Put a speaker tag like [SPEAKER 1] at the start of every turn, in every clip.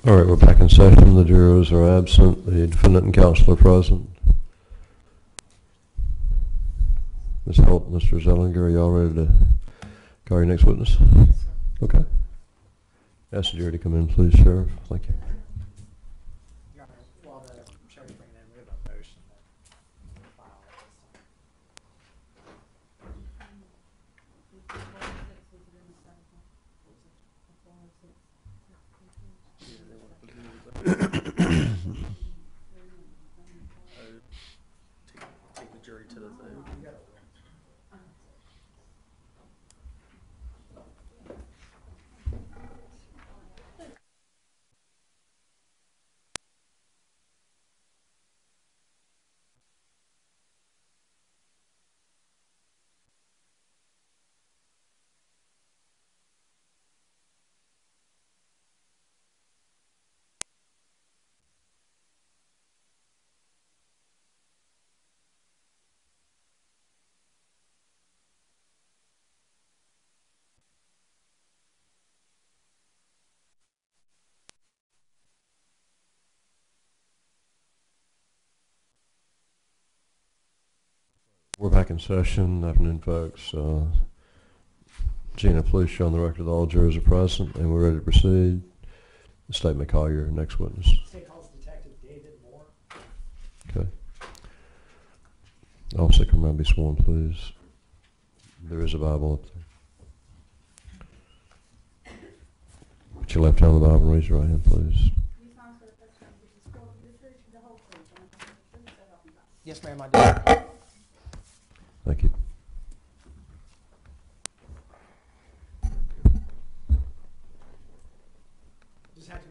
[SPEAKER 1] All right, we're back in session. The jurors are absent. The defendant and counsel are present. Ms. Holt, Mr. Zellinger, are y'all ready to call your next witness? Okay. Ask the jury to come in, please, Sheriff. Thank you.
[SPEAKER 2] Your Honor, while the sheriff's bringing in, we have a motion that we'll file at
[SPEAKER 3] Take the jury to the thing.
[SPEAKER 1] We're back in session. Afternoon, folks. Gina, please show on the record that all jurors are present and we're ready to proceed. The state may call your next witness.
[SPEAKER 2] State calls Detective David Moore.
[SPEAKER 1] Okay. Officer, come around and be sworn, please. There is a Bible up there. Put your left hand on the Bible and raise your right hand, please.
[SPEAKER 2] Yes, ma'am, I do.
[SPEAKER 1] Thank you.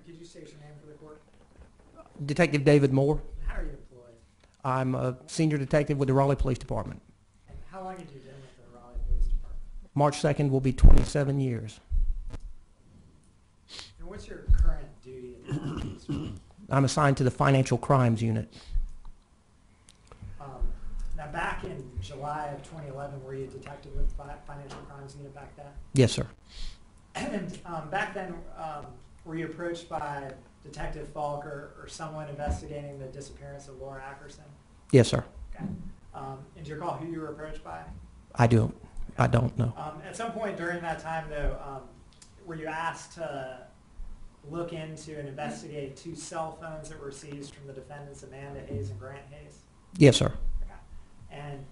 [SPEAKER 2] Could you state your name for the court?
[SPEAKER 4] Detective David Moore.
[SPEAKER 2] How are you employed?
[SPEAKER 4] I'm a senior detective with the Raleigh Police Department.
[SPEAKER 2] And how long have you been with the Raleigh Police Department?
[SPEAKER 4] March 2nd will be 27 years.
[SPEAKER 2] And what's your current duty in the Raleigh Police Department?
[SPEAKER 4] I'm assigned to the Financial Crimes Unit.
[SPEAKER 2] Now, back in July of 2011, were you a detective with the Financial Crimes Unit back then?
[SPEAKER 4] Yes, sir.
[SPEAKER 2] And back then, were you approached by Detective Falk or someone investigating the disappearance of Laura Ackerson?
[SPEAKER 4] Yes, sir.
[SPEAKER 2] Okay. And do you recall who you were approached by?
[SPEAKER 4] I don't know.
[SPEAKER 2] At some point during that time, though, were you asked to look into and investigate 2 cell phones that were seized from the defendants, Amanda Hayes and Grant Hayes?
[SPEAKER 4] Yes, sir.
[SPEAKER 2] Okay. And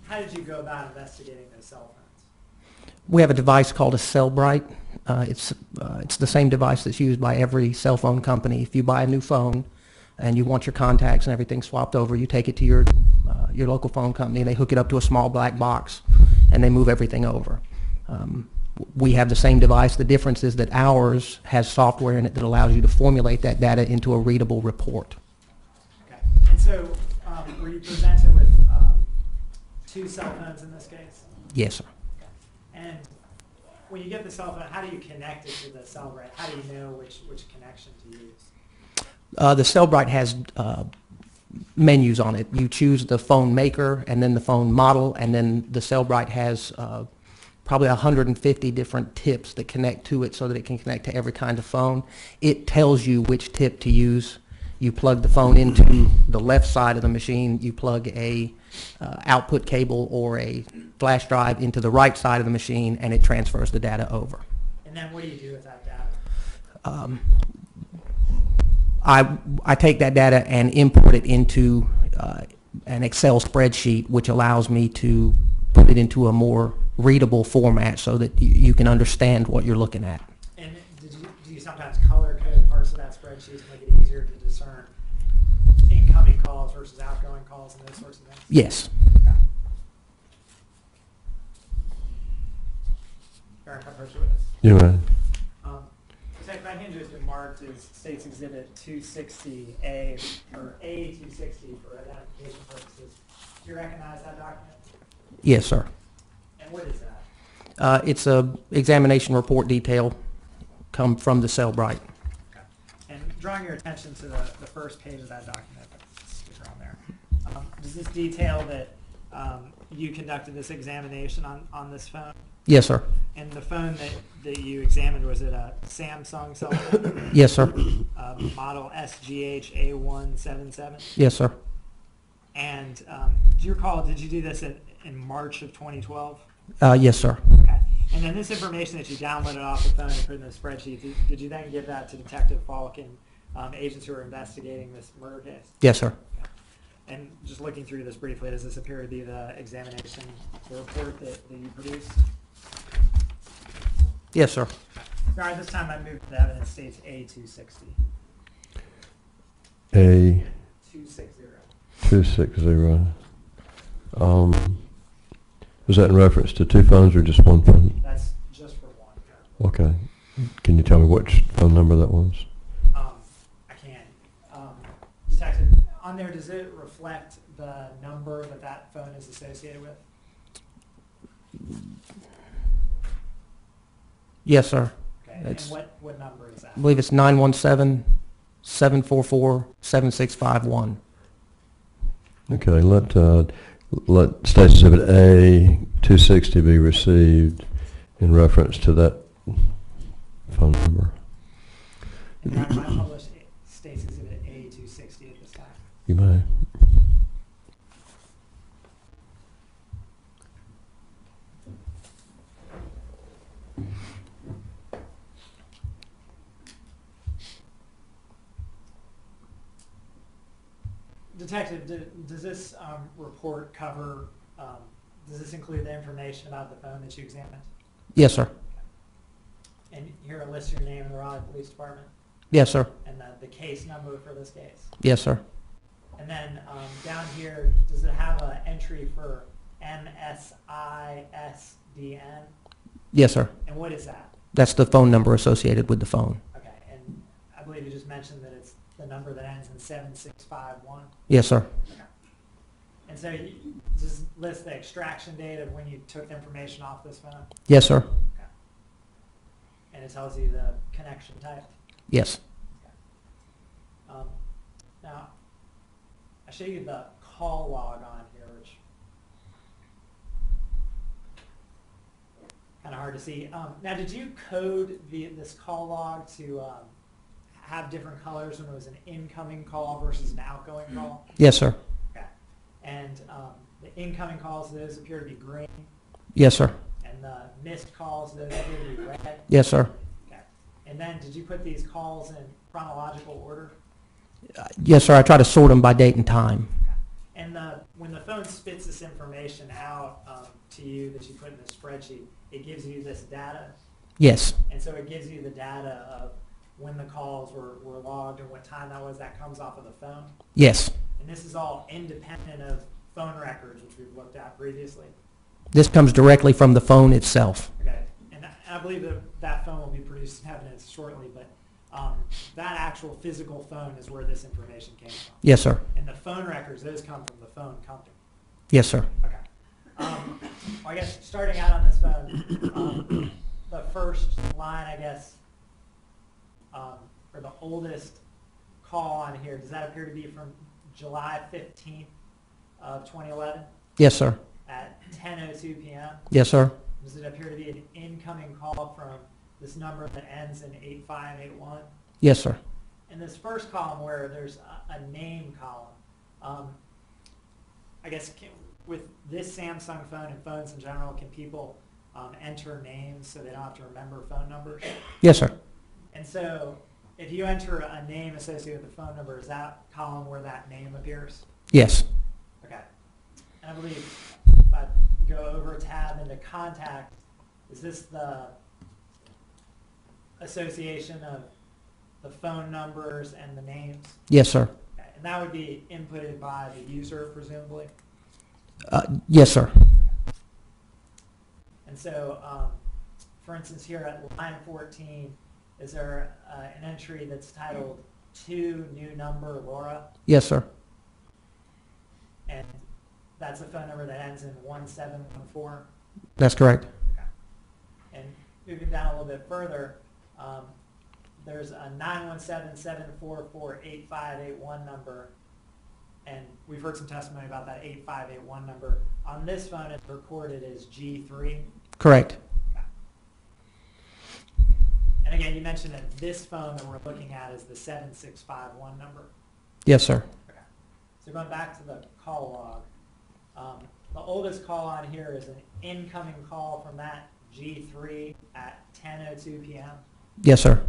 [SPEAKER 2] how did you go about investigating those cell phones?
[SPEAKER 4] We have a device called a Cellbrite. It's the same device that's used by every cell phone company. If you buy a new phone and you want your contacts and everything swapped over, you take it to your local phone company and they hook it up to a small black box and they move everything over. We have the same device. The difference is that ours has software in it that allows you to formulate that data into a readable report.
[SPEAKER 2] Okay. And so were you presented with 2 cell phones in this case?
[SPEAKER 4] Yes, sir.
[SPEAKER 2] Okay. And when you get the cell phone, how do you connect it to the Cellbrite? How do you know which connection to use?
[SPEAKER 4] The Cellbrite has menus on it. You choose the phone maker and then the phone model, and then the Cellbrite has probably 150 different tips that connect to it so that it can connect to every kind of phone. It tells you which tip to use. You plug the phone into the left side of the machine. You plug a output cable or a flash drive into the right side of the machine, and it transfers the data over.
[SPEAKER 2] And then what do you do with that data?
[SPEAKER 4] I take that data and import it into an Excel spreadsheet, which allows me to put it into a more readable format so that you can understand what you're looking at.
[SPEAKER 2] And do you sometimes color code parts of that spreadsheet to make it easier to discern incoming calls versus outgoing calls and those sorts of things?
[SPEAKER 4] Yes.
[SPEAKER 2] Okay. Eric, I'm first with us.
[SPEAKER 1] You know,
[SPEAKER 2] Detective, my hinge has been marked as State's Exhibit 260A, or A260 for identification purposes. Do you recognize that document?
[SPEAKER 4] Yes, sir.
[SPEAKER 2] And what is that?
[SPEAKER 4] It's a examination report detail come from the Cellbrite.
[SPEAKER 2] Okay. And drawing your attention to the first page of that document, stick around there. Does this detail that you conducted this examination on this phone?
[SPEAKER 4] Yes, sir.
[SPEAKER 2] And the phone that you examined, was it a Samsung cell phone?
[SPEAKER 4] Yes, sir.
[SPEAKER 2] Model SGH A177?
[SPEAKER 4] Yes, sir.
[SPEAKER 2] And do you recall, did you do this in March of 2012?
[SPEAKER 4] Yes, sir.
[SPEAKER 2] Okay. And then this information that you downloaded off the phone and put in the spreadsheet, did you then give that to Detective Falk and agents who are investigating this murder case?
[SPEAKER 4] Yes, sir.
[SPEAKER 2] And just looking through this briefly, does this appear to be the examination, the report that you produced?
[SPEAKER 4] Yes, sir.
[SPEAKER 2] All right, this time I moved to the evidence states A260.
[SPEAKER 1] A
[SPEAKER 2] 260.
[SPEAKER 1] 260. Was that in reference to two phones or just one phone?
[SPEAKER 2] That's just for one.
[SPEAKER 1] Okay. Can you tell me which phone number that was?
[SPEAKER 2] I can. Detective, on there, does it reflect the number that phone is associated with?
[SPEAKER 4] Yes, sir.
[SPEAKER 2] Okay, and
[SPEAKER 4] It's-
[SPEAKER 2] what number is that?
[SPEAKER 4] I believe it's 917-744-7651.
[SPEAKER 1] Okay, let State's Exhibit A 260 be received in reference to that phone number.
[SPEAKER 2] And I might publish State's Exhibit A260 at this time.
[SPEAKER 1] You may.
[SPEAKER 2] Detective, does this report cover, does this include the information about the phone that you examined?
[SPEAKER 4] Yes, sir.
[SPEAKER 2] And here it lists your name in the Raleigh Police Department
[SPEAKER 4] Yes, sir.
[SPEAKER 2] and the case number for this case.
[SPEAKER 4] Yes, sir.
[SPEAKER 2] And then down here, does it have an entry for MSISDN?
[SPEAKER 4] Yes, sir.
[SPEAKER 2] And what is that?
[SPEAKER 4] That's the phone number associated with the phone.
[SPEAKER 2] Okay, and I believe you just mentioned that it's the number that ends in 7651.
[SPEAKER 4] Yes, sir.
[SPEAKER 2] Okay. And so you just list the extraction date of when you took the information off this phone,
[SPEAKER 4] Yes, sir.
[SPEAKER 2] and it tells you the connection type.
[SPEAKER 4] Yes.
[SPEAKER 2] Now, I show you the call log on here, which kind of hard to see. Now, did you code this call log to have different colors when it was an incoming call versus an outgoing call?
[SPEAKER 4] Yes, sir.
[SPEAKER 2] Okay. And the incoming calls, those appear to be green,
[SPEAKER 4] Yes, sir.
[SPEAKER 2] and the missed calls, those appear to be red.
[SPEAKER 4] Yes, sir.
[SPEAKER 2] Okay. And then, did you put these calls in chronological order?
[SPEAKER 4] Yes, sir. I try to sort them by date and time.
[SPEAKER 2] And when the phone spits this information out to you that you put in the spreadsheet, it gives you this data.
[SPEAKER 4] Yes.
[SPEAKER 2] And so it gives you the data of when the calls were logged and what time that was. That comes off of the phone.
[SPEAKER 4] Yes.
[SPEAKER 2] And this is all independent of phone records, which we've looked at previously.
[SPEAKER 4] This comes directly from the phone itself.
[SPEAKER 2] Okay. And I believe that phone will be produced in evidence shortly, but that actual physical phone is where this information came from.
[SPEAKER 4] Yes, sir.
[SPEAKER 2] And the phone records, those come from the phone company.
[SPEAKER 4] Yes, sir.
[SPEAKER 2] Okay. Well, I guess starting out on this phone, the first line, I guess, or the oldest call on here, does that appear to be from July 15th of 2011
[SPEAKER 4] Yes, sir.
[SPEAKER 2] at 10:02 p.m.?
[SPEAKER 4] Yes, sir.
[SPEAKER 2] Does it appear to be an incoming call from this number that ends in 8581?
[SPEAKER 4] Yes, sir.
[SPEAKER 2] In this first column where there's a name column, I guess with this Samsung phone and phones in general, can people enter names so they don't have to remember phone numbers?
[SPEAKER 4] Yes, sir.
[SPEAKER 2] And so if you enter a name associated with the phone number, is that column where that name appears?
[SPEAKER 4] Yes.
[SPEAKER 2] Okay. And I believe if I go over a tab into contact, is this the association of the phone numbers and the names?
[SPEAKER 4] Yes, sir.
[SPEAKER 2] Okay. And that would be inputted by the user, presumably?
[SPEAKER 4] Yes, sir.
[SPEAKER 2] And so, for instance, here at line 14, is there an entry that's titled to new number Laura?
[SPEAKER 4] Yes, sir.
[SPEAKER 2] And that's a phone number that ends in 1714?
[SPEAKER 4] That's correct.
[SPEAKER 2] Okay. And moving down a little bit further, there's a 917-744-8581 number and we've heard some testimony about that 8581 number. On this phone, it's recorded as G3.
[SPEAKER 4] Correct.
[SPEAKER 2] And again, you mentioned that this phone that we're looking at is the 7651 number.
[SPEAKER 4] Yes, sir.
[SPEAKER 2] Okay. So going back to the call log, the oldest call on here is an incoming call from that G3 at 10:02 p.m.
[SPEAKER 4] Yes, sir.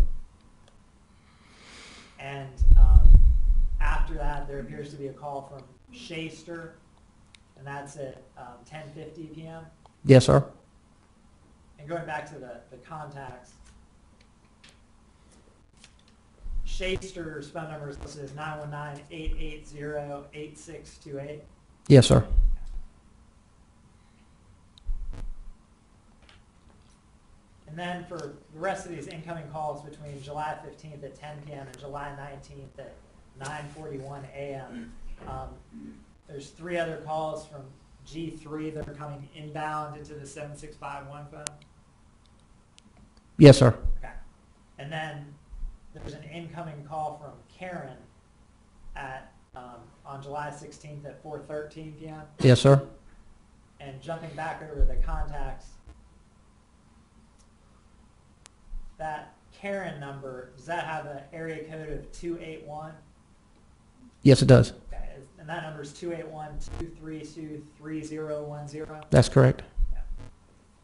[SPEAKER 2] And after that, there appears to be a call from Shaster, and that's at 10:50 p.m.
[SPEAKER 4] Yes, sir.
[SPEAKER 2] And going back to the contacts, Shaster's phone number is listed as 919-880-8628.
[SPEAKER 4] Yes, sir.
[SPEAKER 2] And then for the rest of these incoming calls between July 15th at 10 p.m. and July 19th at 9:41 a.m., there's 3 other calls from G3 that are coming inbound into the 7651 phone.
[SPEAKER 4] Yes, sir.
[SPEAKER 2] Okay. And then there's an incoming call from Karen at on July 16th at 4:13 p.m.
[SPEAKER 4] Yes, sir.
[SPEAKER 2] And jumping back over the contacts, that Karen number, does that have an area code of 281?
[SPEAKER 4] Yes, it does.
[SPEAKER 2] Okay. And that number is 281-232-3010?
[SPEAKER 4] That's correct.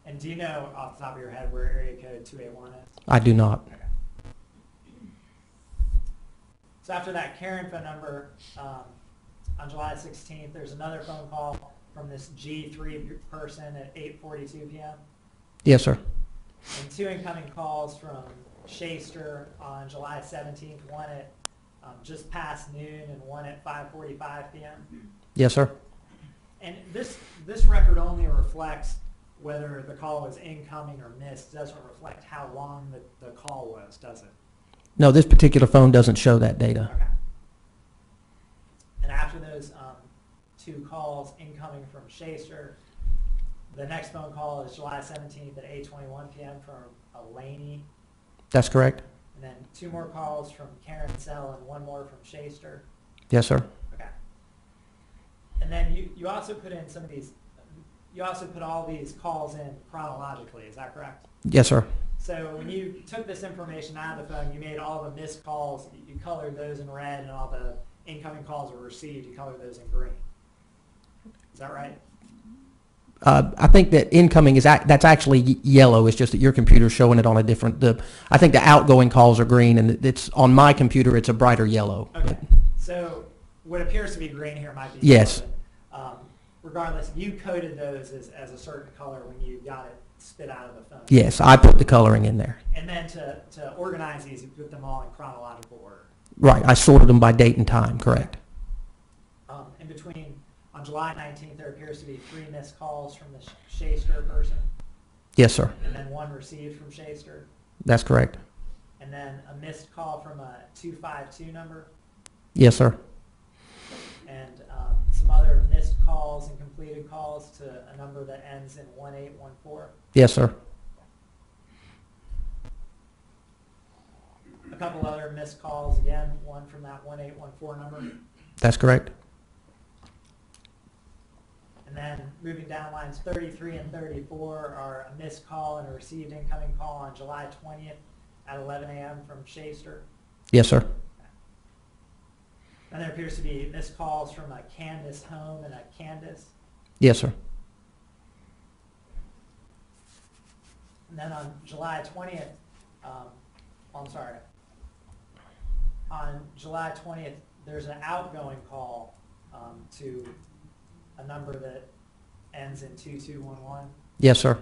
[SPEAKER 2] And do you know off the top of your head where area code 281 is?
[SPEAKER 4] I do not.
[SPEAKER 2] So after that Karen phone number, on July 16th, there's another phone call from this G3 person at 8:42 p.m.
[SPEAKER 4] Yes, sir.
[SPEAKER 2] And 2 incoming calls from Shaster on July 17th, one at just past noon and one at 5:45 p.m.
[SPEAKER 4] Yes, sir.
[SPEAKER 2] And this record only reflects whether the call was incoming or missed. It doesn't reflect how long the call was, does it?
[SPEAKER 4] No, this particular phone doesn't show that data.
[SPEAKER 2] Okay. And after those 2 calls incoming from Shaster, the next phone call is July 17th at 8:21 p.m. from Elaney.
[SPEAKER 4] That's correct.
[SPEAKER 2] And then 2 more calls from Karen Sell and 1 more from Shaster.
[SPEAKER 4] Yes, sir.
[SPEAKER 2] Okay. And then you also put in some of these, you also put all these calls in chronologically, is that correct?
[SPEAKER 4] Yes, sir.
[SPEAKER 2] So when you took this information out of the phone, you made all the missed calls, you colored those in red, and all the incoming calls were received, you colored those in green. Is that right?
[SPEAKER 4] I think that incoming is that's actually yellow. It's just that your computer's showing it on a different. I think the outgoing calls are green, and it's on my computer. It's a brighter yellow.
[SPEAKER 2] Okay. So what appears to be green here might be
[SPEAKER 4] Yes.
[SPEAKER 2] yellow, but, regardless, you coded those as a certain color when you got it spit out of the phone.
[SPEAKER 4] Yes, I put the coloring in there.
[SPEAKER 2] And then to organize these, you put them all in chronological order.
[SPEAKER 4] Right. I sorted them by date and time. Correct.
[SPEAKER 2] In between, on July 19th, there appears to be 3 missed calls from the Shaster person,
[SPEAKER 4] Yes, sir.
[SPEAKER 2] and then 1 received from Shaster,
[SPEAKER 4] That's correct.
[SPEAKER 2] and then a missed call from a 252 number,
[SPEAKER 4] Yes, sir.
[SPEAKER 2] and some other missed calls and completed calls to a number that ends in 1814.
[SPEAKER 4] Yes, sir.
[SPEAKER 2] A couple other missed calls, again, one from that 1814 number.
[SPEAKER 4] That's correct.
[SPEAKER 2] And then moving down lines 33 and 34 are a missed call and a received incoming call on July 20th at 11 a.m. from Shaster.
[SPEAKER 4] Yes, sir.
[SPEAKER 2] And there appears to be missed calls from a Candace Home and a Candace.
[SPEAKER 4] Yes, sir.
[SPEAKER 2] And then on July 20th, on July 20th, there's an outgoing call to a number that ends in 2211.
[SPEAKER 4] Yes, sir.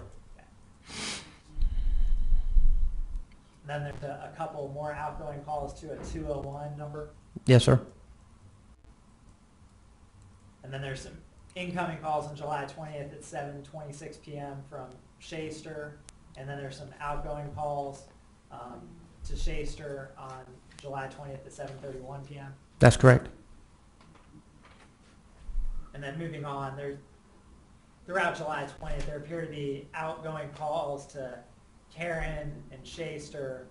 [SPEAKER 2] And then there's a couple more outgoing calls to a 201 number.
[SPEAKER 4] Yes, sir.
[SPEAKER 2] And then there's some incoming calls on July 20th at 7:26 p.m. from Shaster. And then there's some outgoing calls to Shaster on July 20th at 7:31 p.m.
[SPEAKER 4] That's correct.
[SPEAKER 2] And then moving on, throughout July 20th, there appear to be outgoing calls to Karen and Shaster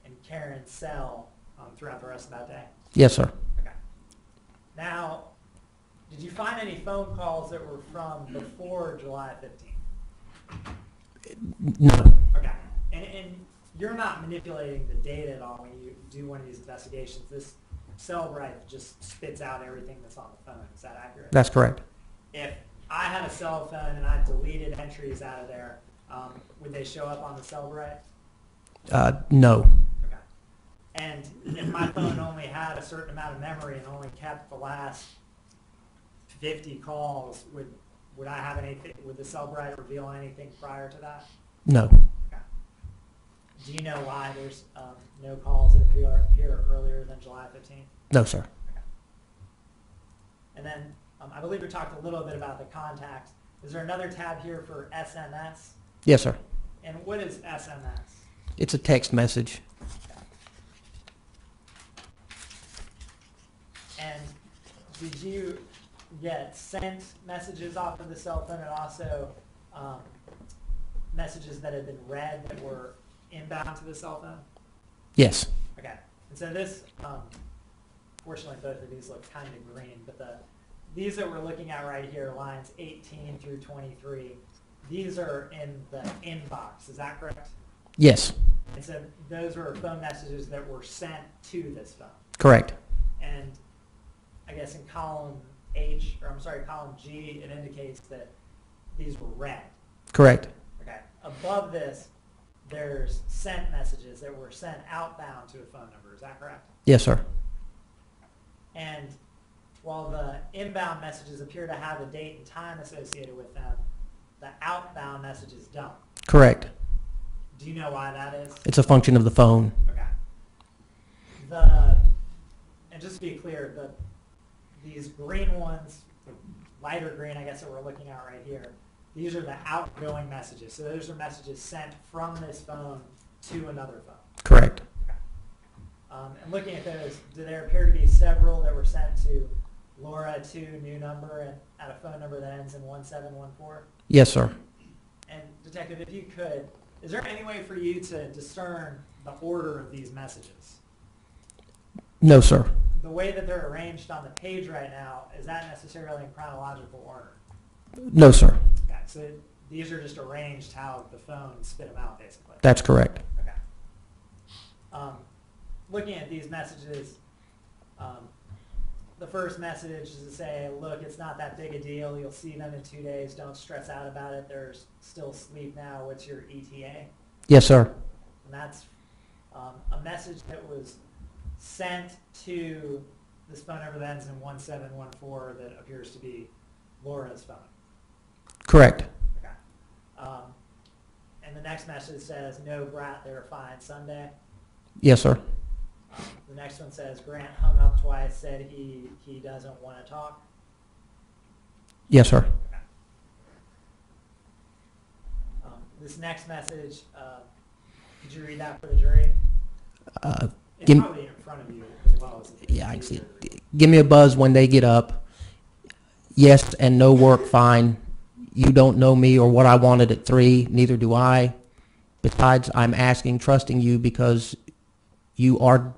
[SPEAKER 2] and Karen Sell throughout the rest of that day.
[SPEAKER 4] Yes, sir.
[SPEAKER 2] Okay. Now, Did you find any phone calls that were from before July 15th?
[SPEAKER 4] No,
[SPEAKER 2] Okay. And you're not manipulating the data at all when you do one of these investigations. This Cellbrite just spits out everything that's on the phone. Is that accurate?
[SPEAKER 4] that's correct.
[SPEAKER 2] If I had a cell phone and I deleted entries out of there, would they show up on the Cellbrite?
[SPEAKER 4] No,
[SPEAKER 2] Okay. And if my phone only had a certain amount of memory and only kept the last 50 calls, would I have anything? Would the Cellbrite reveal anything prior to that?
[SPEAKER 4] no.
[SPEAKER 2] Okay. Do you know why there's no calls that appear earlier than July 15th?
[SPEAKER 4] No, sir.
[SPEAKER 2] And then I believe we talked a little bit about the contacts. Is there another tab here for SMS?
[SPEAKER 4] Yes, sir.
[SPEAKER 2] And what is SMS?
[SPEAKER 4] It's a text message.
[SPEAKER 2] And did you get sent messages off of the cell phone and also messages that had been read that were inbound to the cell phone?
[SPEAKER 4] Yes.
[SPEAKER 2] Okay. And so this, fortunately both of these look kind of green, but these that we're looking at right here, lines 18 through 23, these are in the inbox. Is that correct?
[SPEAKER 4] Yes.
[SPEAKER 2] And so those were phone messages that were sent to this phone.
[SPEAKER 4] Correct.
[SPEAKER 2] And I guess in column column G, it indicates that these were read.
[SPEAKER 4] Correct.
[SPEAKER 2] Okay. Above this, there's sent messages that were sent outbound to a phone number. Is that correct?
[SPEAKER 4] Yes, sir.
[SPEAKER 2] And while the inbound messages appear to have a date and time associated with them, the outbound messages don't.
[SPEAKER 4] Correct.
[SPEAKER 2] Do you know why that is?
[SPEAKER 4] It's a function of the phone.
[SPEAKER 2] Okay. And just to be clear, these green ones, lighter green, I guess that we're looking at right here, these are the outgoing messages. So those are messages sent from this phone to another phone.
[SPEAKER 4] Correct.
[SPEAKER 2] And looking at those, do there appear to be several that were sent to Laura 2, new number, and at a phone number that ends in 1714?
[SPEAKER 4] Yes, sir.
[SPEAKER 2] And Detective, if you could, is there any way for you to discern the order of these messages?
[SPEAKER 4] No, sir.
[SPEAKER 2] The way that they're arranged on the page right now, is that necessarily in chronological order?
[SPEAKER 4] No, sir.
[SPEAKER 2] Okay, so these are just arranged how the phone spit them out, basically.
[SPEAKER 4] That's correct.
[SPEAKER 2] Okay. Looking at these messages, the first message is to say, look, it's not that big a deal. You'll see them in 2 days. Don't stress out about it. There's still sleep now. What's your ETA?
[SPEAKER 4] Yes, sir.
[SPEAKER 2] And that's a message that was sent to this phone number that ends in 1714 that appears to be Laura's phone.
[SPEAKER 4] Correct.
[SPEAKER 2] Okay. And the next message says, no, Brat, they were fine Sunday.
[SPEAKER 4] Yes, sir.
[SPEAKER 2] The next one says, Grant hung up twice, said he doesn't want to talk.
[SPEAKER 4] Yes, sir.
[SPEAKER 2] Okay. This next message, could you read that for the jury? It's
[SPEAKER 4] give-
[SPEAKER 2] probably in front of you as well as
[SPEAKER 4] Yeah, I can see it. Give me a buzz when they get up. Yes and no work fine. You don't know me or what I wanted at 3, neither do I. Besides, I'm asking, trusting you because you are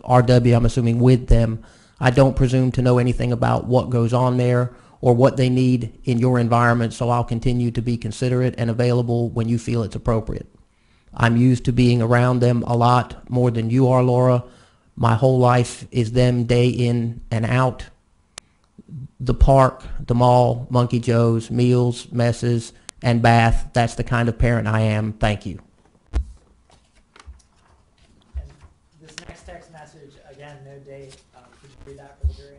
[SPEAKER 4] RW, I'm assuming, with them. I don't presume to know anything about what goes on there or what they need in your environment, so I'll continue to be considerate and available when you feel it's appropriate. I'm used to being around them a lot more than you are, Laura. My whole life is them day in and out. The park, the mall, Monkey Joe's, meals, messes, and bath. That's the kind of parent I am. Thank you.
[SPEAKER 2] And this next text message, again, no date. Could you read that for the jury?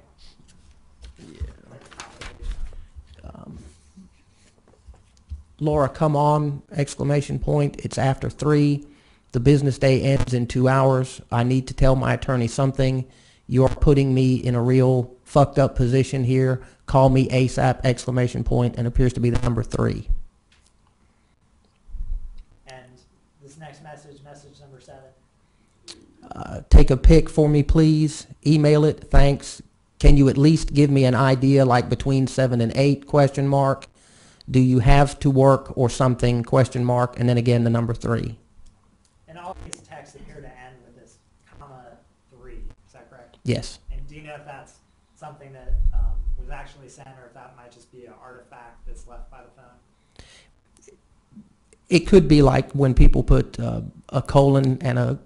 [SPEAKER 4] Laura, come on, exclamation point. It's after 3. The business day ends in 2 hours. I need to tell my attorney something. You're putting me in a real fucked up position here. Call me ASAP, exclamation point, and appears to be the number 3.
[SPEAKER 2] And this next message, message number 7.
[SPEAKER 4] Take a pic for me, please. Email it. Thanks. Can you at least give me an idea, like between 7 and 8, question mark? Do you have to work or something, question mark, and then again the number 3.
[SPEAKER 2] And all these texts appear to end with this comma 3. Is that correct?
[SPEAKER 4] Yes.
[SPEAKER 2] And do you know if that's something that was was actually sent, or if that might just be an artifact that's left by the phone.
[SPEAKER 4] It could be like when people put a colon and a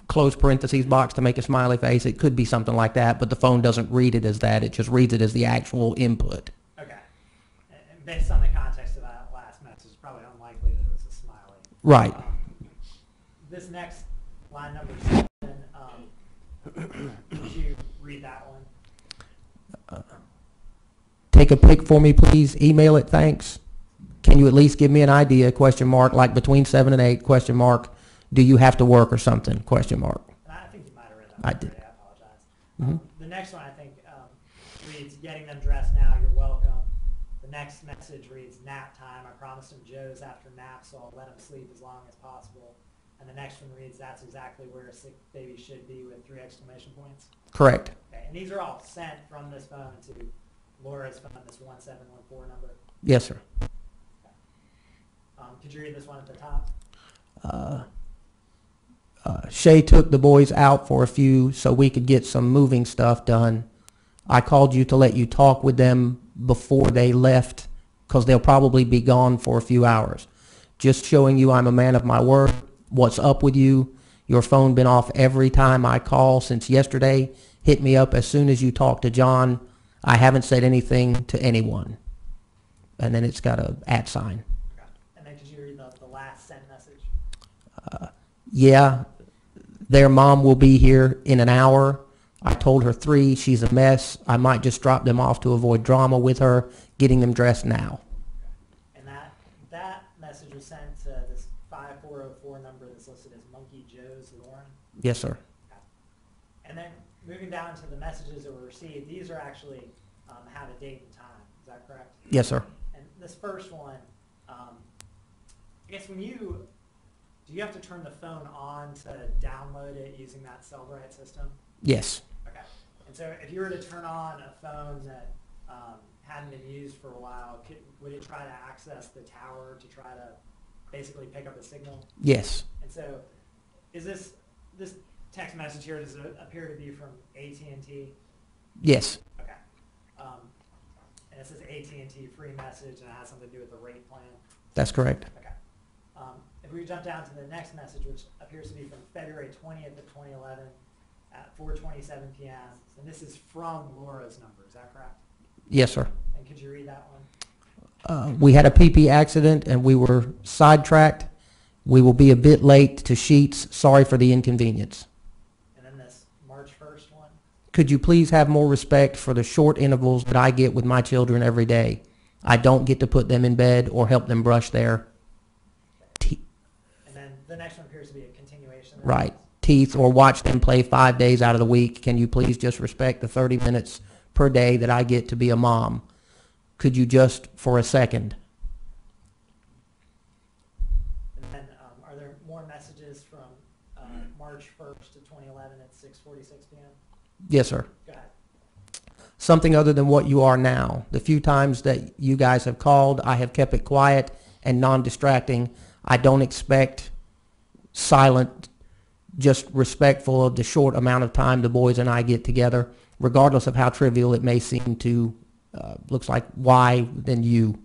[SPEAKER 4] close parentheses box to make a smiley face. It could be something like that, but the phone doesn't read it as that. It just reads it as the actual input.
[SPEAKER 2] Okay. And based on the context of that last message, it's probably unlikely that it was a smiley.
[SPEAKER 4] Right.
[SPEAKER 2] This next line number 7, could you read that one?
[SPEAKER 4] Take a pic for me, please. Email it. Thanks. Can you at least give me an idea? Question mark. Like between 7 and 8. Question mark. Do you have to work or something? Question mark.
[SPEAKER 2] I think you might have read that
[SPEAKER 4] I
[SPEAKER 2] one
[SPEAKER 4] did.
[SPEAKER 2] already. I apologize.
[SPEAKER 4] Mhm.
[SPEAKER 2] The next one I think reads, getting them dressed now, you're welcome. The next message reads, nap time. I promised him Joe's after nap, so I'll let him sleep as long as possible. And the next one reads, that's exactly where a sick baby should be, with 3 exclamation points.
[SPEAKER 4] Correct.
[SPEAKER 2] Okay, and these are all sent from this phone to Laura's phone, this 1714 number.
[SPEAKER 4] Yes, sir.
[SPEAKER 2] Could you read this one at the top?
[SPEAKER 4] Shay took the boys out for a few so we could get some moving stuff done. I called you to let you talk with them before they left because they'll probably be gone for a few hours. Just showing you I'm a man of my word. What's up with you? Your phone been off every time I call since yesterday. Hit me up as soon as you talk to John. I haven't said anything to anyone. And then it's got a @ sign.
[SPEAKER 2] Okay. And then could you read the last sent message?
[SPEAKER 4] Yeah, their mom will be here in an hour. I told her 3. She's a mess. I might just drop them off to avoid drama with her, getting them dressed now.
[SPEAKER 2] And that message was sent to this 5404 number that's listed as Monkey Joe's Lauren.
[SPEAKER 4] Yes, sir.
[SPEAKER 2] And then moving down to the messages that were received, these are actually have a date and time. Is that correct?
[SPEAKER 4] Yes, sir.
[SPEAKER 2] And this first one, I guess do you have to turn the phone on to download it using that Cellbrite system?
[SPEAKER 4] Yes.
[SPEAKER 2] Okay. And so if you were to turn on a phone that hadn't been used for a while, would it try to access the tower to try to basically pick up a signal?
[SPEAKER 4] Yes.
[SPEAKER 2] And so is this text message here, does it appear to be from AT&T?
[SPEAKER 4] Yes.
[SPEAKER 2] Okay. And it says AT&T free message, and it has something to do with the rate plan.
[SPEAKER 4] That's correct.
[SPEAKER 2] Okay. If we jump down to the next message, which appears to be from February 20th of 2011 at 4:27 p.m., and this is from Laura's number, is that correct?
[SPEAKER 4] Yes, sir.
[SPEAKER 2] And could you read that one?
[SPEAKER 4] We had a PP accident and we were sidetracked. We will be a bit late to Sheets. Sorry for the inconvenience.
[SPEAKER 2] And then this March 1st one?
[SPEAKER 4] Could you please have more respect for the short intervals that I get with my children every day? I don't get to put them in bed or help them brush their teeth.
[SPEAKER 2] And then the next one appears to be a continuation.
[SPEAKER 4] Right. Teeth, or watch them play 5 days out of the week. Can you please just respect the 30 minutes per day that I get to be a mom? Could you just for a second?
[SPEAKER 2] And then are there more messages from March 1st of 2011 at 6:46 p.m.?
[SPEAKER 4] Yes, sir.
[SPEAKER 2] Go ahead.
[SPEAKER 4] Something other than what you are now. The few times that you guys have called, I have kept it quiet and non-distracting. I don't expect silent, just respectful of the short amount of time the boys and I get together, regardless of how trivial it may seem to, looks like why then you.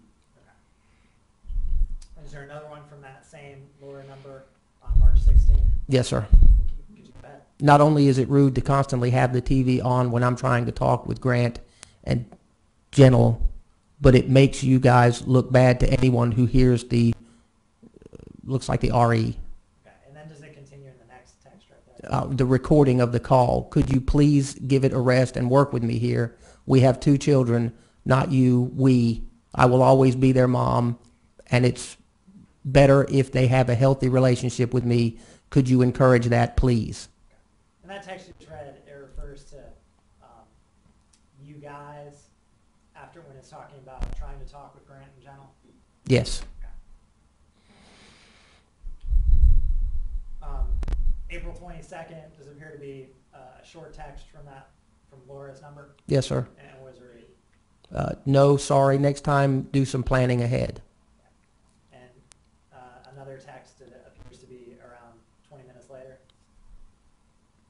[SPEAKER 2] Is there another one from that same Laura number on March 16th?
[SPEAKER 4] Yes, sir.
[SPEAKER 2] Could you go ahead?
[SPEAKER 4] Not only is it rude to constantly have the TV on when I'm trying to talk with Grant and Gentle, but it makes you guys look bad to anyone who hears the, looks like the RE.
[SPEAKER 2] Okay. And then does it continue in the next text right there?
[SPEAKER 4] The recording of the call. Could you please give it a rest and work with me here? We have 2 children, not you, we. I will always be their mom, and it's better if they have a healthy relationship with me. Could you encourage that, please?
[SPEAKER 2] And that text you just read, it refers to you guys after when it's talking about trying to talk with Grant and Gentle.
[SPEAKER 4] Yes.
[SPEAKER 2] April 22nd, does appear to be a short text from Laura's number.
[SPEAKER 4] Yes, sir.
[SPEAKER 2] And what does it read?
[SPEAKER 4] No, sorry. Next time, do some planning ahead.
[SPEAKER 2] And another text that appears to be around 20 minutes later.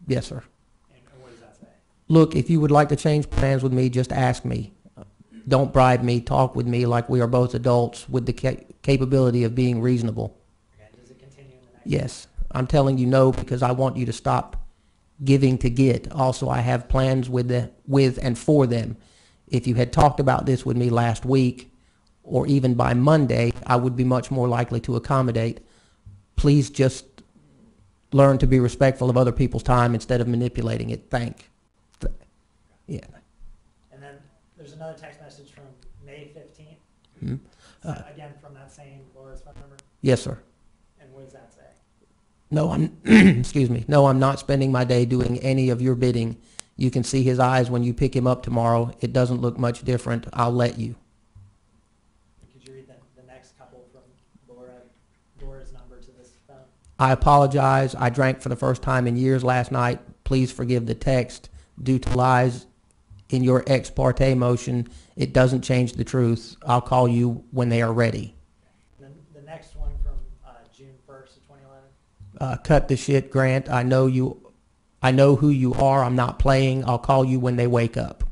[SPEAKER 4] Yes, sir.
[SPEAKER 2] And what does that say?
[SPEAKER 4] Look, if you would like to change plans with me, just ask me. Don't bribe me. Talk with me like we are both adults with the capability of being reasonable.
[SPEAKER 2] Okay, does it continue in the next?
[SPEAKER 4] Yes, I'm telling you no because I want you to stop giving to get. Also, I have plans with and for them. If you had talked about this with me last week or even by Monday, I would be much more likely to accommodate. Please just learn to be respectful of other people's time instead of manipulating it. Yeah.
[SPEAKER 2] And then there's another text message from May 15th,
[SPEAKER 4] Hmm.
[SPEAKER 2] again from that same Laura's phone number.
[SPEAKER 4] Yes, sir.
[SPEAKER 2] And what does that say?
[SPEAKER 4] No, I'm, excuse me. No, I'm not spending my day doing any of your bidding. You can see his eyes when you pick him up tomorrow. It doesn't look much different. I'll let you.
[SPEAKER 2] Could you read the next couple from Laura's number to this phone?
[SPEAKER 4] I apologize. I drank for the first time in years last night. Please forgive the text. Due to lies in your ex parte motion, it doesn't change the truth. I'll call you when they are ready.
[SPEAKER 2] Then the next one from June 1st of 2011.
[SPEAKER 4] Cut the shit, Grant. I know who you are. I'm not playing. I'll call you when they wake up.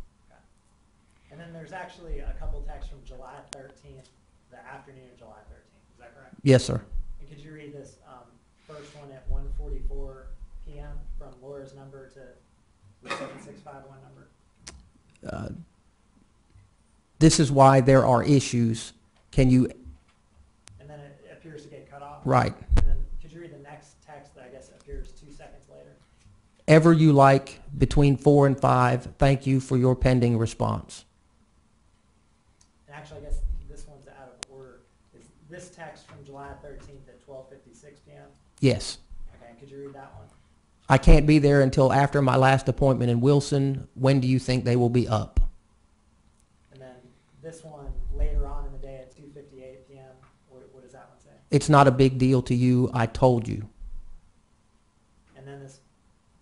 [SPEAKER 2] And then there's actually a couple texts from July 13th, the afternoon of July 13th. Is that correct?
[SPEAKER 4] Yes, sir.
[SPEAKER 2] And could you read this first one at 1:44 p.m. from Laura's number to the 7651 number?
[SPEAKER 4] This is why there are issues. Can you,
[SPEAKER 2] And then it appears to get cut off.
[SPEAKER 4] right.
[SPEAKER 2] And then could you read the next text that I guess appears 2 seconds later?
[SPEAKER 4] Ever you like between 4 and 5. Thank you for your pending response.
[SPEAKER 2] And actually, I guess this one's out of order. Is this text from July 13th at 12:56 p.m.?
[SPEAKER 4] Yes.
[SPEAKER 2] Okay, could you read that one?
[SPEAKER 4] I can't be there until after my last appointment in Wilson. When do you think they will be up?
[SPEAKER 2] And then this one later on in the day at 2:58 p.m. What does that one say?
[SPEAKER 4] It's not a big deal to you. I told you.
[SPEAKER 2] And then this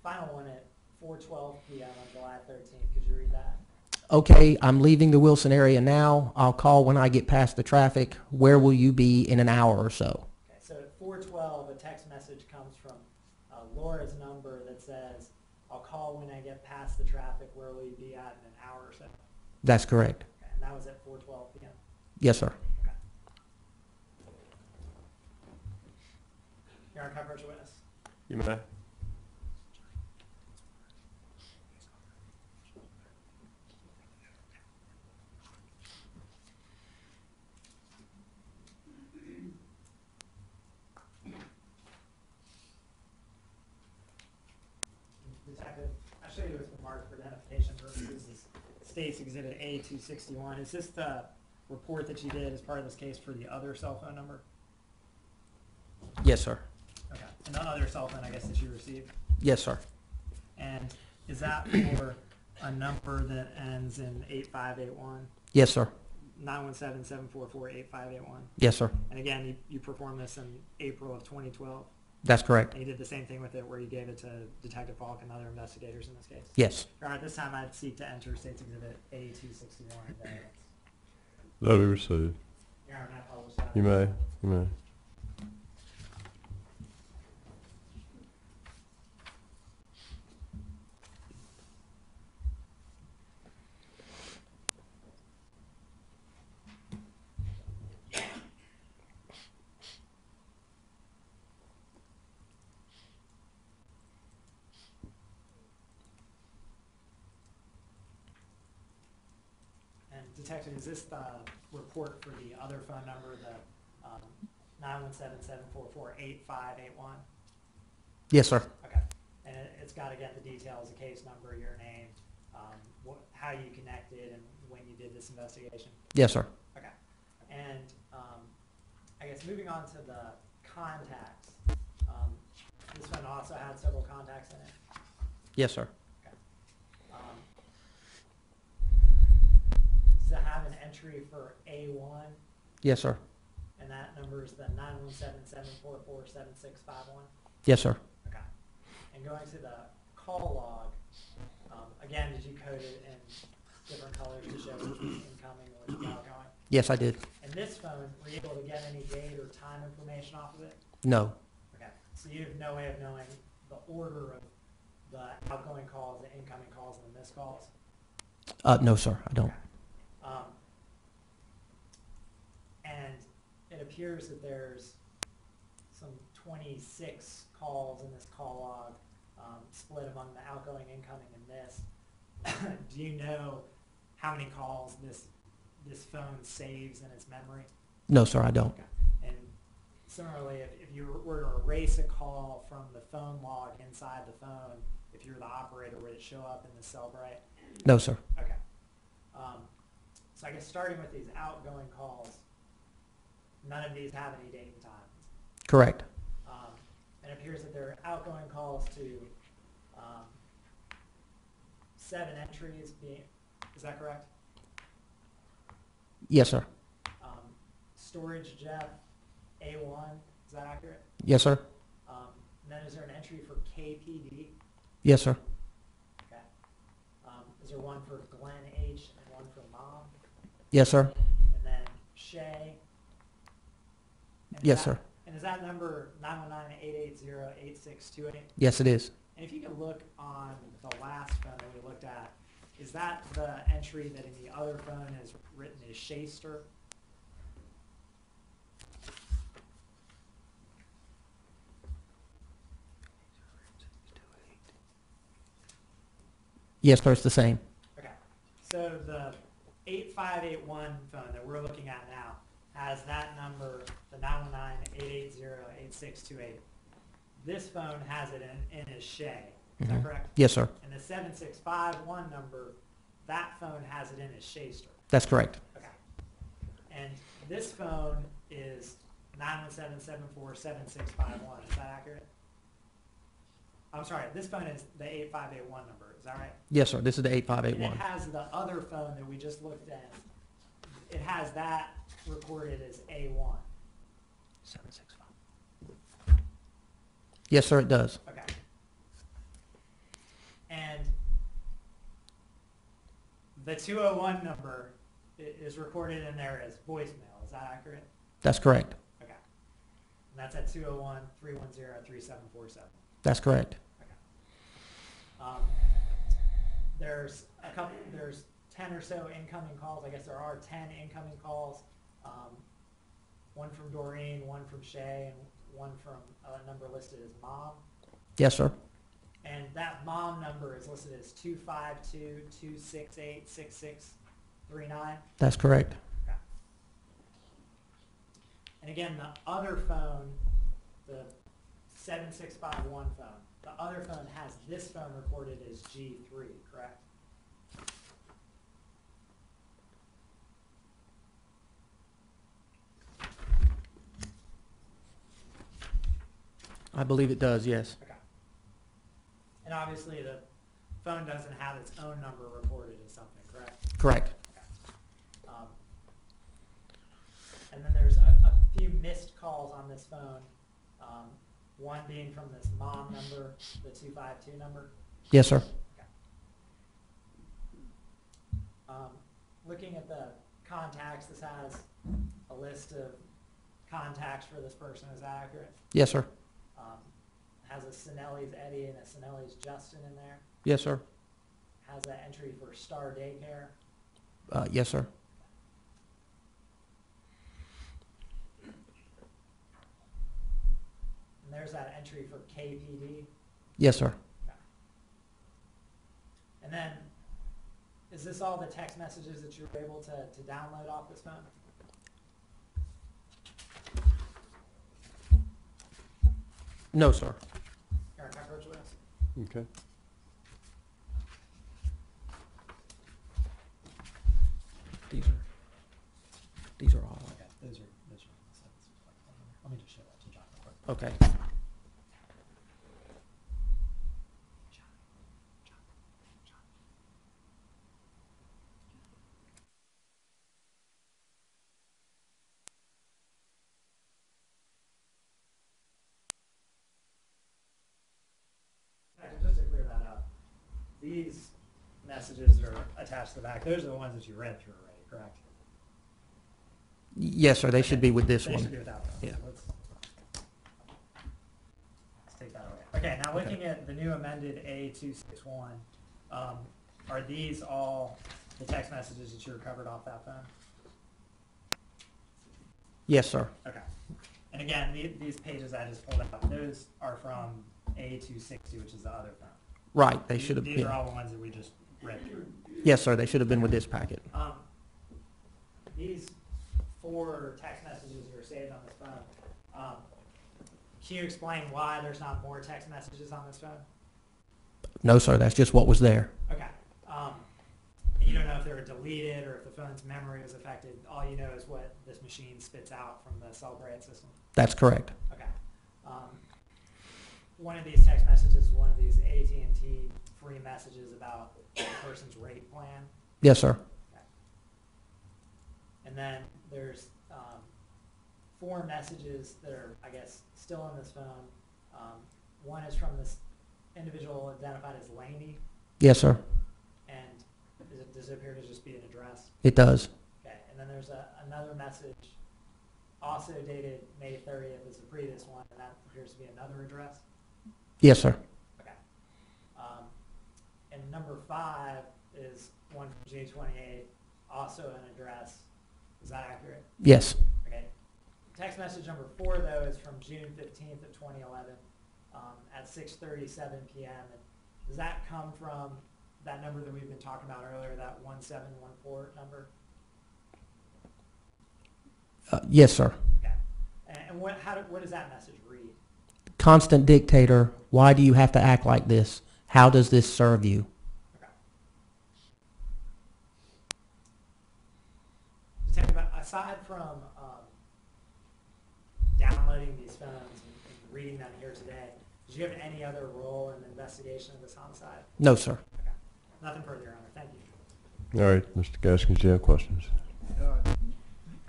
[SPEAKER 2] final one at 4:12 p.m. on July 13th. Could you read that?
[SPEAKER 4] Okay, I'm leaving the Wilson area now. I'll call when I get past the traffic. Where will you be in an hour or so?
[SPEAKER 2] Okay, so at 4:12, a text message comes from Laura's number that says, "I'll call when I get past the traffic. Where will you be at in an hour or so?"
[SPEAKER 4] That's correct.
[SPEAKER 2] Okay, and that was at 4:12 p.m.
[SPEAKER 4] Yes, sir.
[SPEAKER 2] Okay. Your Honor, can I approach a witness?
[SPEAKER 1] You may.
[SPEAKER 2] Detective, I'll show you what's been marked for identification purposes. This State's Exhibit A261. Is this the report that you did as part of this case for the other cell phone number?
[SPEAKER 4] Yes, sir.
[SPEAKER 2] Okay. And the other cell phone, I guess, that you received?
[SPEAKER 4] Yes, sir.
[SPEAKER 2] And is that for a number that ends in 8581?
[SPEAKER 4] Yes, sir.
[SPEAKER 2] 917-744-8581?
[SPEAKER 4] Yes, sir.
[SPEAKER 2] And again, you performed this in April of 2012?
[SPEAKER 4] That's correct.
[SPEAKER 2] And you did the same thing with it where you gave it to Detective Falk and other investigators in this case?
[SPEAKER 4] Yes.
[SPEAKER 2] All right, this time I'd seek to enter State's Exhibit A261.
[SPEAKER 1] That'll be received.
[SPEAKER 2] Your Honor, may I publish that?
[SPEAKER 1] You may. You may.
[SPEAKER 2] And Detective, is this the report for the other phone number, the 917-744-8581?
[SPEAKER 4] Yes, sir.
[SPEAKER 2] Okay. And it's got, again, the details, the case number, your name, how you connected, and when you did this investigation?
[SPEAKER 4] Yes, sir.
[SPEAKER 2] Okay. And I guess moving on to the contacts, this one also had several contacts in it.
[SPEAKER 4] Yes, sir.
[SPEAKER 2] Okay. Does it have an entry for A1?
[SPEAKER 4] Yes, sir.
[SPEAKER 2] And that number is the 917-744-7651?
[SPEAKER 4] Yes, sir.
[SPEAKER 2] Okay. And going to the call log, again, did you code it in different colors to show which was incoming or which was outgoing?
[SPEAKER 4] Yes, I did.
[SPEAKER 2] And this phone, were you able to get any date or time information off of it?
[SPEAKER 4] No.
[SPEAKER 2] Okay. So you have no way of knowing the order of the outgoing calls, the incoming calls, and the missed calls?
[SPEAKER 4] No, sir, I don't.
[SPEAKER 2] Um, and it appears that there's some 26 calls in this call log, split among the outgoing, incoming, and missed. Do you know how many calls this phone saves in its memory?
[SPEAKER 4] No, sir, I don't.
[SPEAKER 2] Okay. And similarly, if you were to erase a call from the phone log inside the phone, if you were the operator, would it show up in the Cellbrite?
[SPEAKER 4] No, sir.
[SPEAKER 2] Okay. So I guess starting with these outgoing calls, none of these have any date and time.
[SPEAKER 4] Correct.
[SPEAKER 2] It appears that there are outgoing calls to 7 entries being, is that correct?
[SPEAKER 4] Yes, sir.
[SPEAKER 2] Storage Jeff A1, is that accurate?
[SPEAKER 4] Yes, sir.
[SPEAKER 2] And then is there an entry for KPD?
[SPEAKER 4] Yes, sir.
[SPEAKER 2] Okay. Is there one for Glenn H and one for Mom?
[SPEAKER 4] Yes, sir.
[SPEAKER 2] And then Shay? And is
[SPEAKER 4] Yes,
[SPEAKER 2] that-
[SPEAKER 4] sir.
[SPEAKER 2] And is that number 919-880-8628?
[SPEAKER 4] Yes, it is.
[SPEAKER 2] And if you could look on the last phone that we looked at, is that the entry that in the other phone is written as Shaster?
[SPEAKER 4] Yes, sir, it's the same.
[SPEAKER 2] Okay. So the 8581 phone that we're looking at now has that number, the 919-880-8628. This phone has it in as Shay. Is that correct?
[SPEAKER 4] Yes, sir.
[SPEAKER 2] And the 7651 number, that phone has it in as Shaster.
[SPEAKER 4] That's correct.
[SPEAKER 2] Okay. And this phone is 917-747-6651. Is that accurate? I'm sorry, this phone is the 8581 number. Is that right?
[SPEAKER 4] Yes, sir. This is the
[SPEAKER 2] And
[SPEAKER 4] 8581.
[SPEAKER 2] it has the other phone that we just looked at. It has that recorded as A1.
[SPEAKER 4] 765. Yes, sir, it does.
[SPEAKER 2] Okay. And the 201 number is recorded in there as voicemail. Is that accurate?
[SPEAKER 4] That's correct.
[SPEAKER 2] Okay. And that's at 201-310-3747.
[SPEAKER 4] That's correct.
[SPEAKER 2] There's 10 or so incoming calls. I guess there are 10 incoming calls. One from Doreen, one from Shay, and one from a number listed as Mom.
[SPEAKER 4] Yes, sir.
[SPEAKER 2] And that Mom number is listed as 252-268-6639.
[SPEAKER 4] That's correct.
[SPEAKER 2] Okay. And again, the other phone, the 7651 phone, the other phone has this phone recorded as G3, correct?
[SPEAKER 4] I believe it does, yes.
[SPEAKER 2] Okay. And obviously the phone doesn't have its own number recorded as something, correct?
[SPEAKER 4] Correct.
[SPEAKER 2] And then there's a few missed calls on this phone, one being from this Mom number, the 252 number.
[SPEAKER 4] Yes, sir.
[SPEAKER 2] Looking at the contacts, this has a list of contacts for this person. Is that accurate?
[SPEAKER 4] Yes, sir.
[SPEAKER 2] Has a Sinelli's Eddie and a Sinelli's Justin in there.
[SPEAKER 4] Yes, sir.
[SPEAKER 2] Has an entry for Star Daycare.
[SPEAKER 4] Yes, sir.
[SPEAKER 2] And there's that entry for KPD.
[SPEAKER 4] Yes, sir.
[SPEAKER 2] And then, is this all the text messages that you were able to download off this phone?
[SPEAKER 4] No, sir.
[SPEAKER 2] Aaron, can I approach with us?
[SPEAKER 1] Okay.
[SPEAKER 4] These are all.
[SPEAKER 2] Okay, those are. Let me just show that to John real quick.
[SPEAKER 4] Okay.
[SPEAKER 2] Just to clear that up, these messages are attached to the back. Those are the ones that you read through already, correct?
[SPEAKER 4] Yes, sir. They should be with this
[SPEAKER 2] They should
[SPEAKER 4] one.
[SPEAKER 2] be without those.
[SPEAKER 4] Yeah.
[SPEAKER 2] Let's take that away. Okay, now looking at the new amended A261, are these all the text messages that you recovered off that phone?
[SPEAKER 4] Yes, sir.
[SPEAKER 2] Okay. And again, these pages I just pulled out, those are from A260, which is the other phone.
[SPEAKER 4] Right, they should have
[SPEAKER 2] These
[SPEAKER 4] been.
[SPEAKER 2] are all the ones that we just read through.
[SPEAKER 4] Yes, sir, they should have been with this packet.
[SPEAKER 2] These 4 text messages that are saved on this phone, can you explain why there's not more text messages on this phone?
[SPEAKER 4] No, sir, that's just what was there.
[SPEAKER 2] Okay. You don't know if they were deleted or if the phone's memory was affected. All you know is what this machine spits out from the Cellbrite system.
[SPEAKER 4] That's correct.
[SPEAKER 2] Okay. One of these text messages is one of these AT&T free messages about the person's rate plan.
[SPEAKER 4] Yes, sir.
[SPEAKER 2] Okay. And then there's 4 messages that are, I guess, still on this phone. One is from this individual identified as Laney,
[SPEAKER 4] Yes, sir.
[SPEAKER 2] and does it appear to just be an address?
[SPEAKER 4] It does.
[SPEAKER 2] Okay, and then there's another message also dated May 30th as the previous one, and that appears to be another address.
[SPEAKER 4] Yes, sir.
[SPEAKER 2] Okay. And number 5 is one from June 28th, also an address. Is that accurate?
[SPEAKER 4] Yes.
[SPEAKER 2] Okay. Text message number 4, though, is from June 15th of 2011 at 6:37 p.m. And does that come from that number that we've been talking about earlier, that 1714 number?
[SPEAKER 4] Yes, sir.
[SPEAKER 2] Okay. And what does that message read?
[SPEAKER 4] Constant dictator, why do you have to act like this? How does this serve you?
[SPEAKER 2] Okay. Just tell me about, aside from downloading these phones and reading them here today, did you have any other role in the investigation of this homicide?
[SPEAKER 4] No, sir.
[SPEAKER 2] Okay. Nothing further, Your Honor. Thank you.
[SPEAKER 1] All right, Mr. Gaskins, do you have questions?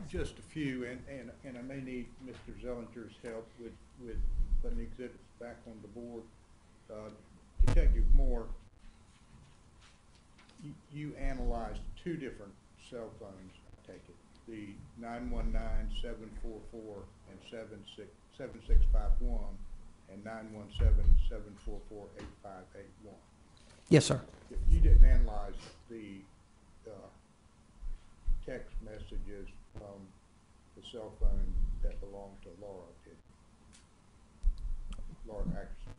[SPEAKER 5] Just a few, and I may need Mr. Zellinger's help with putting the exhibits back on the board. Detective Moore, you analyzed 2 different cell phones, I take it, the 919-744 and 7651, and 917-744-8581.
[SPEAKER 4] Yes, sir.
[SPEAKER 5] You didn't analyze the text messages from the cell phone that belonged to Laura, did you? Laura Atkinson.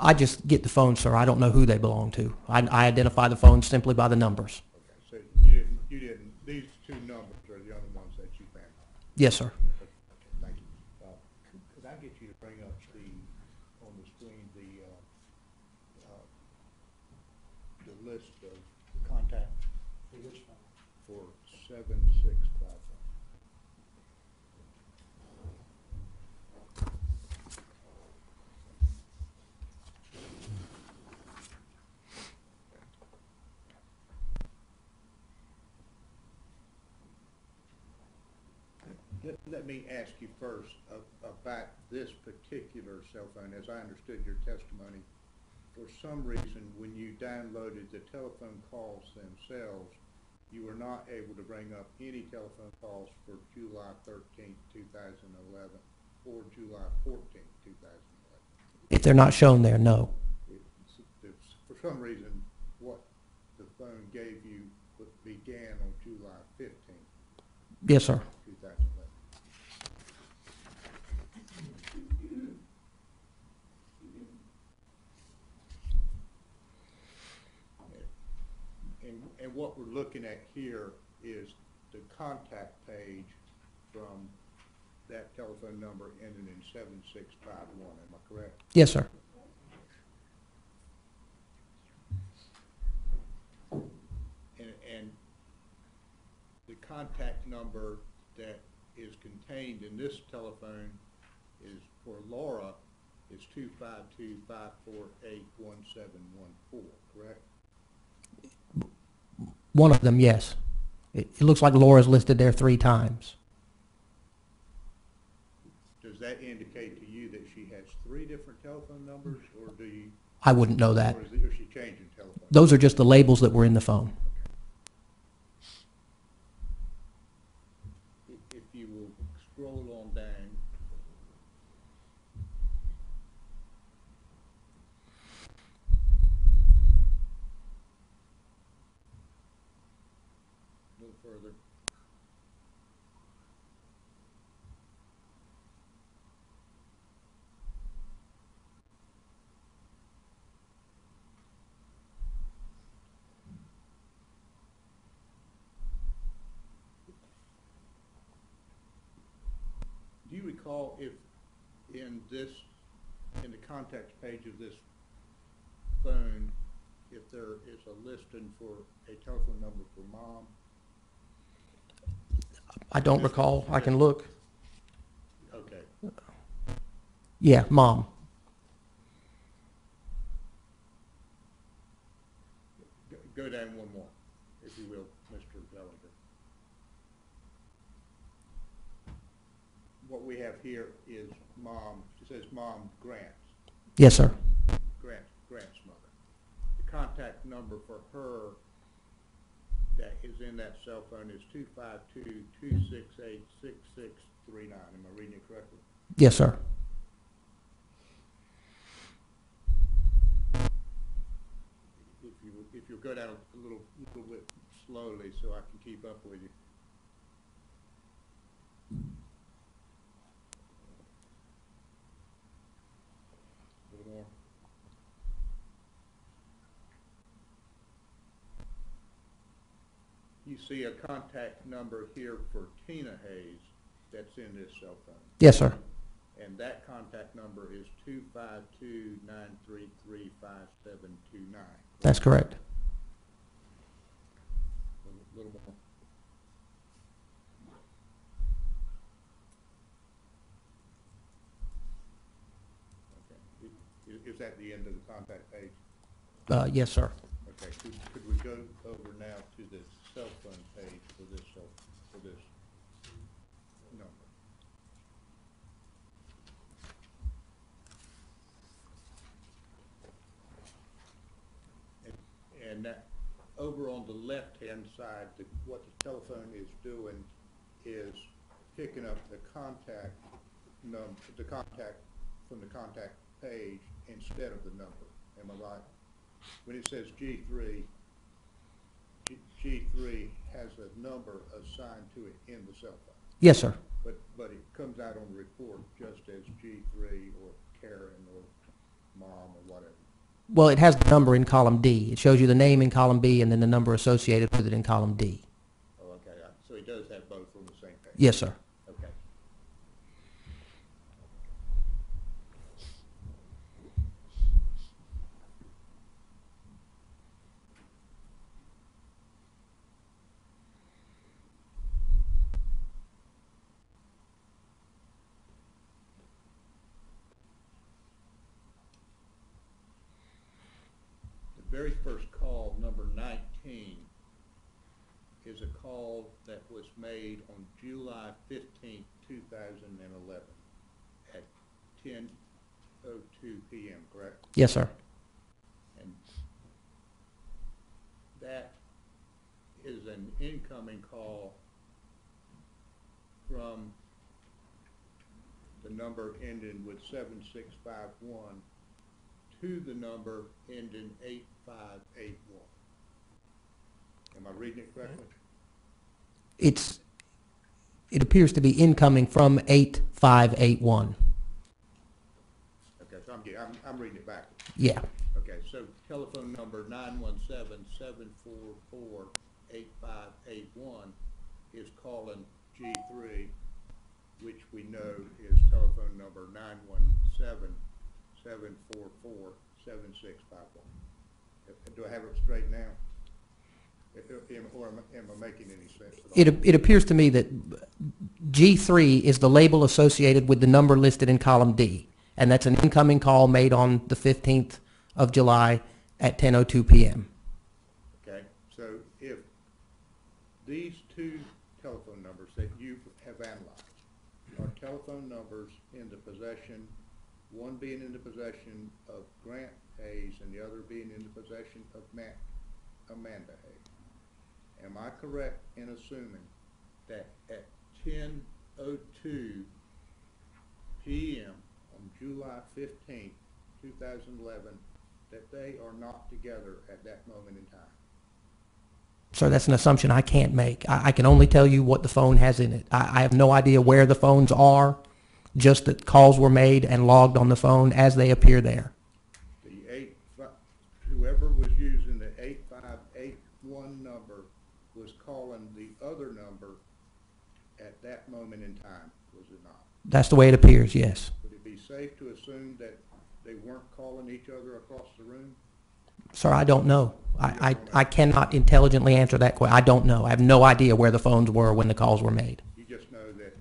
[SPEAKER 4] I just get the phone, sir. I don't know who they belong to. I identify the phone simply by the numbers.
[SPEAKER 5] Okay, so you didn't, these 2 numbers are the only ones that you found.
[SPEAKER 4] Yes, sir.
[SPEAKER 5] Okay, thank you. Could I get you to bring up on the screen, the list of contacts
[SPEAKER 2] For which phone?
[SPEAKER 5] for 7651? Let me ask you first about this particular cell phone. As I understood your testimony, for some reason, when you downloaded the telephone calls themselves, you were not able to bring up any telephone calls for July 13th, 2011 or July 14th, 2011.
[SPEAKER 4] If they're not shown there, no.
[SPEAKER 5] For some reason, what the phone gave you began on July 15th,
[SPEAKER 4] Yes, sir.
[SPEAKER 5] 2011. And what we're looking at here is the contact page from that telephone number ending in 7651. Am I correct?
[SPEAKER 4] Yes, sir.
[SPEAKER 5] And the contact number that is contained in this telephone is for Laura is 252-548-1714, correct?
[SPEAKER 4] One of them, yes. It looks like Laura's listed there 3 times.
[SPEAKER 5] Does that indicate to you that she has 3 different telephone numbers, or do you?
[SPEAKER 4] I wouldn't know that.
[SPEAKER 5] Or is she changing telephone?
[SPEAKER 4] Those are just the labels that were in the phone.
[SPEAKER 5] If you will scroll on down. further. Do you recall if in the contacts page of this phone, if there is a listing for a telephone number for mom?
[SPEAKER 4] I don't recall. I can look.
[SPEAKER 5] Okay.
[SPEAKER 4] Yeah, Mom.
[SPEAKER 5] Go down one more, if you will, Mr. Bellinger. What we have here is mom, it says Mom Grants,
[SPEAKER 4] Yes, sir.
[SPEAKER 5] Grant's mother. The contact number for her that is in that cell phone is 252-268-6639. Am I reading it correctly?
[SPEAKER 4] Yes, sir.
[SPEAKER 5] If you'll go down a little bit slowly so I can keep up with you. A little more. You see a contact number here for Tina Hayes that's in this cell phone.
[SPEAKER 4] Yes, sir.
[SPEAKER 5] And that contact number is 252-933-5729.
[SPEAKER 4] That's correct.
[SPEAKER 5] A little more. Okay. Is that the end of the contact page?
[SPEAKER 4] Yes, sir.
[SPEAKER 5] Okay. Could we go over now to the cell phone page for this number? And that, over on the left-hand side, what the telephone is doing is picking up the contact number, the contact from the contact page instead of the number. Am I right? When it says G3, G3 has a number assigned to it in the cell phone.
[SPEAKER 4] Yes, sir.
[SPEAKER 5] But it comes out on the report just as G3 or Karen or Mom or whatever.
[SPEAKER 4] Well, it has the number in column D. It shows you the name in column B and then the number associated with it in column D.
[SPEAKER 5] Oh, okay. So it does have both on the same page?
[SPEAKER 4] Yes, sir.
[SPEAKER 5] Okay. The very first call, number 19, is a call that was made on July 15th, 2011 at 10:02 p.m., correct?
[SPEAKER 4] Yes, sir.
[SPEAKER 5] And that is an incoming call from the number ending with 7651 to the number ending 8581. Am I reading it correctly?
[SPEAKER 4] It appears to be incoming from 8581.
[SPEAKER 5] Okay, so I'm reading it backwards.
[SPEAKER 4] Yeah.
[SPEAKER 5] Okay, so telephone number 917-744-8581 is calling G3, which we know is telephone number 917-744-7651. Do I have it straight now? Or am I making any sense at all?
[SPEAKER 4] It appears to me that G3 is the label associated with the number listed in column D, and that's an incoming call made on the 15th of July at 10:02 p.m.
[SPEAKER 5] Okay, so if these two telephone numbers that you have analyzed are telephone numbers in the possession, one being in the possession of Grant Hayes and the other being in the possession of Amanda Hayes, am I correct in assuming that at 10:02 p.m. on July 15th, 2011, that they are not together at that moment in time?
[SPEAKER 4] Sir, that's an assumption I can't make. I can only tell you what the phone has in it. I have no idea where the phones are, just that calls were made and logged on the phone as they appear there.
[SPEAKER 5] Whoever was using the 8581 number was calling the other number at that moment in time, was it not?
[SPEAKER 4] That's the way it appears, yes.
[SPEAKER 5] Would it be safe to assume that they weren't calling each other across the room?
[SPEAKER 4] Sir, I don't know. I cannot intelligently answer that question. I don't know. I have no idea where the phones were when the calls were made.
[SPEAKER 5] You just know that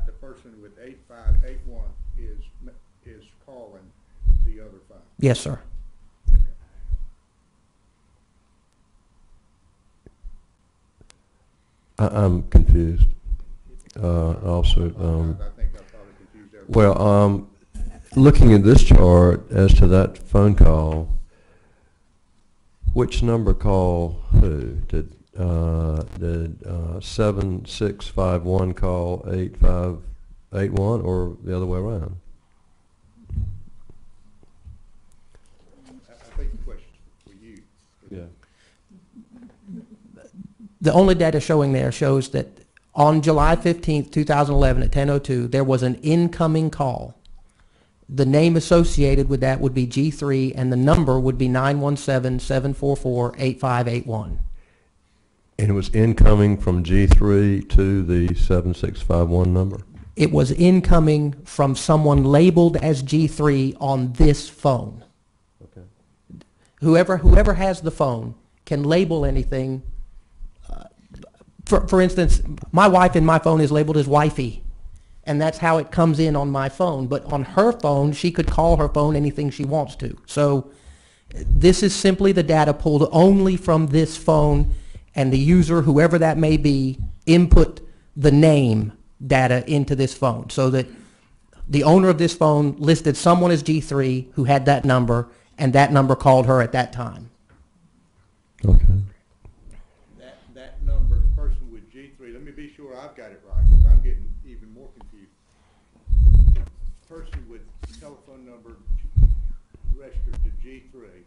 [SPEAKER 5] the person with 8581 is calling the other phone.
[SPEAKER 4] Yes, sir.
[SPEAKER 1] I'm confused. Also,
[SPEAKER 5] I think I probably confused everyone.
[SPEAKER 1] well, looking at this chart as to that phone call, which number call who? Did 7651 call 8581 or the other way around?
[SPEAKER 5] I think the question's for you.
[SPEAKER 1] Yeah.
[SPEAKER 4] The only data showing there shows that on July 15th, 2011 at 10:02, there was an incoming call. The name associated with that would be G3, and the number would be 917-744-8581.
[SPEAKER 1] And it was incoming from G3 to the 7651 number?
[SPEAKER 4] It was incoming from someone labeled as G3 on this phone.
[SPEAKER 1] Okay.
[SPEAKER 4] Whoever has the phone can label anything. For instance, my wife in my phone is labeled as wifey, and that's how it comes in on my phone. But on her phone, she could call her phone anything she wants to. So this is simply the data pulled only from this phone, and the user, whoever that may be, input the name data into this phone, so that the owner of this phone listed someone as G3 who had that number, and that number called her at that time.
[SPEAKER 1] Okay.
[SPEAKER 5] That number, the person with G3, let me be sure I've got it right, because I'm getting even more confused. The person with telephone number registered to G3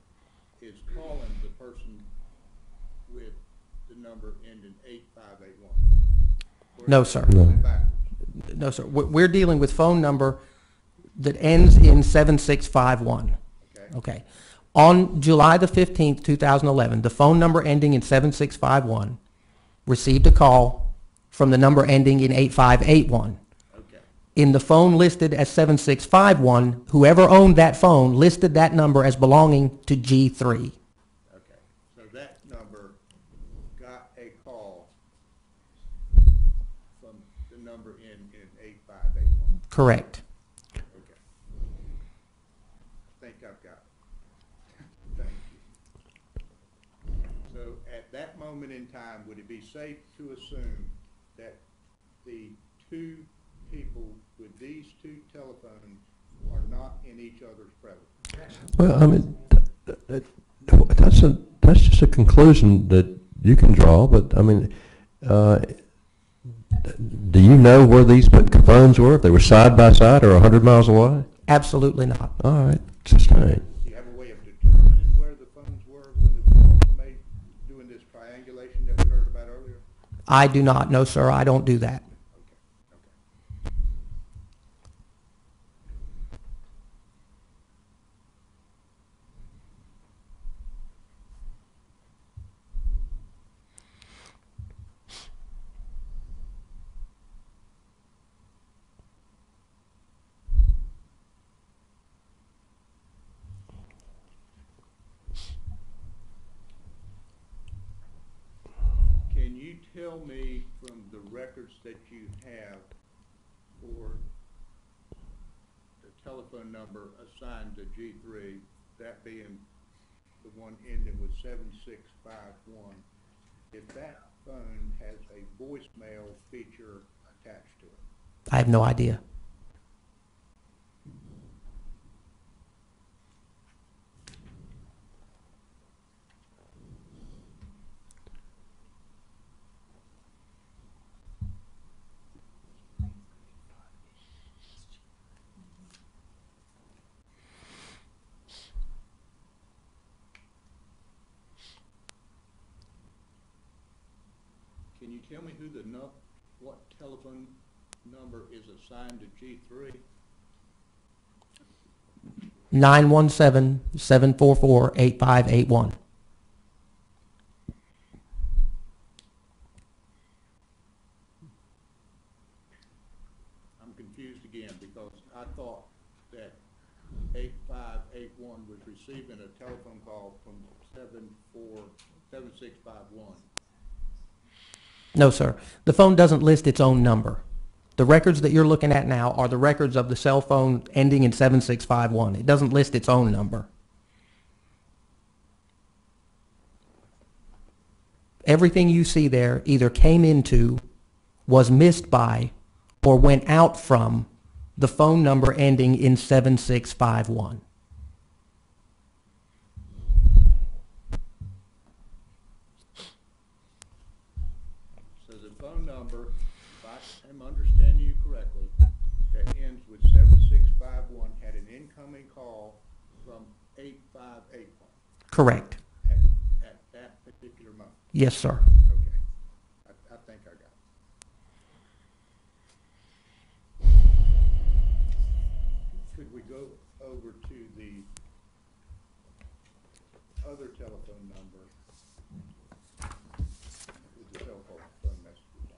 [SPEAKER 5] is calling the person with the number ending 8581.
[SPEAKER 4] No, sir.
[SPEAKER 1] No.
[SPEAKER 5] Backwards.
[SPEAKER 4] No, sir. We're dealing with phone number that ends in 7651.
[SPEAKER 5] Okay.
[SPEAKER 4] Okay. On July the 15th, 2011, the phone number ending in 7651 received a call from the number ending in 8581.
[SPEAKER 5] Okay.
[SPEAKER 4] In the phone listed as 7651, whoever owned that phone listed that number as belonging to G3.
[SPEAKER 5] Okay. So that number got a call from the number in 8581.
[SPEAKER 4] Correct.
[SPEAKER 5] Okay. I think I've got it. Thank you. So at that moment in time, would it be safe to assume that the two people with these two telephones are not in each other's presence?
[SPEAKER 1] Well, I mean, that's just a conclusion that you can draw, but I mean, do you know where these phones were? If they were side by side or 100 miles away?
[SPEAKER 4] Absolutely not.
[SPEAKER 1] All right, sustained.
[SPEAKER 5] Do you have a way of determining where the phones were when the calls were made, doing this triangulation that we heard about earlier?
[SPEAKER 4] I do not. No, sir, I don't do that.
[SPEAKER 5] Okay. Can you tell me from the records that you have for the telephone number assigned to G3, that being the one ending with 7651, if that phone has a voicemail feature attached to it?
[SPEAKER 4] I have no idea.
[SPEAKER 5] tell me who what telephone number is assigned to G3?
[SPEAKER 4] 917-744-8581.
[SPEAKER 5] I'm confused again because I thought that 8581 was receiving a telephone call from 7651.
[SPEAKER 4] No, sir. The phone doesn't list its own number. The records that you're looking at now are the records of the cell phone ending in 7651. It doesn't list its own number. Everything you see there either came into, was missed by, or went out from the phone number ending in 7651.
[SPEAKER 5] So the phone number, if I am understanding you correctly, that ends with 7651 had an incoming call from 8581
[SPEAKER 4] Correct.
[SPEAKER 5] at that particular moment.
[SPEAKER 4] Yes, sir.
[SPEAKER 5] Okay. I think I got it. Could we go over to the other telephone number with the cell phone messages on it?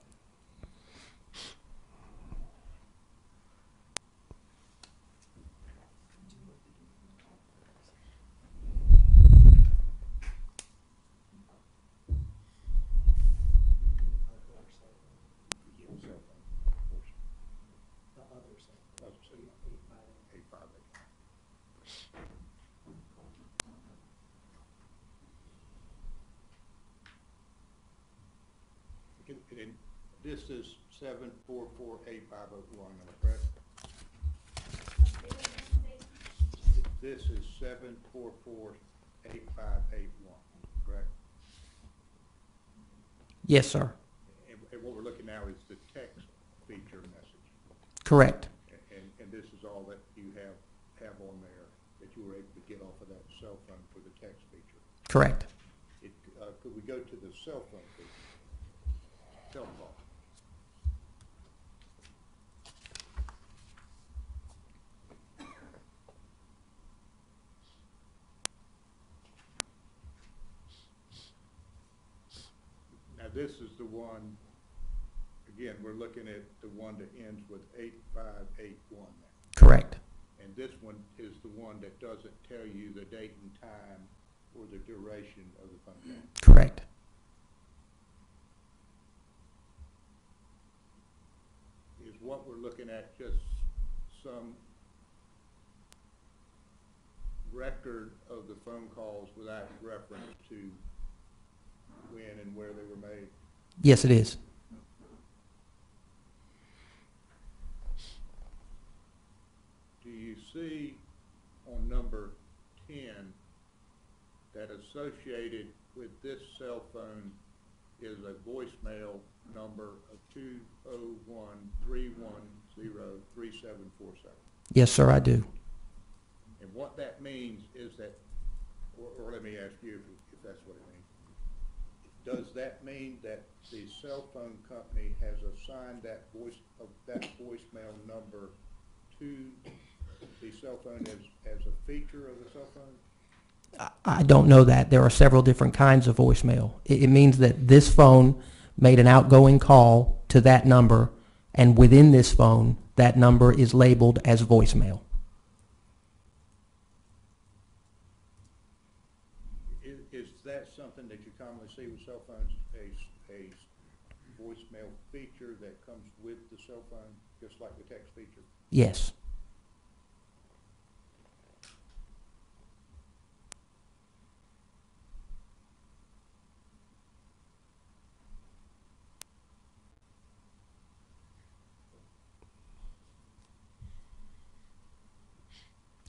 [SPEAKER 5] Yeah, cell phone portion.
[SPEAKER 2] The other side.
[SPEAKER 5] Other cell phone. 858. And this is 7448501, am I correct? This is 7448581, correct?
[SPEAKER 4] Yes, sir.
[SPEAKER 5] And what we're looking now is the text feature message.
[SPEAKER 4] Correct.
[SPEAKER 5] And this is all that you have on there that you were able to get off of that cell phone for the text feature.
[SPEAKER 4] Correct.
[SPEAKER 5] Could we go to the cell phone feature? Cell phone. Now this is the one, again, we're looking at the one that ends with 8581 now.
[SPEAKER 4] Correct.
[SPEAKER 5] And this one is the one that doesn't tell you the date and time or the duration of the phone call.
[SPEAKER 4] Correct.
[SPEAKER 5] Is what we're looking at just some record of the phone calls without reference to when and where they were made?
[SPEAKER 4] Yes, it is.
[SPEAKER 5] Do you see on number 10 that associated with this cell phone is a voicemail number of 201-310-3747?
[SPEAKER 4] Yes, sir, I do.
[SPEAKER 5] And what that means is that, or let me ask you if that's what it means. Does that mean that the cell phone company has assigned that voicemail number to the cell phone as a feature of the cell phone?
[SPEAKER 4] I don't know that. There are several different kinds of voicemail. It means that this phone made an outgoing call to that number, and within this phone, that number is labeled as voicemail.
[SPEAKER 5] Is that something that you commonly see with cell phones, a voicemail feature that comes with the cell phone, just like the text feature?
[SPEAKER 4] Yes.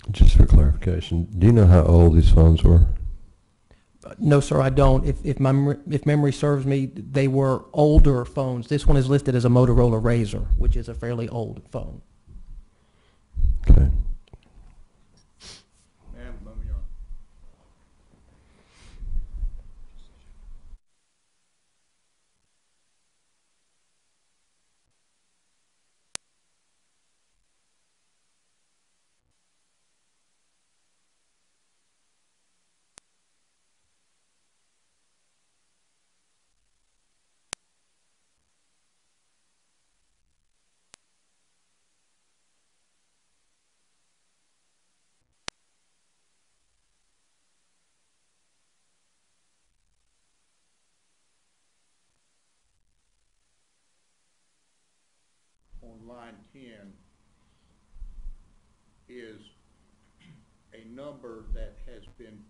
[SPEAKER 1] Just for clarification, do you know how old these phones were?
[SPEAKER 4] No, sir, I don't. If memory serves me, they were older phones. This one is listed as a Motorola Razr, which is a fairly old phone.
[SPEAKER 1] Okay.
[SPEAKER 5] Ma'am, moment you're on. line 10 is a number that has been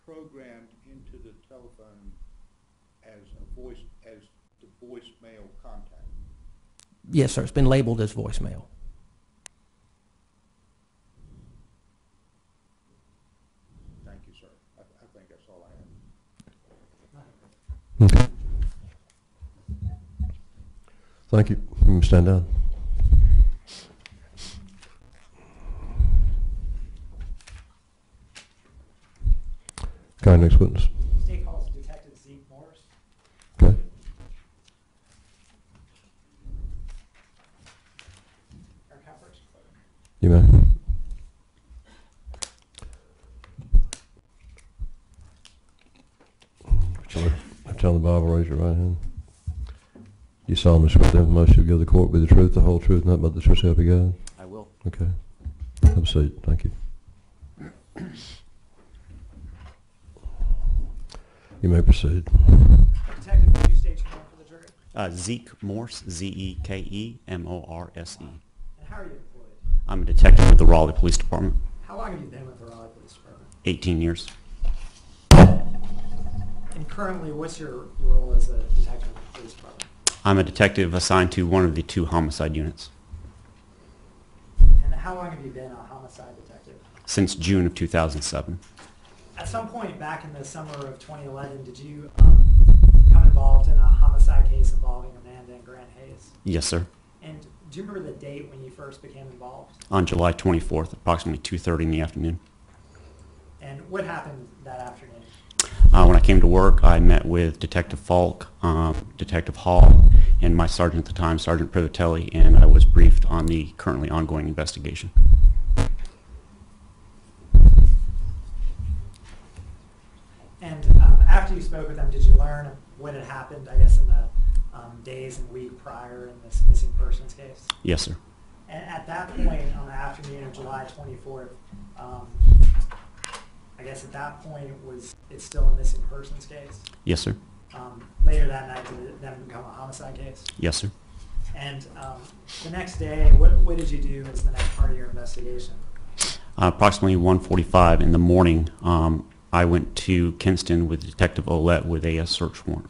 [SPEAKER 5] programmed into the telephone as the voicemail contact.
[SPEAKER 4] Yes, sir. It's been labeled as voicemail.
[SPEAKER 5] Thank you, sir. I think that's all I have.
[SPEAKER 1] Okay. Thank you. You can stand down. Okay, next witness.
[SPEAKER 2] State calls Detective Zeke Morris.
[SPEAKER 1] Okay.
[SPEAKER 2] Our coverage clerk.
[SPEAKER 1] You may. Tell the Bible, raise your right hand. You solemnly swear that most you give the court with the truth, the whole truth, and nothing but the truth, so help you God?
[SPEAKER 6] I will.
[SPEAKER 1] Okay. Have a seat. Thank you. You may proceed.
[SPEAKER 2] Detective, will you state your name for the jury?
[SPEAKER 6] Zeke Morse, Zekemorse.
[SPEAKER 2] And how are you employed?
[SPEAKER 6] I'm a detective with the Raleigh Police Department,
[SPEAKER 2] How long have you been with the Raleigh Police Department?
[SPEAKER 6] 18 years.
[SPEAKER 2] And currently, what's your role as a detective in the police department?
[SPEAKER 6] I'm a detective assigned to one of the 2 homicide units
[SPEAKER 2] And how long have you been a homicide detective?
[SPEAKER 6] since June of 2007.
[SPEAKER 2] At some point back in the summer of 2011, did you become involved in a homicide case involving Amanda and Grant Hayes?
[SPEAKER 6] Yes, sir.
[SPEAKER 2] And do you remember the date when you first became involved?
[SPEAKER 6] On July 24th, approximately 2:30 in the afternoon.
[SPEAKER 2] And what happened that afternoon?
[SPEAKER 6] When I came to work, I met with Detective Falk, Detective Hall, and my sergeant at the time, Sergeant Privatelli, and I was briefed on the currently ongoing investigation.
[SPEAKER 2] And after you spoke with them, did you learn what had happened, I guess, in the days and week prior in this missing persons case?
[SPEAKER 6] Yes, sir.
[SPEAKER 2] And at that point, on the afternoon of July 24th, I guess at that point, it's still a missing persons case?
[SPEAKER 6] Yes, sir.
[SPEAKER 2] Later that night, did it then become a homicide case?
[SPEAKER 6] Yes, sir.
[SPEAKER 2] And the next day, what did you do as the next part of your investigation?
[SPEAKER 6] Approximately 1:45 in the morning, I went to Kinston with Detective Olette with a search warrant.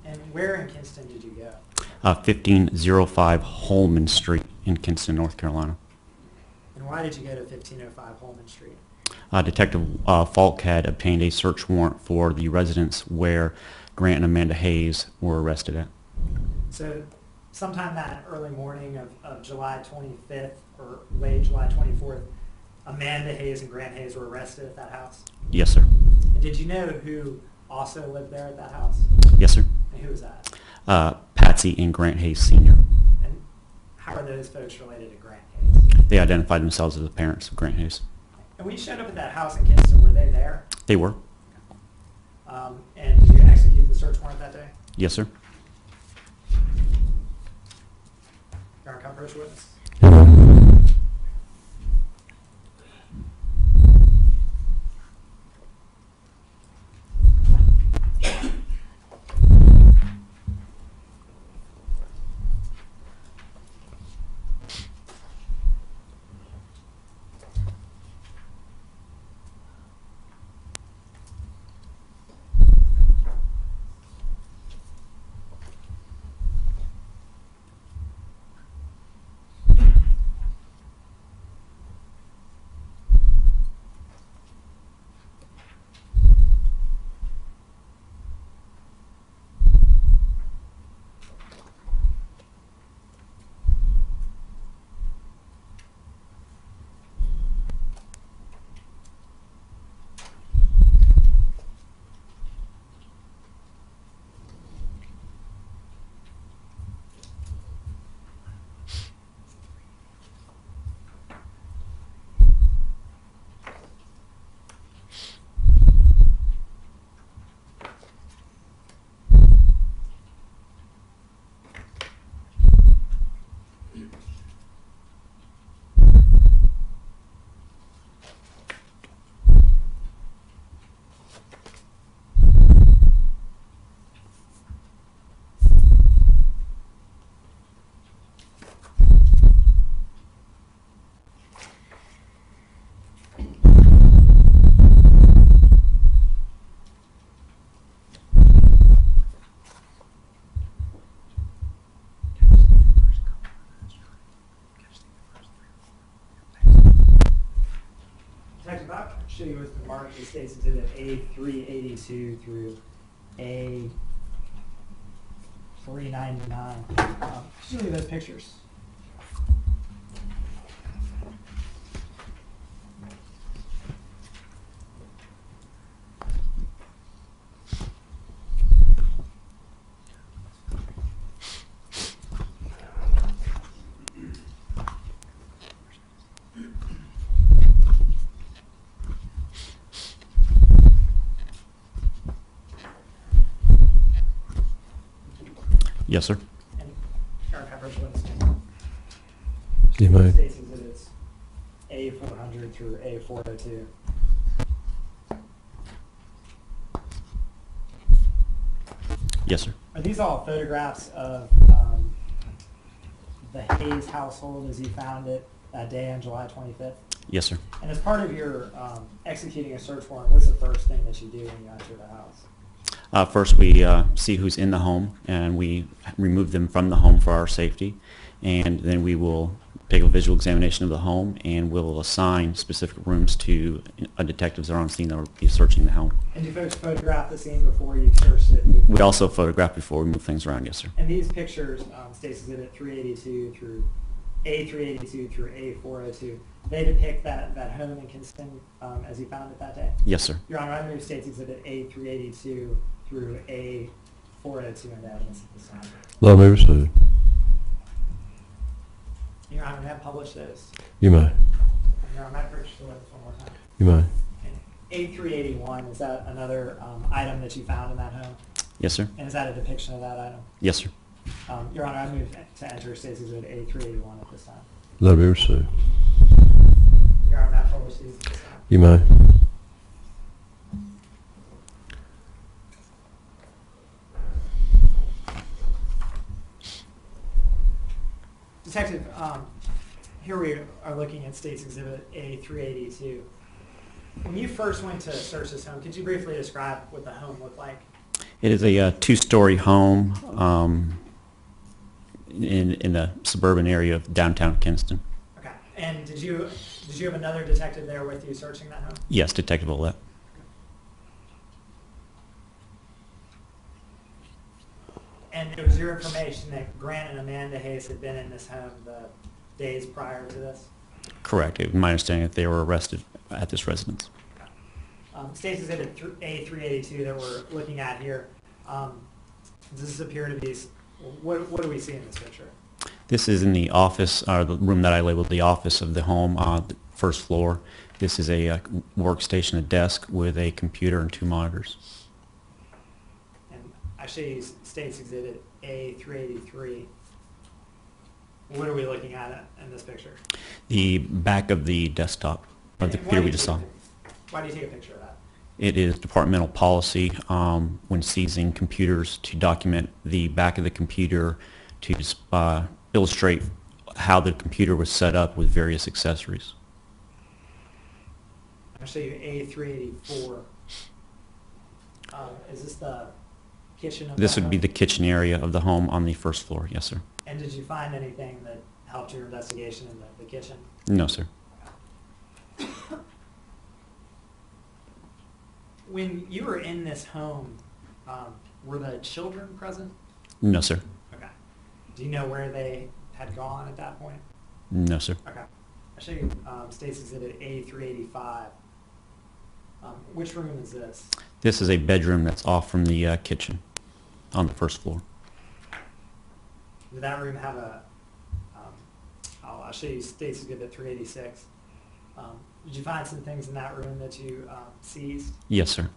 [SPEAKER 2] And where in Kinston did you go?
[SPEAKER 6] 1505 Holman Street in Kinston, North Carolina.
[SPEAKER 2] And why did you go to 1505 Holman Street?
[SPEAKER 6] Detective Falk had obtained a search warrant for the residence where Grant and Amanda Hayes were arrested at.
[SPEAKER 2] So sometime that early morning of July 25th or late July 24th, Amanda Hayes and Grant Hayes were arrested at that house?
[SPEAKER 6] Yes, sir.
[SPEAKER 2] And did you know who also lived there at that house?
[SPEAKER 6] Yes, sir.
[SPEAKER 2] And who was that?
[SPEAKER 6] Patsy and Grant Hayes Sr.
[SPEAKER 2] And how are those folks related to Grant Hayes?
[SPEAKER 6] They identified themselves as the parents of Grant Hayes.
[SPEAKER 2] And when you showed up at that house in Kinston, were they there?
[SPEAKER 6] They were.
[SPEAKER 2] And did you execute the search warrant that day?
[SPEAKER 6] Yes, sir.
[SPEAKER 2] Your uncovered witness?
[SPEAKER 1] You may.
[SPEAKER 2] you what's been marked as State's Exhibit A382 through A399. Show me those pictures.
[SPEAKER 6] Yes, sir.
[SPEAKER 2] And Sheriff Pepper's list.
[SPEAKER 1] You may.
[SPEAKER 2] State's Exhibits A400 through A402.
[SPEAKER 6] Yes, sir.
[SPEAKER 2] Are these all photographs of the Hayes household as you found it that day on July 25th?
[SPEAKER 6] Yes, sir.
[SPEAKER 2] And as part of your executing a search warrant, what's the first thing that you do when you enter the house?
[SPEAKER 6] First, we see who's in the home, and we remove them from the home for our safety. And then we will take a visual examination of the home, and we'll assign specific rooms to detectives that are on scene that will be searching the home.
[SPEAKER 2] And do folks photograph the scene before you search it?
[SPEAKER 6] We also photograph before we move things around. Yes, sir.
[SPEAKER 2] And these pictures, State's Exhibit 382 through A382 through A402, they depict that home in Kinston as you found it that day?
[SPEAKER 6] Yes, sir.
[SPEAKER 2] Your Honor, I move State's Exhibit A382 through A402 into evidence at this time.
[SPEAKER 1] Law may proceed.
[SPEAKER 2] Your Honor, may I publish those?
[SPEAKER 1] You may.
[SPEAKER 2] Your Honor, may I purchase the witness one more time?
[SPEAKER 1] You may.
[SPEAKER 2] And A381, is that another item that you found in that home?
[SPEAKER 6] Yes, sir.
[SPEAKER 2] And is that a depiction of that item?
[SPEAKER 6] Yes, sir.
[SPEAKER 2] Your Honor, I move to enter State's Exhibit A381 at this time.
[SPEAKER 1] Law may proceed.
[SPEAKER 2] Your Honor, may I publish these at this time?
[SPEAKER 1] You may.
[SPEAKER 2] Detective, here we are looking at State's Exhibit A382. When you first went to search this home, could you briefly describe what the home looked like?
[SPEAKER 6] It is a two-story home in the suburban area of downtown Kinston.
[SPEAKER 2] Okay. And did you have another detective there with you searching that home?
[SPEAKER 6] Yes, Detective Olette.
[SPEAKER 2] And it was your information that Grant and Amanda Hayes had been in this home the days prior to this?
[SPEAKER 6] Correct. It was my understanding that they were arrested at this residence.
[SPEAKER 2] State's Exhibit A382 that we're looking at here, does this appear to be, what do we see in this picture?
[SPEAKER 6] This is in the office, or the room that I labeled the office of the home on the first floor. This is a workstation, a desk with a computer and two monitors.
[SPEAKER 2] And I show you State's Exhibit A383. What are we looking at in this picture?
[SPEAKER 6] The back of the desktop of the
[SPEAKER 2] And
[SPEAKER 6] computer we just saw.
[SPEAKER 2] Why do you take a picture of that?
[SPEAKER 6] It is departmental policy when seizing computers to document the back of the computer to illustrate how the computer was set up with various accessories.
[SPEAKER 2] I'll show you A384. Is this the kitchen of
[SPEAKER 6] This
[SPEAKER 2] the
[SPEAKER 6] would be
[SPEAKER 2] home?
[SPEAKER 6] the kitchen area of the home on the first floor. Yes, sir.
[SPEAKER 2] And did you find anything that helped your investigation in the kitchen?
[SPEAKER 6] No, sir.
[SPEAKER 2] When you were in this home, were the children present?
[SPEAKER 6] No, sir.
[SPEAKER 2] Okay. Do you know where they had gone at that point?
[SPEAKER 6] No, sir.
[SPEAKER 2] Okay. I'll show you State's Exhibit A385. Which room is this?
[SPEAKER 6] This is a bedroom that's off from the kitchen on the first floor.
[SPEAKER 2] Did that room have a, I'll show you State's Exhibit 386. Did you find some things in that room that you seized?
[SPEAKER 6] Yes, sir.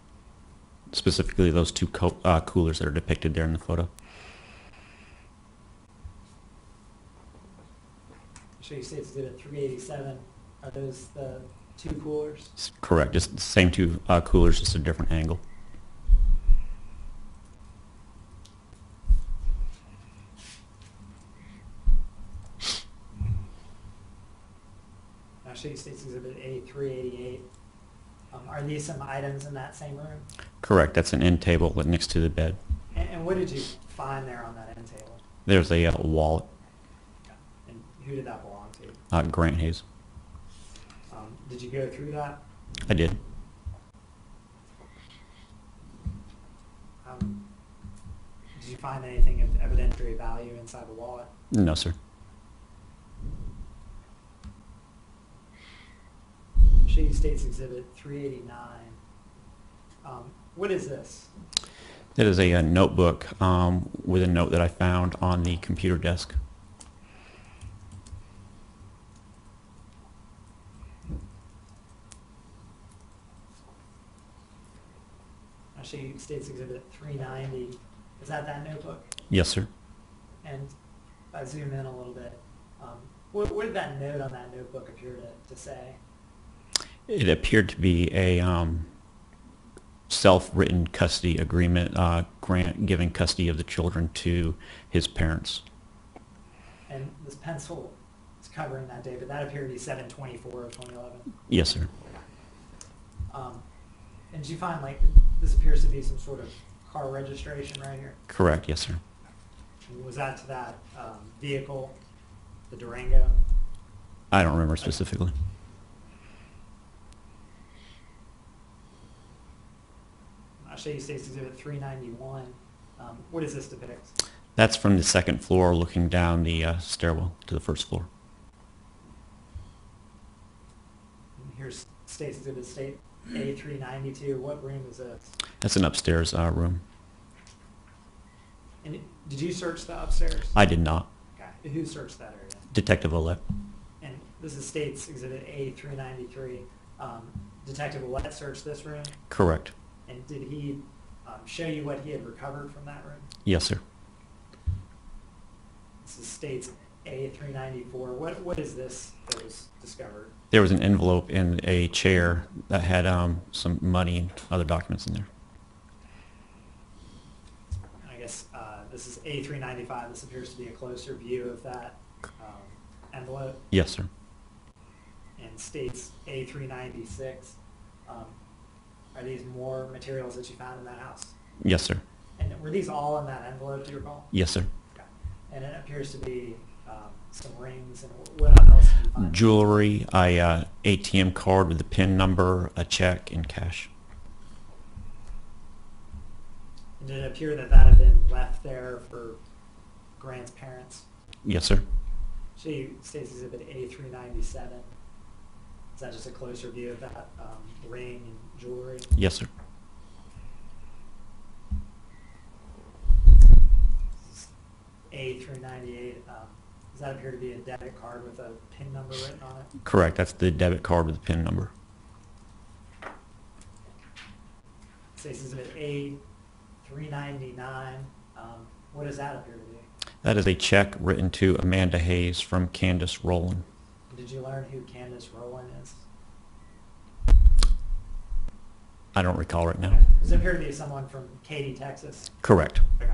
[SPEAKER 6] Specifically those two coolers that are depicted there in the photo.
[SPEAKER 2] I'll show you State's Exhibit 387. Are those the two coolers?
[SPEAKER 6] Correct. Just the same two coolers, just a different angle.
[SPEAKER 2] I'll show you State's Exhibit A388. Are these some items in that same room?
[SPEAKER 6] Correct. That's an end table next to the bed.
[SPEAKER 2] And what did you find there on that end table?
[SPEAKER 6] There's a wallet.
[SPEAKER 2] And who did that belong to?
[SPEAKER 6] Grant Hayes.
[SPEAKER 2] Did you go through that?
[SPEAKER 6] I did.
[SPEAKER 2] Did you find anything of evidentiary value inside the wallet?
[SPEAKER 6] No, sir.
[SPEAKER 2] Shady States Exhibit 389. What is this?
[SPEAKER 6] It is a notebook with a note that I found on the computer desk.
[SPEAKER 2] Shady States Exhibit 390. Is that notebook?
[SPEAKER 6] Yes, sir.
[SPEAKER 2] And if I zoom in a little bit, what did that note on that notebook appear to say?
[SPEAKER 6] It appeared to be a self-written custody agreement, giving custody of the children to his parents.
[SPEAKER 2] And this pencil is covering that date, but that appeared to be 7/24 of 2011.
[SPEAKER 6] Yes, sir.
[SPEAKER 2] And did you find, like, this appears to be some sort of car registration right here?
[SPEAKER 6] Correct. Yes, sir.
[SPEAKER 2] And was that to that vehicle, the Durango?
[SPEAKER 6] I don't remember specifically.
[SPEAKER 2] Shady States Exhibit 391. What does this depict?
[SPEAKER 6] That's from the second floor looking down the stairwell to the first floor.
[SPEAKER 2] And here's States Exhibit State A392. What room is this?
[SPEAKER 6] That's an upstairs room.
[SPEAKER 2] And did you search the upstairs?
[SPEAKER 6] I did not.
[SPEAKER 2] Okay. Who searched that area?
[SPEAKER 6] Detective Ouellette.
[SPEAKER 2] And this is States Exhibit A393. Detective Ouellette searched this room?
[SPEAKER 6] Correct.
[SPEAKER 2] And did he show you what he had recovered from that room?
[SPEAKER 6] Yes, sir.
[SPEAKER 2] This is States A394. What is this that was discovered?
[SPEAKER 6] There was an envelope in a chair that had some money and other documents in there.
[SPEAKER 2] I guess this is A395. This appears to be a closer view of that envelope.
[SPEAKER 6] Yes, sir.
[SPEAKER 2] And States A396. Are these more materials that you found in that house?
[SPEAKER 6] Yes, sir.
[SPEAKER 2] And were these all in that envelope, do you recall?
[SPEAKER 6] Yes, sir.
[SPEAKER 2] Okay. And it appears to be some rings, and what else did you find?
[SPEAKER 6] Jewelry, ATM card with the PIN number, a check, and cash.
[SPEAKER 2] And did it appear that that had been left there for Grant's parents?
[SPEAKER 6] Yes, sir.
[SPEAKER 2] She states Exhibit A397. Is that just a closer view of that ring and jewelry?
[SPEAKER 6] Yes, sir.
[SPEAKER 2] A398. Does that appear to be a debit card with a PIN number written on it?
[SPEAKER 6] Correct. That's the debit card with the PIN number.
[SPEAKER 2] States Exhibit A399. What does that appear to be?
[SPEAKER 6] That is a check written to Amanda Hayes from Candace Rowland.
[SPEAKER 2] Did you learn who Candace Rowland is?
[SPEAKER 6] I don't recall right now.
[SPEAKER 2] Does it appear to be someone from Katy, Texas?
[SPEAKER 6] Correct.
[SPEAKER 2] Okay.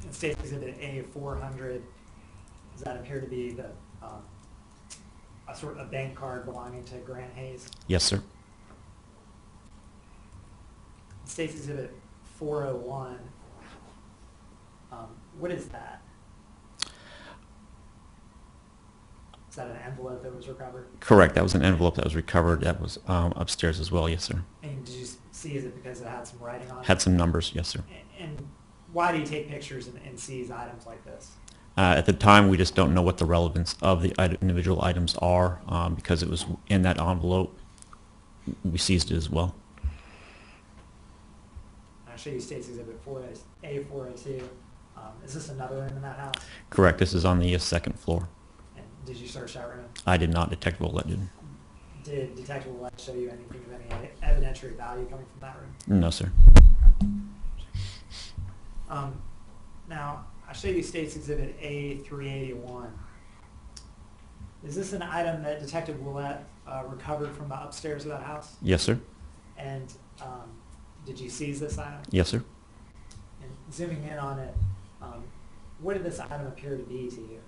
[SPEAKER 2] And States Exhibit A400, does that appear to be the a sort of bank card belonging to Grant Hayes?
[SPEAKER 6] Yes, sir.
[SPEAKER 2] States Exhibit 401, what is that? Is that an envelope that was recovered?
[SPEAKER 6] Correct. That was an envelope that was recovered. That was upstairs as well. Yes, sir.
[SPEAKER 2] And did you see, is it because it had some writing on it?
[SPEAKER 6] Had some numbers. Yes, sir.
[SPEAKER 2] And why do you take pictures and seize items like this?
[SPEAKER 6] At the time, we just don't know what the relevance of the individual items are because it was in that envelope. We seized it as well.
[SPEAKER 2] I'll show you States Exhibit A402. Is this another room in that house?
[SPEAKER 6] Correct. This is on the second floor.
[SPEAKER 2] And did you search that room?
[SPEAKER 6] I did not. Detective Ouellette did.
[SPEAKER 2] Did Detective Ouellette show you anything of any evidentiary value coming from that room?
[SPEAKER 6] No, sir.
[SPEAKER 2] Now, I'll show you States Exhibit A381. Is this an item that Detective Ouellette recovered from the upstairs of that house?
[SPEAKER 6] Yes, sir.
[SPEAKER 2] And did you seize this item?
[SPEAKER 6] Yes, sir.
[SPEAKER 2] And zooming in on it, what did this item appear to be to you?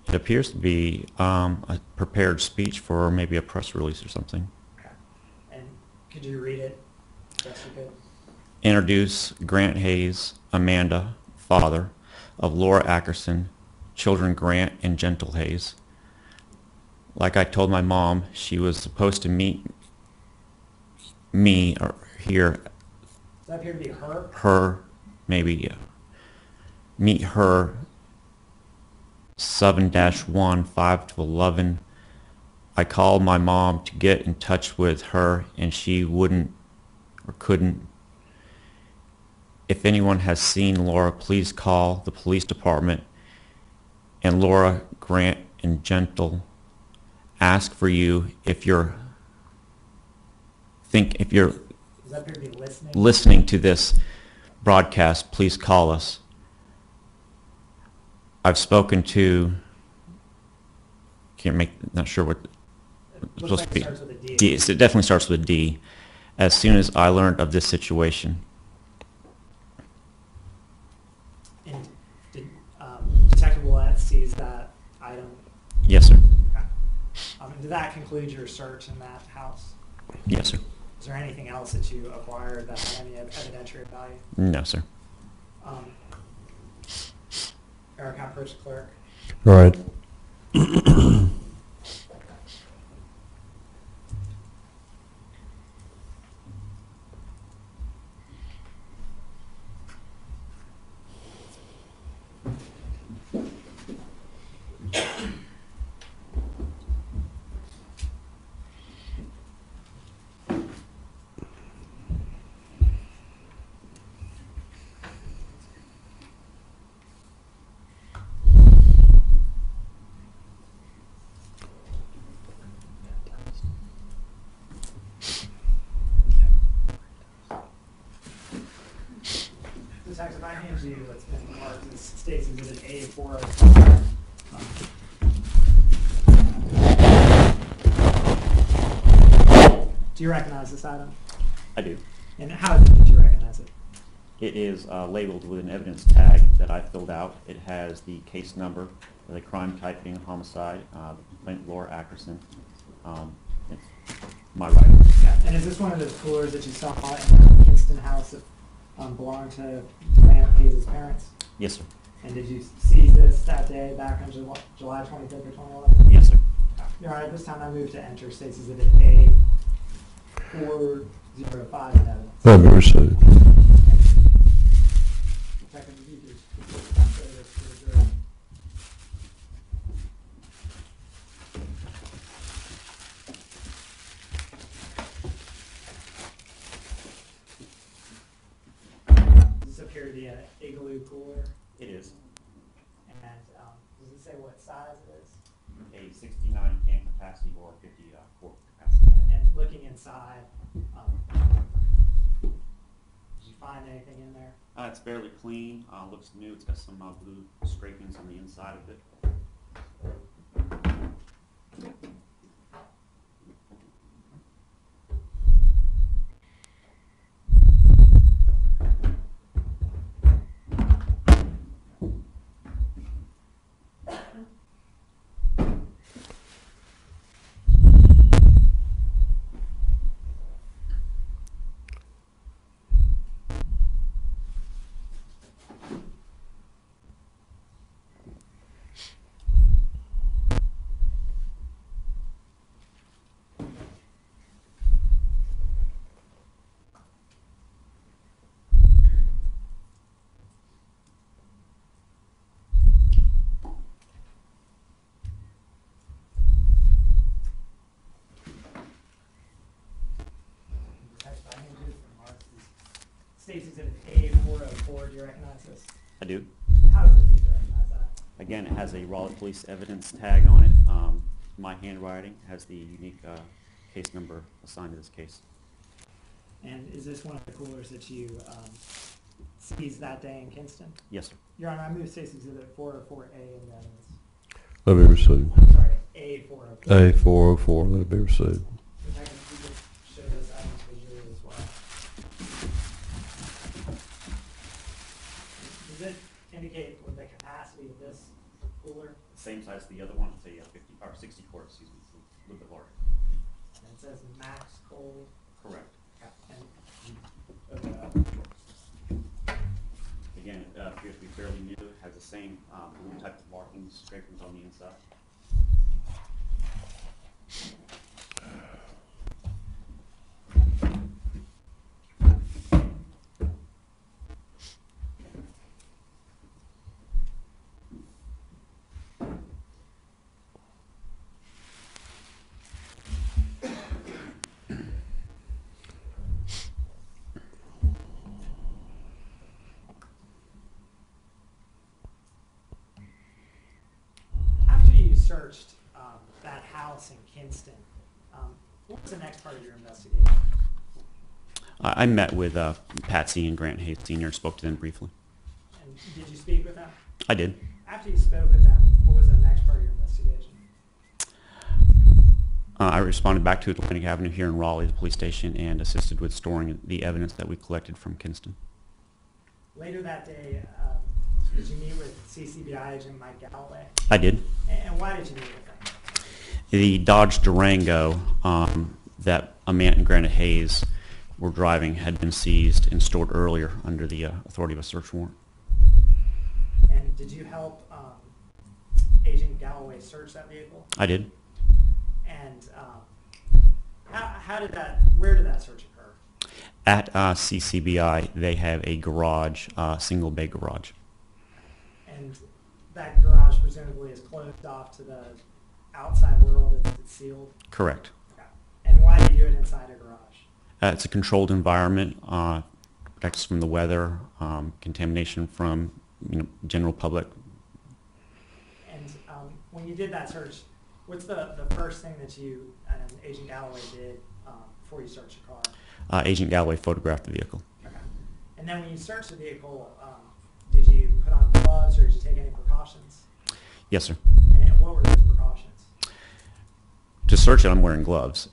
[SPEAKER 6] It appears to be a prepared speech for maybe a press release or something.
[SPEAKER 2] Okay. And could you read it? Yes, you could.
[SPEAKER 6] Introduce Grant Hayes, Amanda, father of Laura Ackerson, children Grant and Gentle Hayes. Like I told my mom, she was supposed to meet me or here,
[SPEAKER 2] Does that appear to be her?
[SPEAKER 6] her, maybe meet her 7-1, 5 to 11. I called my mom to get in touch with her, and she wouldn't or couldn't. If anyone has seen Laura, please call the police department. And Laura, Grant, and Gentle ask for you if you're
[SPEAKER 2] Does that appear to be listening?
[SPEAKER 6] listening to this broadcast, please call us. I've spoken to, not sure what
[SPEAKER 2] It
[SPEAKER 6] it's
[SPEAKER 2] looks
[SPEAKER 6] supposed
[SPEAKER 2] like
[SPEAKER 6] to
[SPEAKER 2] it
[SPEAKER 6] be.
[SPEAKER 2] starts with a D.
[SPEAKER 6] D, it definitely starts with a D. As soon as I learned of this situation.
[SPEAKER 2] And did Detective Willett sees that item?
[SPEAKER 6] Yes, sir.
[SPEAKER 2] Okay. Did that conclude your search in that house?
[SPEAKER 6] Yes, sir.
[SPEAKER 2] Is there anything else that you acquired that had any evidentiary value?
[SPEAKER 6] No, sir.
[SPEAKER 2] Eric, I'm first clerk.
[SPEAKER 1] All right.
[SPEAKER 2] Detective, I hand you what's been marked as State's Exhibit A405. Do you recognize this item?
[SPEAKER 6] I do.
[SPEAKER 2] And how did you recognize it?
[SPEAKER 6] It is labeled with an evidence tag that I filled out. It has the case number, the crime type being homicide, Laura Ackerson. It's my writing.
[SPEAKER 2] Yeah. And is this one of those coolers that you saw in the Kinston house that belonged to Grant Hayes' parents?
[SPEAKER 6] Yes, sir.
[SPEAKER 2] And did you seize this that day back on July 25th or 2011?
[SPEAKER 6] Yes, sir.
[SPEAKER 2] Your Honor, at this time I move to enter State's Exhibit A 405 in evidence.
[SPEAKER 1] That'll be received.
[SPEAKER 2] Detective, would you just transfer this to the jury? Does this appear to be an igloo cooler?
[SPEAKER 6] It is
[SPEAKER 2] And does it say what size it is?
[SPEAKER 6] a 69 can capacity or 50 quart capacity.
[SPEAKER 2] And looking inside, did you find anything in there?
[SPEAKER 6] It's fairly clean. Looks new. It's got some blue scrapings on the inside of it.
[SPEAKER 2] Detective, I hand you this remarks. State's Exhibit A 404, do you recognize this?
[SPEAKER 6] I do.
[SPEAKER 2] How does it do you recognize that?
[SPEAKER 6] Again, it has a Raleigh Police evidence tag on it. My handwriting has the unique case number assigned to this case.
[SPEAKER 2] And is this one of the coolers that you seized that day in Kinston?
[SPEAKER 6] Yes, sir.
[SPEAKER 2] Your Honor, I move State's Exhibit 404A in the evidence.
[SPEAKER 1] That'll be received.
[SPEAKER 2] I'm sorry, A404.
[SPEAKER 1] A404, that'll be received.
[SPEAKER 2] Detective, if you could show this item to the jury as well. Does it indicate what the capacity of this cooler?
[SPEAKER 6] Same size as the other one. It's a 50 or 60 quart. Excuse me. It's a little bit larger.
[SPEAKER 2] And it says max cold.
[SPEAKER 6] Correct.
[SPEAKER 2] And open it up.
[SPEAKER 6] Again, it appears to be fairly new. It has the same blue type of markings, scrapings on the inside.
[SPEAKER 2] searched that house in Kinston, what was the next part of your investigation?
[SPEAKER 6] I met with Patsy and Grant Hayes Sr., spoke to them briefly.
[SPEAKER 2] And did you speak with them?
[SPEAKER 6] I did.
[SPEAKER 2] After you spoke with them, what was the next part of your investigation?
[SPEAKER 6] I responded back to Atlantic Avenue here in Raleigh, the police station, and assisted with storing the evidence that we collected from Kinston.
[SPEAKER 2] Later that day, did you meet with CCBI agent Mike Galloway?
[SPEAKER 6] I did.
[SPEAKER 2] And why did you meet with him?
[SPEAKER 6] The Dodge Durango that Amant and Grant Hayes were driving had been seized and stored earlier under the authority of a search warrant.
[SPEAKER 2] And did you help Agent Galloway search that vehicle?
[SPEAKER 6] I did.
[SPEAKER 2] And where did that search occur?
[SPEAKER 6] At CCBI, they have a garage, single bay garage.
[SPEAKER 2] And that garage presumably is closed off to the outside world, it's sealed?
[SPEAKER 6] Correct.
[SPEAKER 2] Okay. And why do you do it inside a garage?
[SPEAKER 6] It's a controlled environment, protects us from the weather, contamination from general public.
[SPEAKER 2] And when you did that search, what's the first thing that you and Agent Galloway did before you searched the car?
[SPEAKER 6] Agent Galloway photographed the vehicle.
[SPEAKER 2] Okay. And then when you searched the vehicle, did you put on gloves or did you take any precautions?
[SPEAKER 6] Yes, sir.
[SPEAKER 2] And what were those precautions?
[SPEAKER 6] To search it, I'm wearing gloves.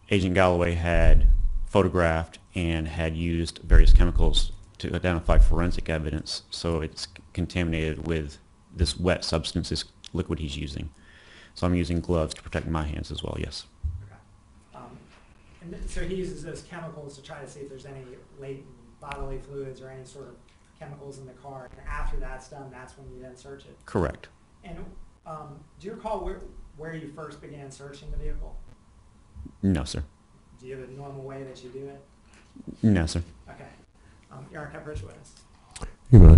[SPEAKER 6] Agent Galloway had photographed and had used various chemicals to identify forensic evidence, so it's contaminated with this wet substance, this liquid he's using. So I'm using gloves to protect my hands as well, yes.
[SPEAKER 2] Okay. So he uses those chemicals to try to see if there's any latent bodily fluids or any sort of chemicals in the car, and after that's done, that's when you then search it?
[SPEAKER 6] Correct.
[SPEAKER 2] And do you recall where you first began searching the vehicle?
[SPEAKER 6] No, sir.
[SPEAKER 2] Do you have a normal way that you do it?
[SPEAKER 6] No, sir.
[SPEAKER 2] Okay. You're our coverage witness.
[SPEAKER 1] You may.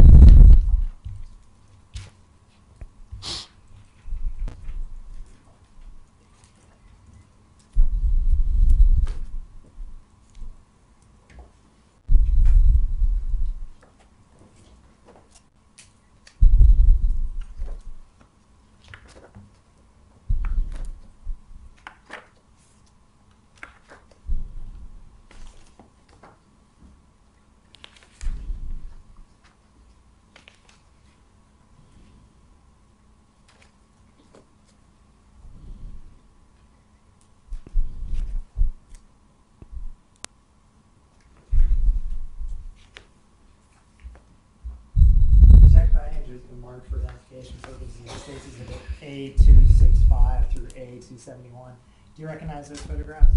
[SPEAKER 2] For identification purposes, Stacy's exhibit A265 through A271. Do you recognize those photographs?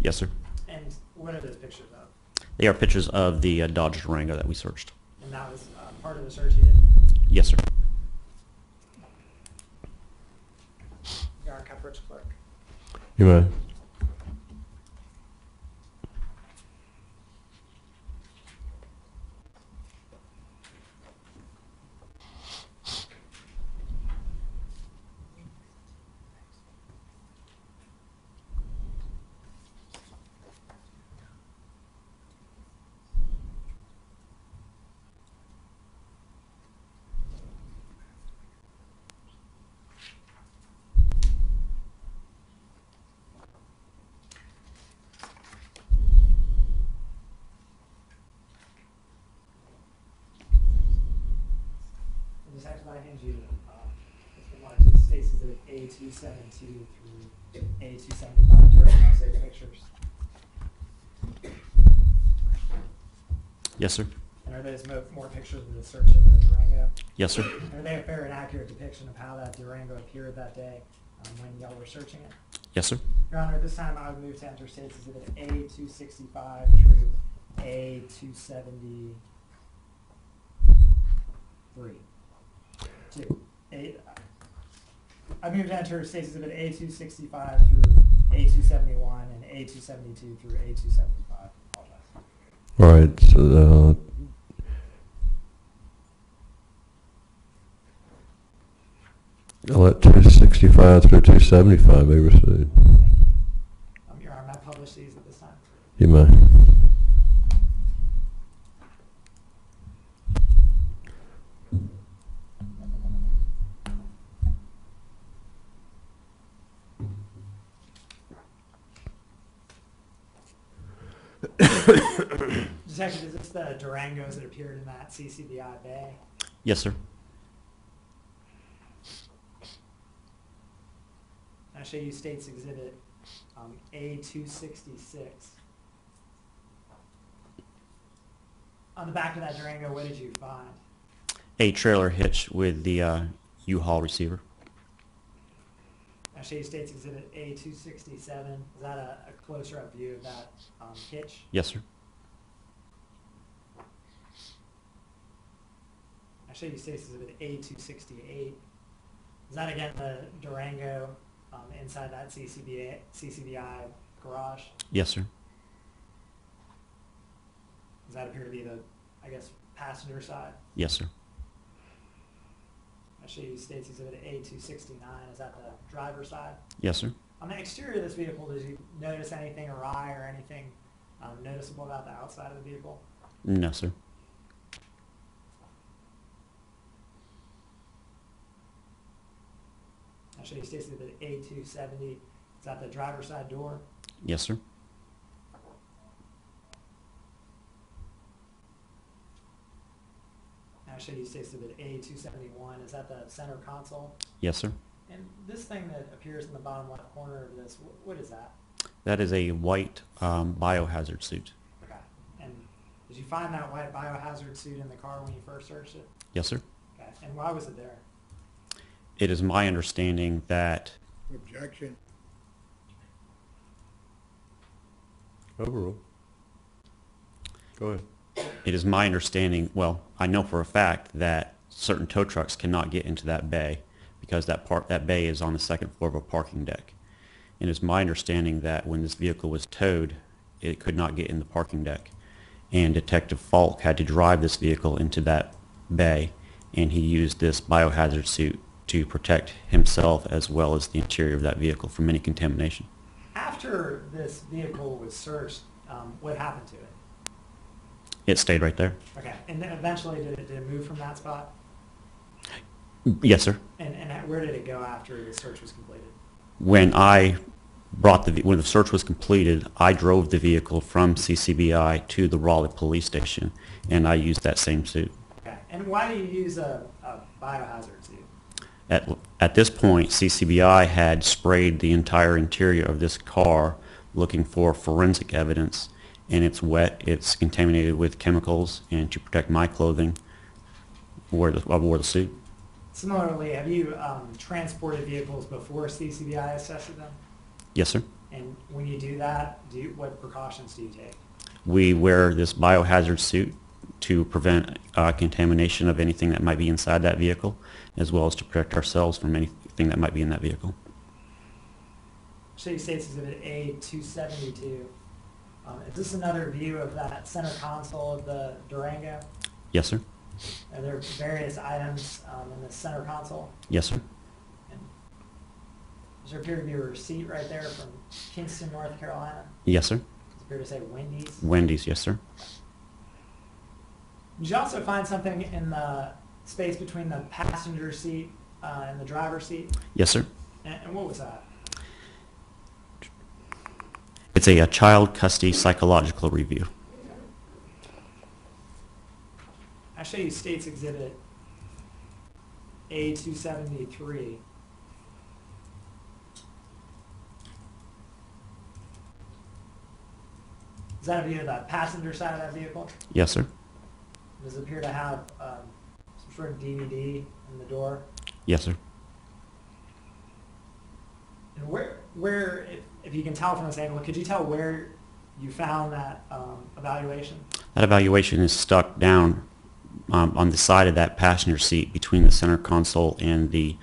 [SPEAKER 6] Yes, sir.
[SPEAKER 2] And what are those pictures of?
[SPEAKER 6] They are pictures of the Dodge Durango that we searched.
[SPEAKER 2] And that was part of the search you did?
[SPEAKER 6] Yes, sir.
[SPEAKER 2] You're our coverage clerk.
[SPEAKER 1] You may.
[SPEAKER 2] Just after I hand you, Stacy's exhibit A272 through A275. Do you recognize those pictures?
[SPEAKER 6] Yes, sir.
[SPEAKER 2] And are those more pictures of the search of the Durango?
[SPEAKER 6] Yes, sir.
[SPEAKER 2] Are they a fair and accurate depiction of how that Durango appeared that day when y'all were searching it?
[SPEAKER 6] Yes, sir.
[SPEAKER 2] Your Honor, this time I would move to enter State's exhibit A265 through A273. I move to enter State's exhibit A265 through A271 and A272 through A275. Apologize.
[SPEAKER 1] All right, so I'll let 265 through 275 be received.
[SPEAKER 2] Your Honor, may I publish these at this time?
[SPEAKER 1] You may.
[SPEAKER 2] Detective, is this the Durangos that appeared in that CCBI bay?
[SPEAKER 6] Yes, sir.
[SPEAKER 2] I'll show you State's Exhibit A266. On the back of that Durango, what did you find?
[SPEAKER 6] A trailer hitch with the U-Haul receiver.
[SPEAKER 2] I'll show you State's Exhibit A267. Is that a closer up view of that hitch?
[SPEAKER 6] Yes, sir.
[SPEAKER 2] I'll show you State's Exhibit A268. Is that again the Durango inside that CCBI garage?
[SPEAKER 6] Yes, sir.
[SPEAKER 2] Does that appear to be the, I guess, passenger side?
[SPEAKER 6] Yes, sir.
[SPEAKER 2] I'll show you State's Exhibit A269. Is that the driver's side?
[SPEAKER 6] Yes, sir.
[SPEAKER 2] On the exterior of this vehicle, did you notice anything awry or anything noticeable about the outside of the vehicle?
[SPEAKER 6] No, sir.
[SPEAKER 2] I'll show you State's Exhibit A270. Is that the driver's side door?
[SPEAKER 6] Yes, sir.
[SPEAKER 2] I'll show you State's Exhibit A271. Is that the center console?
[SPEAKER 6] Yes, sir.
[SPEAKER 2] And this thing that appears in the bottom left corner of this, what is that?
[SPEAKER 6] That is a white biohazard suit.
[SPEAKER 2] Okay. And did you find that white biohazard suit in the car when you first searched it?
[SPEAKER 6] Yes, sir.
[SPEAKER 2] Okay. And why was it there?
[SPEAKER 6] It is my understanding that
[SPEAKER 5] Objection.
[SPEAKER 1] Overrule. Go ahead.
[SPEAKER 6] it is my understanding, well, I know for a fact that certain tow trucks cannot get into that bay because that bay is on the second floor of a parking deck. And it's my understanding that when this vehicle was towed, it could not get in the parking deck. And Detective Falk had to drive this vehicle into that bay, and he used this biohazard suit to protect himself as well as the interior of that vehicle from any contamination.
[SPEAKER 2] After this vehicle was searched, what happened to it?
[SPEAKER 6] It stayed right there.
[SPEAKER 2] Okay. And then eventually did it move from that spot?
[SPEAKER 6] Yes, sir.
[SPEAKER 2] And where did it go after the search was completed?
[SPEAKER 6] When when the search was completed, I drove the vehicle from CCBI to the Raleigh police station, and I used that same suit.
[SPEAKER 2] Okay. And why do you use a biohazard suit?
[SPEAKER 6] At this point, CCBI had sprayed the entire interior of this car looking for forensic evidence, and it's wet, it's contaminated with chemicals, and to protect my clothing, I wore the suit.
[SPEAKER 2] Similarly, have you transported vehicles before CCBI assessed them?
[SPEAKER 6] Yes, sir.
[SPEAKER 2] And when you do that, what precautions do you take?
[SPEAKER 6] We wear this biohazard suit to prevent contamination of anything that might be inside that vehicle, as well as to protect ourselves from anything that might be in that vehicle.
[SPEAKER 2] Show you State's Exhibit A272. Is this another view of that center console of the Durango?
[SPEAKER 6] Yes, sir.
[SPEAKER 2] Are there various items in the center console?
[SPEAKER 6] Yes, sir.
[SPEAKER 2] And does there appear to be a receipt right there from Kingston, North Carolina?
[SPEAKER 6] Yes, sir.
[SPEAKER 2] Does it appear to say Wendy's?
[SPEAKER 6] Wendy's, yes, sir.
[SPEAKER 2] Did you also find something in the space between the passenger seat and the driver's seat?
[SPEAKER 6] Yes, sir.
[SPEAKER 2] And what was that?
[SPEAKER 6] It's a child custody psychological review.
[SPEAKER 2] I'll show you State's Exhibit A273. Is that a view of the passenger side of that vehicle?
[SPEAKER 6] Yes, sir.
[SPEAKER 2] Does it appear to have some sort of DVD in the door?
[SPEAKER 6] Yes, sir.
[SPEAKER 2] And where if you can tell from this angle, could you tell where you found that evaluation?
[SPEAKER 6] That evaluation is stuck down on the side of that passenger seat between the center console and the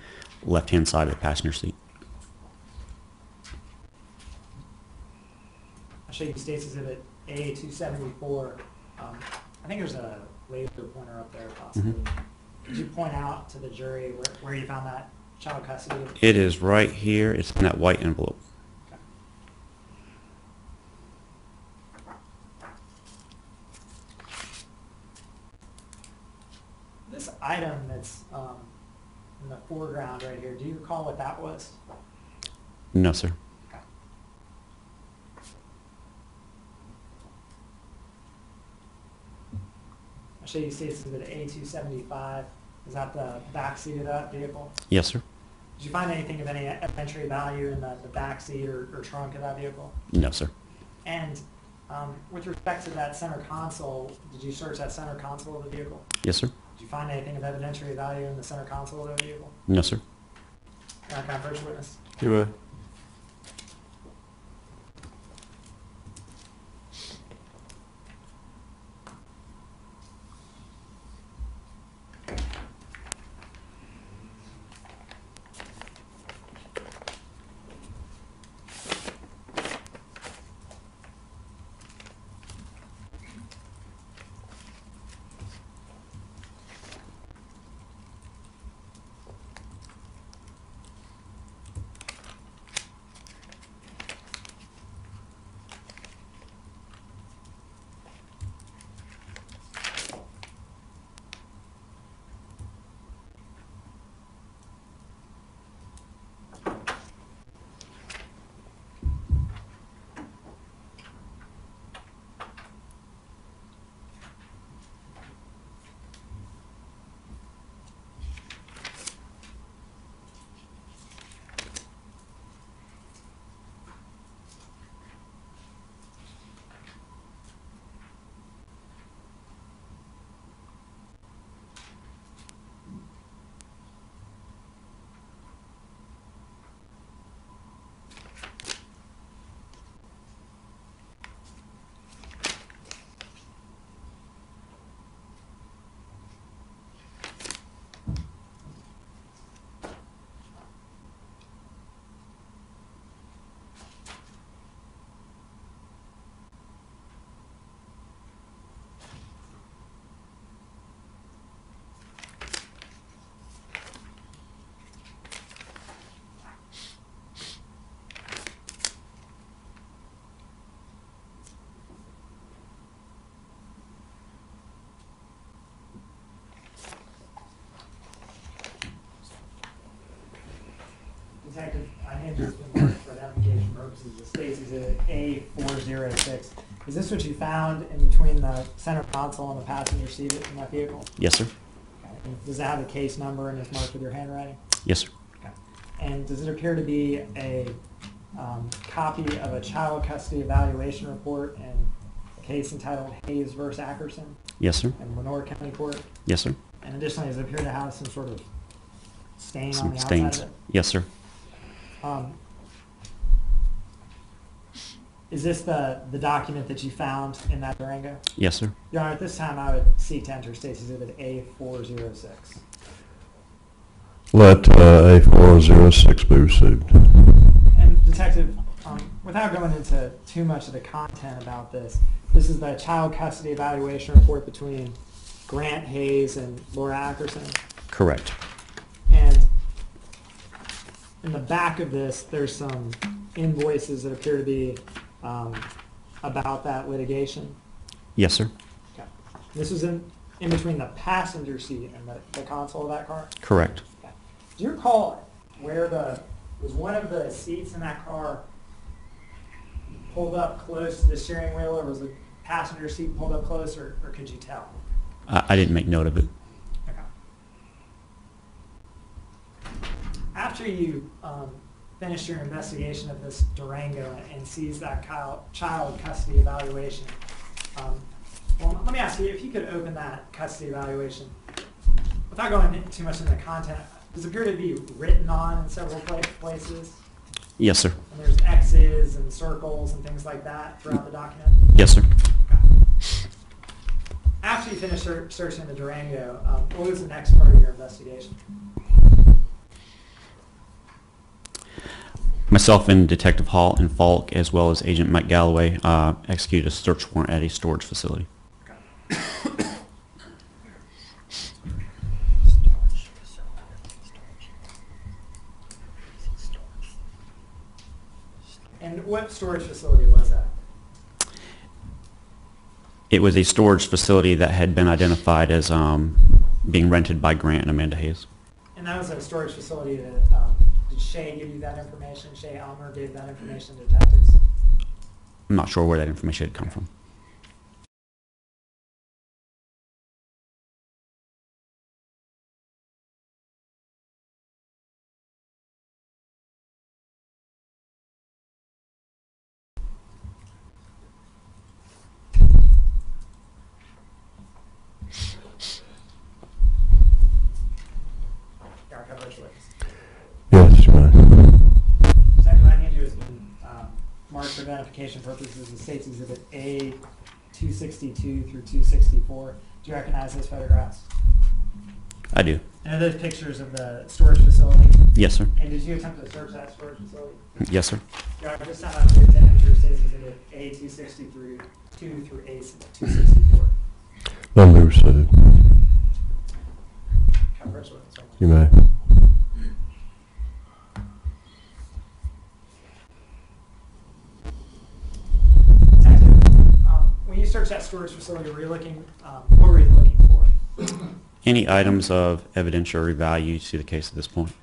[SPEAKER 6] left-hand side of the passenger seat.
[SPEAKER 2] I'll show you State's Exhibit A274. I think there's a laser pointer up there possibly. Could you point out to the jury where you found that child custody?
[SPEAKER 6] It is right here. It's in that white envelope.
[SPEAKER 2] Okay. This item that's in the foreground right here, do you recall what that was?
[SPEAKER 6] No, sir.
[SPEAKER 2] Okay. show you see it's the A275. Is that the back seat of that vehicle?
[SPEAKER 6] Yes, sir.
[SPEAKER 2] Did you find anything of any evidentiary value in the back seat or trunk of that vehicle?
[SPEAKER 6] No, sir.
[SPEAKER 2] And with respect to that center console, did you search that center console of the vehicle?
[SPEAKER 6] Yes, sir.
[SPEAKER 2] Did you find anything of evidentiary value in the center console of the vehicle?
[SPEAKER 6] No, sir.
[SPEAKER 2] Can I approach the witness?
[SPEAKER 1] You may.
[SPEAKER 2] Detective, I have just been marked for identification purposes. The Stacy's at A406. Is this what you found in between the center console and the passenger seat in that vehicle?
[SPEAKER 6] Yes, sir.
[SPEAKER 2] Okay. And does it have a case number and is marked with your handwriting?
[SPEAKER 6] Yes, sir.
[SPEAKER 2] Okay. And does it appear to be a copy of a child custody evaluation report and a case entitled Hayes versus Ackerson
[SPEAKER 6] Yes, sir.
[SPEAKER 2] in Lenore County Court?
[SPEAKER 6] Yes, sir.
[SPEAKER 2] And additionally, does it appear to have some sort of stain on
[SPEAKER 6] Some
[SPEAKER 2] the outside
[SPEAKER 6] stains.
[SPEAKER 2] of it?
[SPEAKER 6] Yes, sir.
[SPEAKER 2] Is this the document that you found in that Durango?
[SPEAKER 6] Yes, sir.
[SPEAKER 2] Your Honor, at this time I would seek to enter Stacy's Exhibit A406.
[SPEAKER 1] Let A406 be received.
[SPEAKER 2] And Detective, without going into too much of the content about this, this is the child custody evaluation report between Grant Hayes and Laura Ackerson.
[SPEAKER 6] Correct.
[SPEAKER 2] And in the back of this, there's some invoices that appear to be about that litigation.
[SPEAKER 6] Yes, sir.
[SPEAKER 2] Okay. This was in between the passenger seat and the console of that car?
[SPEAKER 6] Correct.
[SPEAKER 2] Okay. Do you recall where was one of the seats in that car pulled up close to the steering wheel, or was the passenger seat pulled up close, or could you tell?
[SPEAKER 6] I didn't make note of it.
[SPEAKER 2] Okay. After you finished your investigation of this Durango and seized that child custody evaluation, well, let me ask you, if you could open that custody evaluation, without going too much into the content, does it appear to be written on in several places?
[SPEAKER 6] Yes, sir.
[SPEAKER 2] And there's X's and circles and things like that throughout the document?
[SPEAKER 6] Yes, sir.
[SPEAKER 2] After you finished searching the Durango, what was the next part of your investigation?
[SPEAKER 6] Myself and Detective Hall and Falk, as well as Agent Mike Galloway, executed a search warrant at a storage facility.
[SPEAKER 2] And what storage facility was that?
[SPEAKER 6] It was a storage facility that had been identified as being rented by Grant and Amanda Hayes.
[SPEAKER 2] And that was a storage facility that, did Shay give you that information? Shay Elmer gave that information to detectives?
[SPEAKER 6] I'm not sure where that information had come from.
[SPEAKER 2] for identification purposes, the State's Exhibit A 262 through 264. Do you recognize those photographs?
[SPEAKER 6] I do.
[SPEAKER 2] And are those pictures of the storage facility?
[SPEAKER 6] Yes, sir.
[SPEAKER 2] And did you attempt to search that storage facility?
[SPEAKER 6] Yes, sir.
[SPEAKER 2] Your Honor, this time I would attempt to State's Exhibit A 263 through A 264.
[SPEAKER 1] None be received.
[SPEAKER 2] First witness, sorry.
[SPEAKER 1] You may.
[SPEAKER 2] When you searched that storage facility, were you looking, what were you looking for?
[SPEAKER 6] Any items of evidentiary value to the case at this point?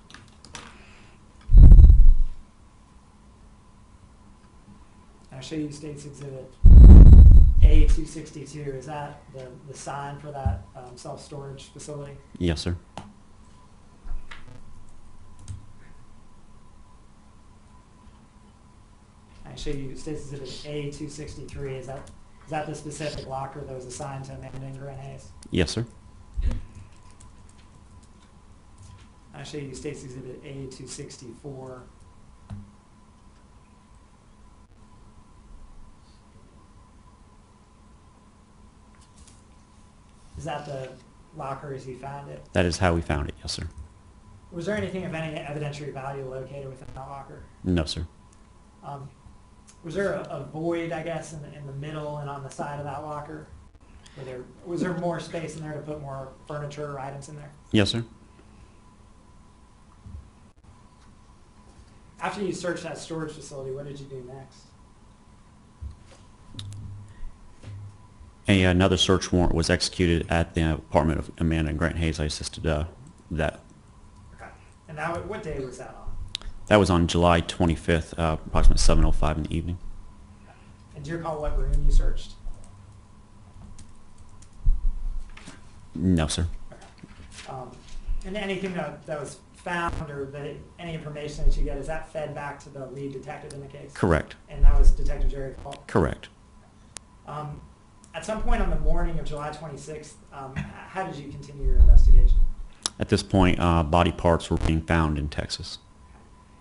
[SPEAKER 2] I'll show you State's Exhibit A 262. Is that the sign for that self-storage facility?
[SPEAKER 6] Yes, sir.
[SPEAKER 2] I show you State's Exhibit A 263. Is that the specific locker that was assigned to Amanda and Grant Hayes?
[SPEAKER 6] Yes, sir.
[SPEAKER 2] I show you State's Exhibit A 264. Is that the locker as you found it?
[SPEAKER 6] That is how we found it. Yes, sir.
[SPEAKER 2] Was there anything of any evidentiary value located within that locker?
[SPEAKER 6] No, sir.
[SPEAKER 2] Was there a void, I guess, in the middle and on the side of that locker? Was there more space in there to put more furniture or items in there?
[SPEAKER 6] Yes, sir.
[SPEAKER 2] After you searched that storage facility, what did you do next?
[SPEAKER 6] Another search warrant was executed at the apartment of Amanda and Grant Hayes. I assisted that.
[SPEAKER 2] Okay. And that, what day was that on?
[SPEAKER 6] That was on July 25th, approximately 7:05 in the evening.
[SPEAKER 2] And do you recall what room you searched?
[SPEAKER 6] No, sir.
[SPEAKER 2] Okay. And anything that was found or any information that you get, is that fed back to the lead detective in the case?
[SPEAKER 6] Correct.
[SPEAKER 2] And that was Detective Jerry Paul?
[SPEAKER 6] Correct.
[SPEAKER 2] At some point on the morning of July 26th, how did you continue your investigation?
[SPEAKER 6] At this point, body parts were being found in Texas.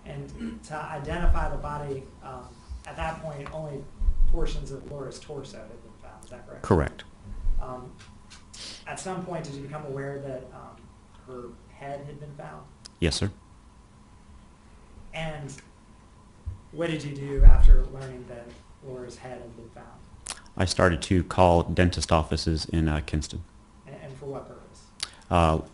[SPEAKER 2] And to identify the body, at that point, only portions of Laura's torso had been found. Is that correct?
[SPEAKER 6] Correct.
[SPEAKER 2] At some point, did you become aware that her head had been found?
[SPEAKER 6] Yes, sir.
[SPEAKER 2] And what did you do after learning that Laura's head had been found?
[SPEAKER 6] I started to call dentist offices in Kinston.
[SPEAKER 2] And for what purpose?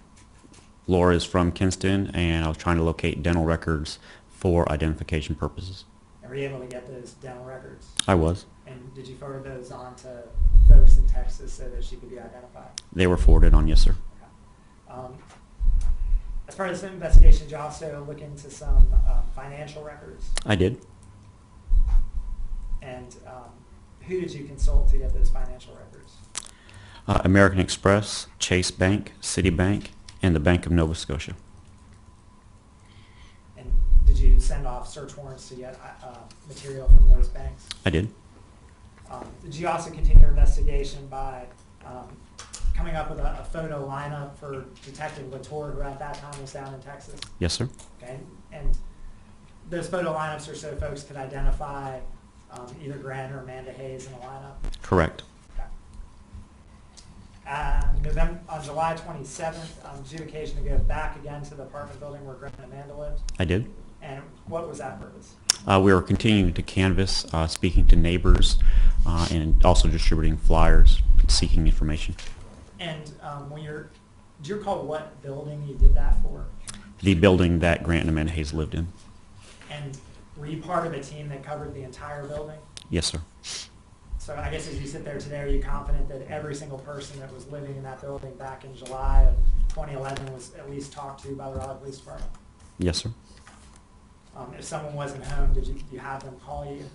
[SPEAKER 6] Laura is from Kinston, and I was trying to locate dental records for identification purposes.
[SPEAKER 2] And were you able to get those dental records?
[SPEAKER 6] I was.
[SPEAKER 2] And did you forward those on to folks in Texas so that she could be identified?
[SPEAKER 6] They were forwarded on, yes, sir.
[SPEAKER 2] Okay. As part of this investigation, did you also look into some financial records?
[SPEAKER 6] I did.
[SPEAKER 2] And who did you consult to get those financial records?
[SPEAKER 6] American Express, Chase Bank, Citibank, and the Bank of Nova Scotia.
[SPEAKER 2] And did you send off search warrants to get material from those banks?
[SPEAKER 6] I did.
[SPEAKER 2] Did you also continue your investigation by coming up with a photo lineup for Detective Latour, who at that time was down in Texas?
[SPEAKER 6] Yes, sir.
[SPEAKER 2] Okay. And those photo lineups are so folks could identify either Grant or Amanda Hayes in the lineup?
[SPEAKER 6] Correct.
[SPEAKER 2] Okay. On July 27th, did you occasion to go back again to the apartment building where Grant and Amanda lived?
[SPEAKER 6] I did.
[SPEAKER 2] And what was that purpose?
[SPEAKER 6] We were continuing to canvass, speaking to neighbors, and also distributing flyers, seeking information.
[SPEAKER 2] And do you recall what building you did that for?
[SPEAKER 6] The building that Grant and Amanda Hayes lived in.
[SPEAKER 2] And were you part of a team that covered the entire building?
[SPEAKER 6] Yes, sir.
[SPEAKER 2] So I guess as you sit there today, are you confident that every single person that was living in that building back in July of 2011 was at least talked to by the Raleigh Police Department?
[SPEAKER 6] Yes, sir.
[SPEAKER 2] If someone wasn't home, did you have them call you?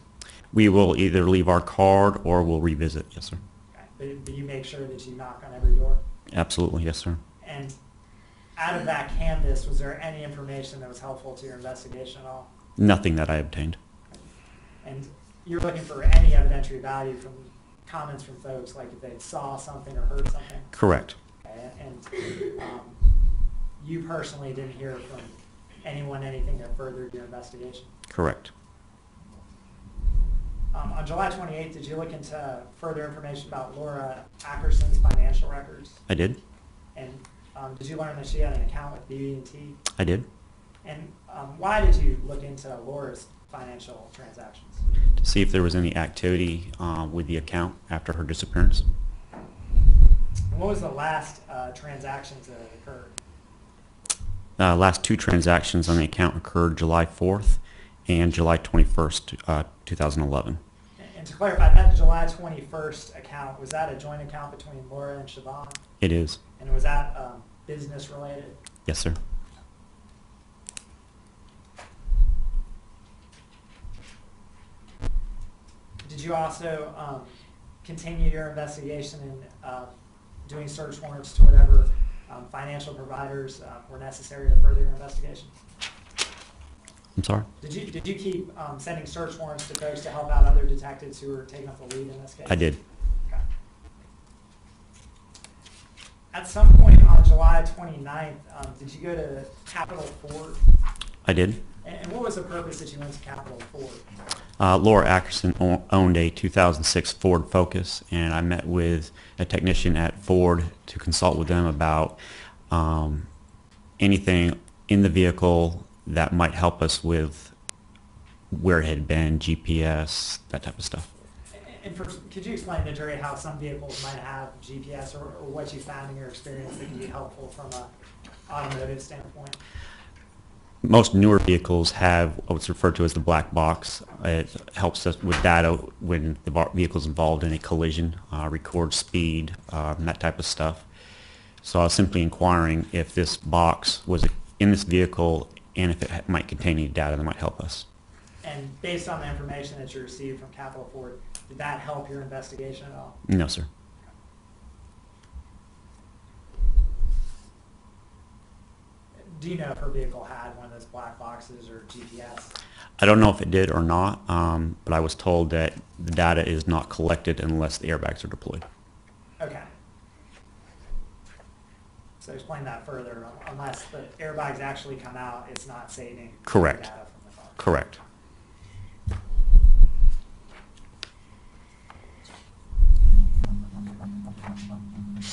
[SPEAKER 6] We will either leave our card or we'll revisit. Yes, sir.
[SPEAKER 2] Okay. But you make sure that you knock on every door?
[SPEAKER 6] Absolutely. Yes, sir.
[SPEAKER 2] And out of that canvas, was there any information that was helpful to your investigation at all?
[SPEAKER 6] Nothing that I obtained.
[SPEAKER 2] And you're looking for any evidentiary value from comments from folks, like if they saw something or heard something?
[SPEAKER 6] Correct.
[SPEAKER 2] Okay. And you personally didn't hear from anyone anything that furthered your investigation?
[SPEAKER 6] Correct.
[SPEAKER 2] On July 28th, did you look into further information about Laura Ackerson's financial records?
[SPEAKER 6] I did.
[SPEAKER 2] And did you learn that she had an account with BB&T?
[SPEAKER 6] I did.
[SPEAKER 2] And why did you look into Laura's financial transactions?
[SPEAKER 6] To see if there was any activity with the account after her disappearance.
[SPEAKER 2] And what was the last transactions that occurred?
[SPEAKER 6] Last two transactions on the account occurred July 4th and July 21st, 2011.
[SPEAKER 2] And to clarify, that July 21st account, was that a joint account between Laura and Siobhan?
[SPEAKER 6] It is.
[SPEAKER 2] And was that business related?
[SPEAKER 6] Yes, sir.
[SPEAKER 2] Did you also continue your investigation in doing search warrants to whatever financial providers were necessary to further your investigation?
[SPEAKER 6] I'm sorry?
[SPEAKER 2] Did you keep sending search warrants to folks to help out other detectives who were taking up the lead in this case?
[SPEAKER 6] I did.
[SPEAKER 2] Okay. At some point on July 29th, did you go to Capitol Ford?
[SPEAKER 6] I did.
[SPEAKER 2] And what was the purpose that you went to Capitol Ford?
[SPEAKER 6] Laura Ackerson owned a 2006 Ford Focus, and I met with a technician at Ford to consult with them about anything in the vehicle that might help us with where it had been, GPS, that type of stuff.
[SPEAKER 2] And could you explain to the jury how some vehicles might have GPS or what you found in your experience that can be helpful from an automotive standpoint?
[SPEAKER 6] Most newer vehicles have what's referred to as the black box. It helps us with data when the vehicle's involved in a collision, records speed, that type of stuff. So I was simply inquiring if this box was in this vehicle and if it might contain any data that might help us.
[SPEAKER 2] And based on the information that you received from Capitol Ford, did that help your investigation at all?
[SPEAKER 6] No, sir.
[SPEAKER 2] Do you know if her vehicle had one of those black boxes or GPS?
[SPEAKER 6] I don't know if it did or not, but I was told that the data is not collected unless the airbags are deployed.
[SPEAKER 2] Okay. So explain that further. Unless the airbags actually come out, it's not saving
[SPEAKER 6] Correct.
[SPEAKER 2] data from the car.
[SPEAKER 6] Correct.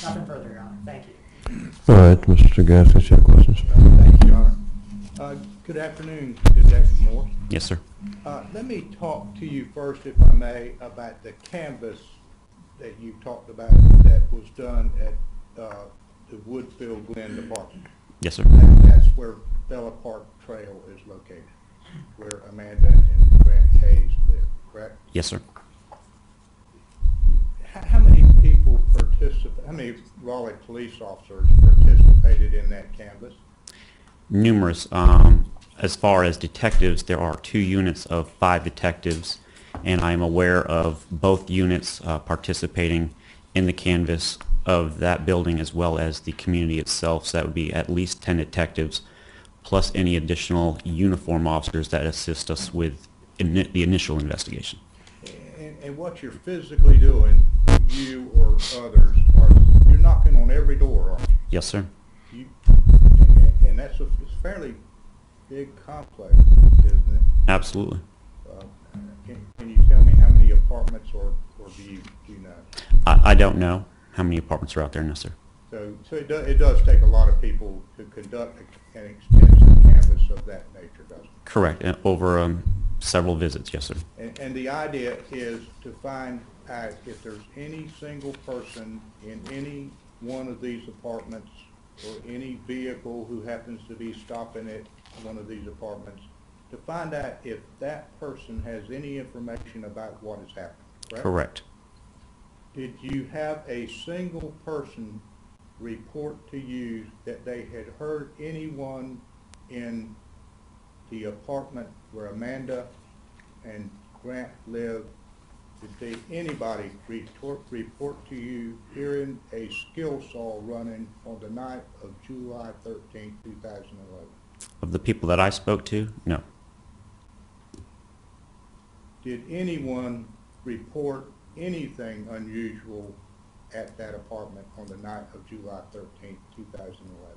[SPEAKER 2] Nothing further, Your Honor. Thank you.
[SPEAKER 1] All right, Mr. Gaskis, you have questions?
[SPEAKER 5] Thank you, Your Honor. Good afternoon, Detective Moore.
[SPEAKER 6] Yes, sir.
[SPEAKER 5] Let me talk to you first, if I may, about the canvas that you talked about that was done at the Woodfield Glen Department.
[SPEAKER 6] Yes, sir.
[SPEAKER 5] That's where Bella Park Trail is located, where Amanda and Grant Hayes live, correct?
[SPEAKER 6] Yes, sir.
[SPEAKER 5] How many people how many Raleigh police officers participated in that canvas?
[SPEAKER 6] Numerous. As far as detectives, there are 2 units of 5 detectives, and I am aware of both units participating in the canvas of that building as well as the community itself. So that would be at least 10 detectives, plus any additional uniform officers that assist us with the initial investigation.
[SPEAKER 5] And what you're physically doing, you or others, you're knocking on every door, aren't you?
[SPEAKER 6] Yes, sir.
[SPEAKER 5] And that's it's a fairly big complex, isn't it?
[SPEAKER 6] Absolutely.
[SPEAKER 5] Can you tell me how many apartments, or do you know?
[SPEAKER 6] I don't know how many apartments are out there, no, sir.
[SPEAKER 5] So it does take a lot of people to conduct an extensive canvas of that nature, doesn't it?
[SPEAKER 6] Correct. Over several visits, yes, sir.
[SPEAKER 5] And the idea is to find out if there's any single person in any one of these apartments or any vehicle who happens to be stopping at one of these apartments, to find out if that person has any information about what has happened, correct?
[SPEAKER 6] Correct.
[SPEAKER 5] Did you have a single person report to you that they had heard anyone in the apartment where Amanda and Grant lived? Did anybody report to you hearing a skill saw running on the night of July 13, 2011?
[SPEAKER 6] Of the people that I spoke to, no.
[SPEAKER 5] Did anyone report anything unusual at that apartment on the night of July 13, 2011?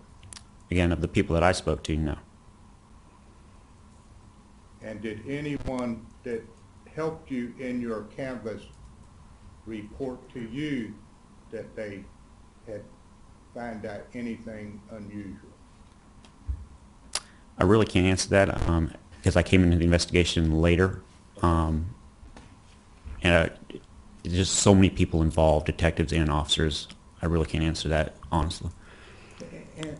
[SPEAKER 6] Again, of the people that I spoke to, no.
[SPEAKER 5] And did anyone that helped you in your canvas report to you that they had found out anything unusual?
[SPEAKER 6] I really can't answer that because I came into the investigation later. And there's just so many people involved, detectives and officers. I really can't answer that honestly.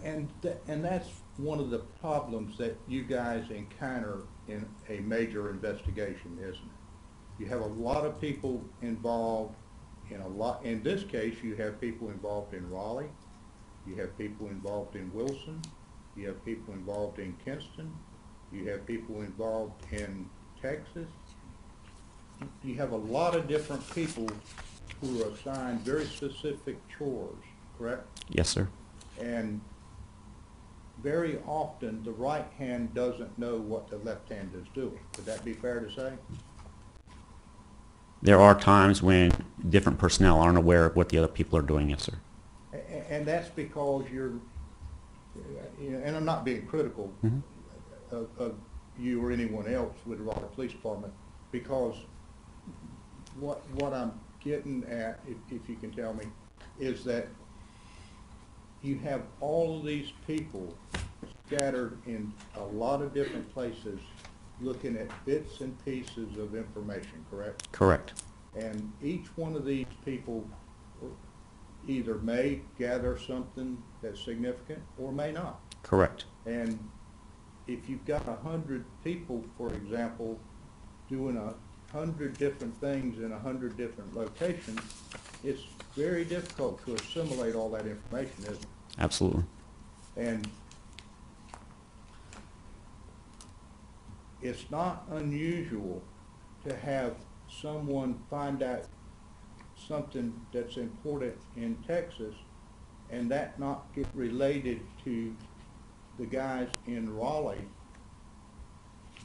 [SPEAKER 5] And that's one of the problems that you guys encounter in a major investigation, isn't it? You have a lot of people involved in this case, you have people involved in Raleigh, you have people involved in Wilson, you have people involved in Kinston, you have people involved in Texas. You have a lot of different people who are assigned very specific chores, correct?
[SPEAKER 6] Yes, sir.
[SPEAKER 5] And very often, the right hand doesn't know what the left hand is doing. Would that be fair to say?
[SPEAKER 6] There are times when different personnel aren't aware of what the other people are doing, yes, sir.
[SPEAKER 5] And that's because and I'm not being critical of you or anyone else with the Raleigh Police Department, because what I'm getting at, if you can tell me, is that you have all of these people scattered in a lot of different places looking at bits and pieces of information, correct?
[SPEAKER 6] Correct.
[SPEAKER 5] And each one of these people either may gather something that's significant or may not.
[SPEAKER 6] Correct.
[SPEAKER 5] And if you've got 100 people, for example, doing 100 different things in 100 different locations, it's very difficult to assimilate all that information, isn't it?
[SPEAKER 6] Absolutely.
[SPEAKER 5] And it's not unusual to have someone find out something that's important in Texas and that not get related to the guys in Raleigh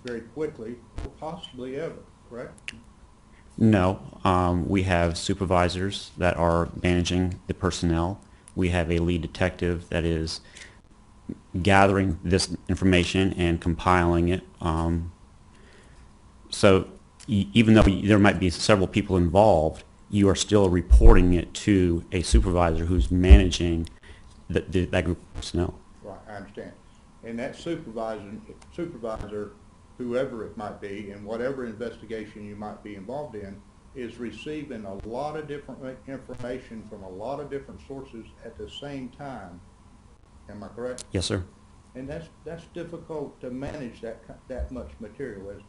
[SPEAKER 5] very quickly, or possibly ever, correct?
[SPEAKER 6] No. We have supervisors that are managing the personnel. We have a lead detective that is gathering this information and compiling it. So even though there might be several people involved, you are still reporting it to a supervisor who's managing that group of personnel.
[SPEAKER 5] Right, I understand. And that supervisor, whoever it might be, in whatever investigation you might be involved in, is receiving a lot of different information from a lot of different sources at the same time. Am I correct?
[SPEAKER 6] Yes, sir.
[SPEAKER 5] And that's difficult to manage that much material, isn't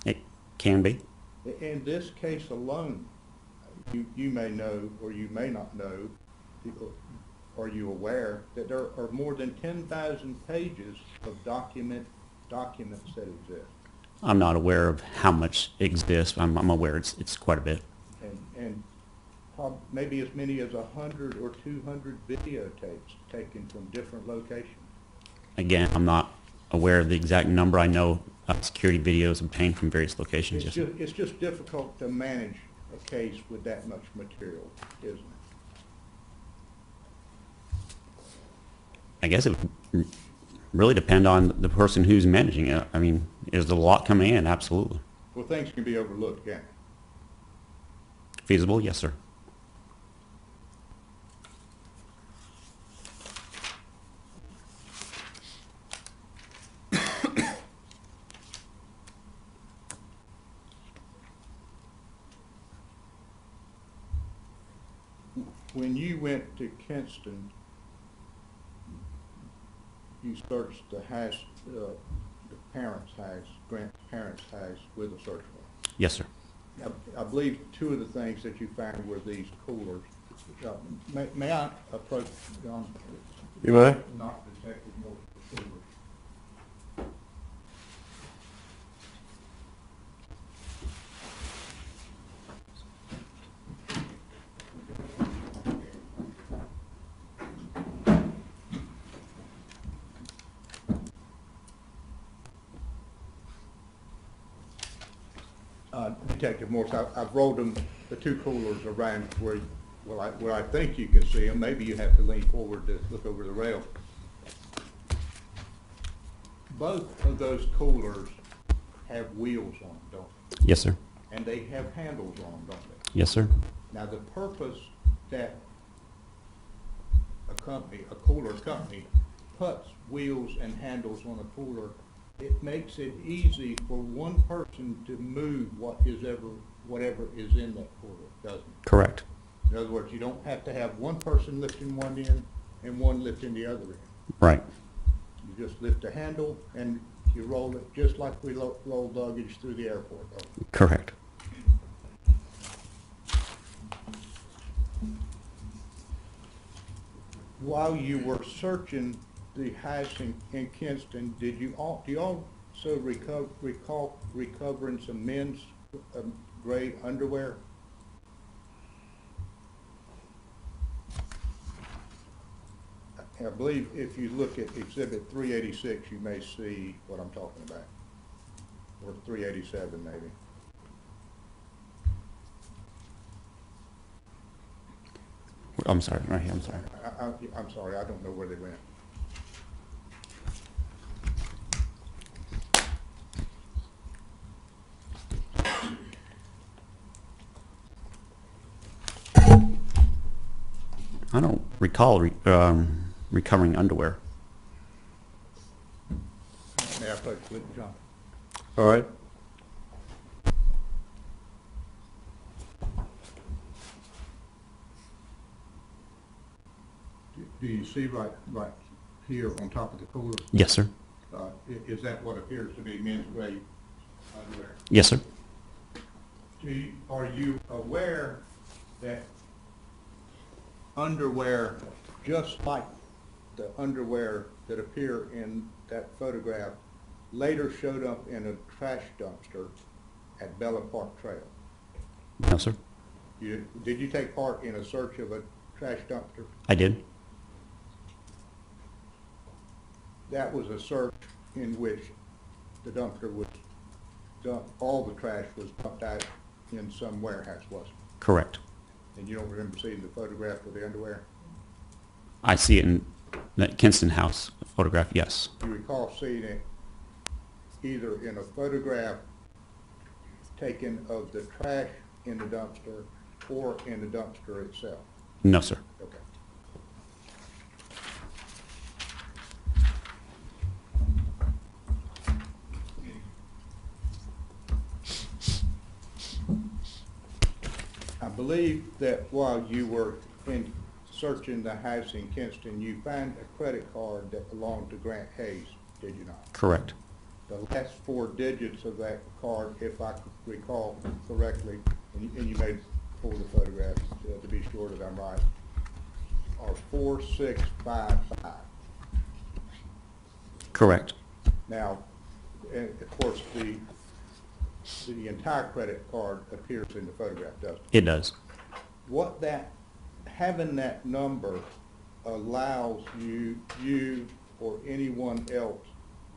[SPEAKER 6] It can be.
[SPEAKER 5] it? In this case alone, you may know or you may not know, are you aware that there are more than 10,000 pages of documents that exist?
[SPEAKER 6] I'm not aware of how much exists. I'm aware it's quite a bit.
[SPEAKER 5] And maybe as many as 100 or 200 videotapes taken from different locations.
[SPEAKER 6] Again, I'm not aware of the exact number. I know security videos obtained from various locations. Yes, sir.
[SPEAKER 5] It's just difficult to manage a case with that much material, isn't it?
[SPEAKER 6] I guess it would really depend on the person who's managing it. I mean, is there a lot coming in? Absolutely.
[SPEAKER 5] Well, things can be overlooked, can't they?
[SPEAKER 6] Feasible? Yes, sir.
[SPEAKER 5] When you went to Kinston, you searched the house, the parents' house, Grant's parents' house with a search warrant.
[SPEAKER 6] Yes, sir.
[SPEAKER 5] I believe two of the things that you found were these coolers. May I approach John?
[SPEAKER 1] You may.
[SPEAKER 5] Not Detective Morse, the coolers. Detective Morse, I've rolled them, the two coolers around where I think you can see them. Maybe you have to lean forward to look over the rail. Both of those coolers have wheels on them, don't they?
[SPEAKER 6] Yes, sir.
[SPEAKER 5] and they have handles on them, don't they?
[SPEAKER 6] Yes, sir.
[SPEAKER 5] Now, the purpose that a cooler company puts wheels and handles on a cooler, it makes it easy for one person to move whatever is in that cooler, doesn't it?
[SPEAKER 6] Correct.
[SPEAKER 5] In other words, you don't have to have one person lifting one end and one lifting the other end.
[SPEAKER 6] Right.
[SPEAKER 5] You just lift the handle and you roll it just like we roll luggage through the airport.
[SPEAKER 6] Correct.
[SPEAKER 5] While you were searching the house in Kinston, do you also recall recovering some men's gray underwear? I believe if you look at Exhibit 386, you may see what I'm talking about, or 387 maybe.
[SPEAKER 6] I'm sorry. Right here. I'm sorry.
[SPEAKER 5] I'm sorry, I don't know where they went.
[SPEAKER 6] I don't recall recovering underwear.
[SPEAKER 5] May I approach with John?
[SPEAKER 1] All right.
[SPEAKER 5] Do you see right here on top of the cooler?
[SPEAKER 6] Yes, sir.
[SPEAKER 5] Is that what appears to be men's gray underwear?
[SPEAKER 6] Yes, sir.
[SPEAKER 5] Are you aware that underwear, just like the underwear that appear in that photograph, later showed up in a trash dumpster at Bella Park Trail?
[SPEAKER 6] No, sir.
[SPEAKER 5] Did you take part in a search of a trash dumpster?
[SPEAKER 6] I did.
[SPEAKER 5] That was a search in which the dumpster was dumped, all the trash was dumped out in some warehouse, wasn't it?
[SPEAKER 6] Correct.
[SPEAKER 5] And you don't remember seeing the photograph of the underwear?
[SPEAKER 6] I see it in that Kinston House photograph. Yes.
[SPEAKER 5] You recall seeing it either in a photograph taken of the trash in the dumpster or in the dumpster itself?
[SPEAKER 6] No, sir.
[SPEAKER 5] Okay. I believe that while you were searching the house in Kinston, you found a credit card that belonged to Grant Hayes, did you not?
[SPEAKER 6] Correct.
[SPEAKER 5] The last 4 digits of that card, if I recall correctly, and you may pull the photograph to be sure that I'm right, are 4655.
[SPEAKER 6] Correct.
[SPEAKER 5] Now, and of course, the entire credit card appears in the photograph, doesn't it?
[SPEAKER 6] It does.
[SPEAKER 5] Having that number allows you or anyone else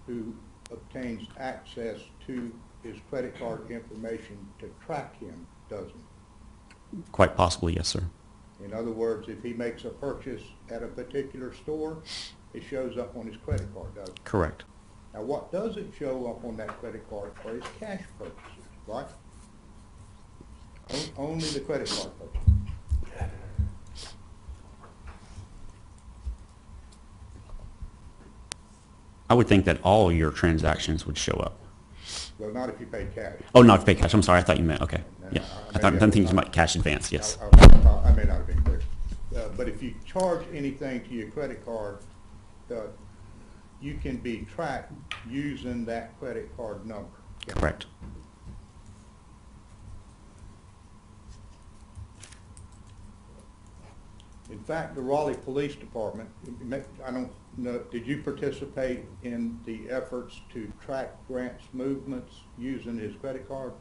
[SPEAKER 5] who obtains access to his credit card information to track him, doesn't it?
[SPEAKER 6] Quite possibly, yes, sir.
[SPEAKER 5] In other words, if he makes a purchase at a particular store, it shows up on his credit card, doesn't it?
[SPEAKER 6] Correct.
[SPEAKER 5] Now, what doesn't show up on that credit card are his cash purchases, right? Only the credit card purchases.
[SPEAKER 6] I would think that all your transactions would show up.
[SPEAKER 5] Well, not if you pay cash.
[SPEAKER 6] Oh, not to pay cash. I'm sorry. I thought you meant, okay.
[SPEAKER 5] No,
[SPEAKER 6] Yeah.
[SPEAKER 5] no,
[SPEAKER 6] I'm thinking about cash advance, yes.
[SPEAKER 5] I may not have been clear. But if you charge anything to your credit card, you can be tracked using that credit card number.
[SPEAKER 6] Correct.
[SPEAKER 5] In fact, the Raleigh Police Department, I don't know, did you participate in the efforts to track Grant's movements using his credit card?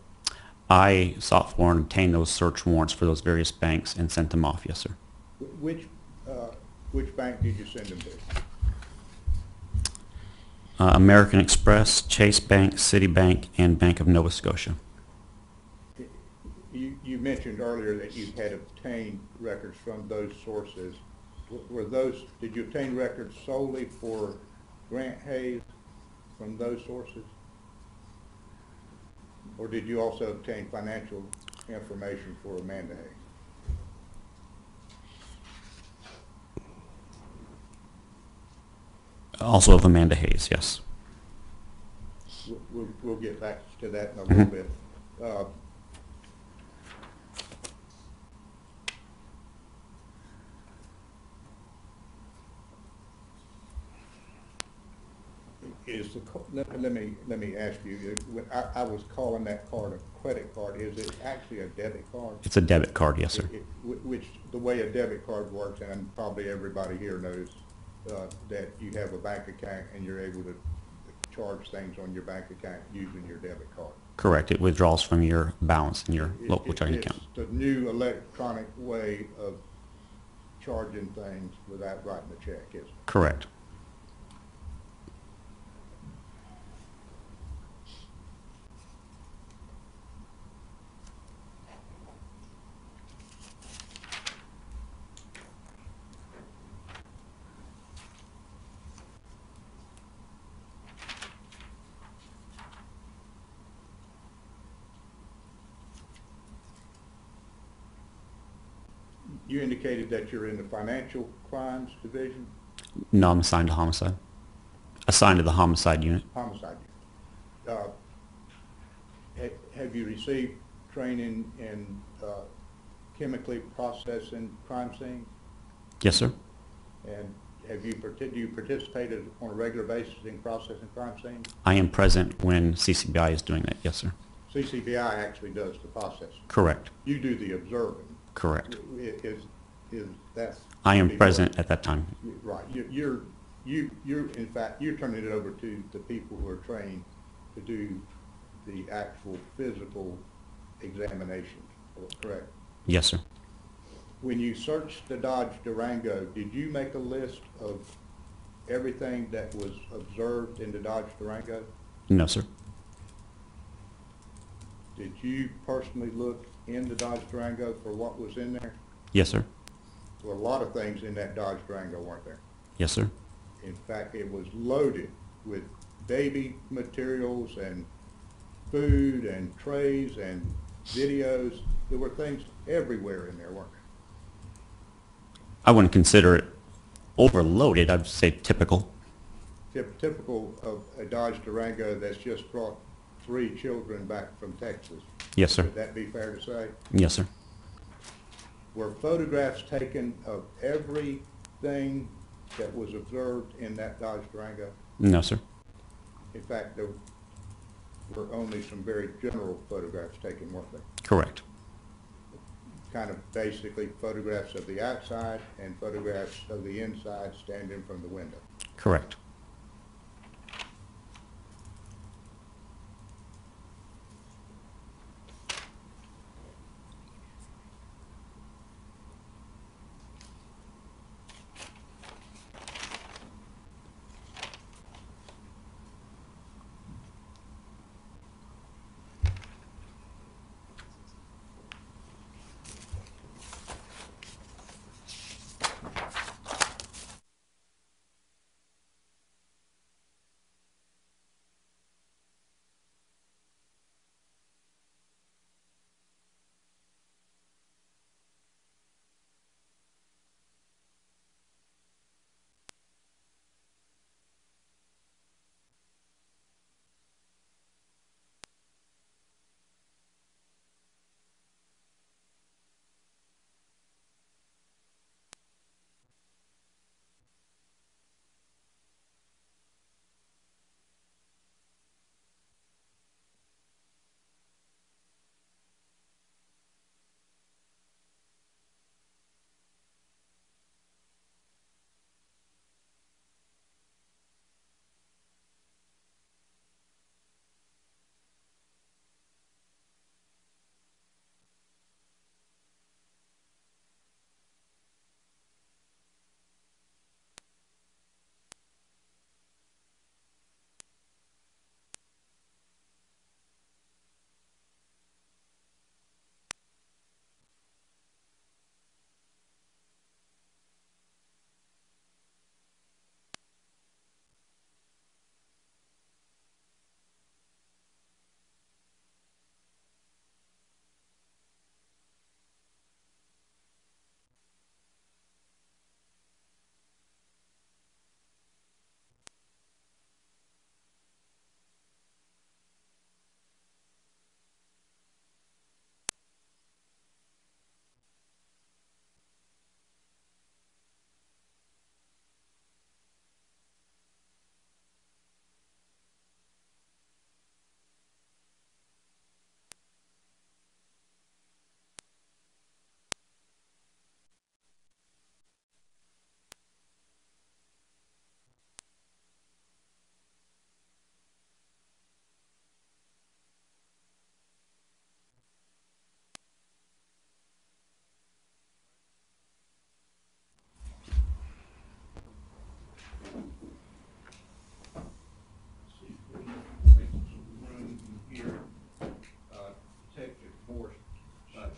[SPEAKER 6] I sought for and obtained those search warrants for those various banks and sent them off, yes, sir.
[SPEAKER 5] Which bank did you send them to?
[SPEAKER 6] American Express, Chase Bank, Citibank, and Bank of Nova Scotia.
[SPEAKER 5] You mentioned earlier that you had obtained records from those sources. Did you obtain records solely for Grant Hayes from those sources? Or did you also obtain financial information for Amanda Hayes?
[SPEAKER 6] Also of Amanda Hayes, yes.
[SPEAKER 5] We'll get back to that in a little bit. Let me ask you, when I was calling that card a credit card, is it actually a debit card?
[SPEAKER 6] It's a debit card, yes, sir.
[SPEAKER 5] Which, the way a debit card works, and probably everybody here knows, that you have a bank account and you're able to charge things on your bank account using your debit card.
[SPEAKER 6] Correct. It withdraws from your balance in your local checking account.
[SPEAKER 5] It's the new electronic way of charging things without writing a check, isn't it?
[SPEAKER 6] Correct.
[SPEAKER 5] You indicated that you're in the financial crimes division,
[SPEAKER 6] No, I'm assigned to homicide. Assigned to the homicide unit.
[SPEAKER 5] homicide. Have you received training in chemically processing crime scenes?
[SPEAKER 6] Yes, sir.
[SPEAKER 5] And do you participated on a regular basis in processing crime scenes?
[SPEAKER 6] I am present when CCBI is doing that. Yes, sir.
[SPEAKER 5] CCBI actually does the processing.
[SPEAKER 6] Correct.
[SPEAKER 5] You do the observing.
[SPEAKER 6] Correct.
[SPEAKER 5] Is that?
[SPEAKER 6] I am present at that time.
[SPEAKER 5] Right. You're in fact, you're turning it over to the people who are trained to do the actual physical examination, correct?
[SPEAKER 6] Yes, sir.
[SPEAKER 5] When you searched the Dodge Durango, did you make a list of everything that was observed in the Dodge Durango?
[SPEAKER 6] No, sir.
[SPEAKER 5] Did you personally look in the Dodge Durango for what was in there?
[SPEAKER 6] Yes, sir.
[SPEAKER 5] There were a lot of things in that Dodge Durango, weren't there?
[SPEAKER 6] Yes, sir.
[SPEAKER 5] In fact, it was loaded with baby materials and food and trays and videos. There were things everywhere in there, weren't there?
[SPEAKER 6] I wouldn't consider it overloaded. I'd say typical.
[SPEAKER 5] Typical of a Dodge Durango that's just brought 3 children back from Texas.
[SPEAKER 6] Yes, sir.
[SPEAKER 5] Would that be fair to say?
[SPEAKER 6] Yes, sir.
[SPEAKER 5] Were photographs taken of everything that was observed in that Dodge Durango?
[SPEAKER 6] No, sir.
[SPEAKER 5] In fact, there were only some very general photographs taken, weren't there?
[SPEAKER 6] Correct.
[SPEAKER 5] Kind of basically photographs of the outside and photographs of the inside standing from the window.
[SPEAKER 6] Correct.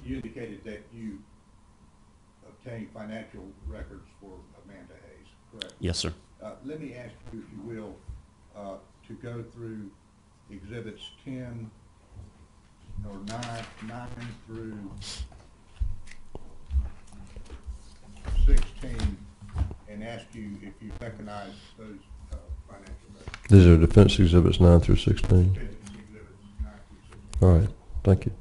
[SPEAKER 5] you indicated that you obtained financial records for Amanda Hayes, correct?
[SPEAKER 6] Yes, sir.
[SPEAKER 5] Let me ask you, if you will, to go through exhibits 10 or 9 through 16 and ask you if you recognize those financial records.
[SPEAKER 1] These are defense exhibits 9 through 16.
[SPEAKER 5] Exhibits 9 through 16.
[SPEAKER 1] All right, thank you.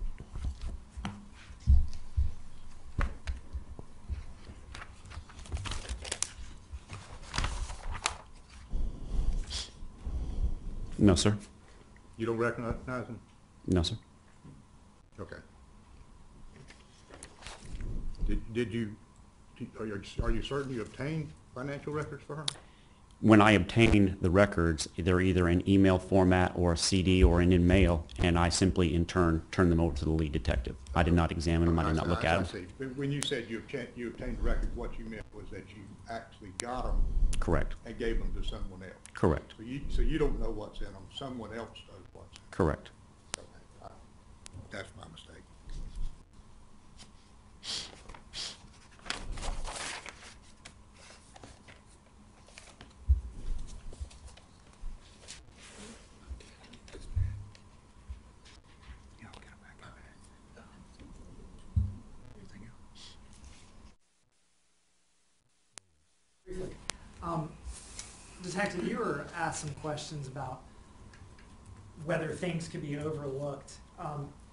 [SPEAKER 6] No, sir.
[SPEAKER 5] You don't recognize them?
[SPEAKER 6] No, sir.
[SPEAKER 5] Okay. Did you, are you certain you obtained financial records for her?
[SPEAKER 6] When I obtained the records, they're either in email format or a CD or in mail, and I simply in turn turned them over to the lead detective. I did not examine them. I did not look at them.
[SPEAKER 5] See. When you said you obtained the records, what you meant was that you actually got them
[SPEAKER 6] Correct.
[SPEAKER 5] and gave them to someone else.
[SPEAKER 6] Correct.
[SPEAKER 5] So you don't know what's in them. Someone else knows what's in them.
[SPEAKER 6] Correct.
[SPEAKER 5] Okay. That's my mistake.
[SPEAKER 2] Briefly. Detective, you were asked some questions about whether things could be overlooked.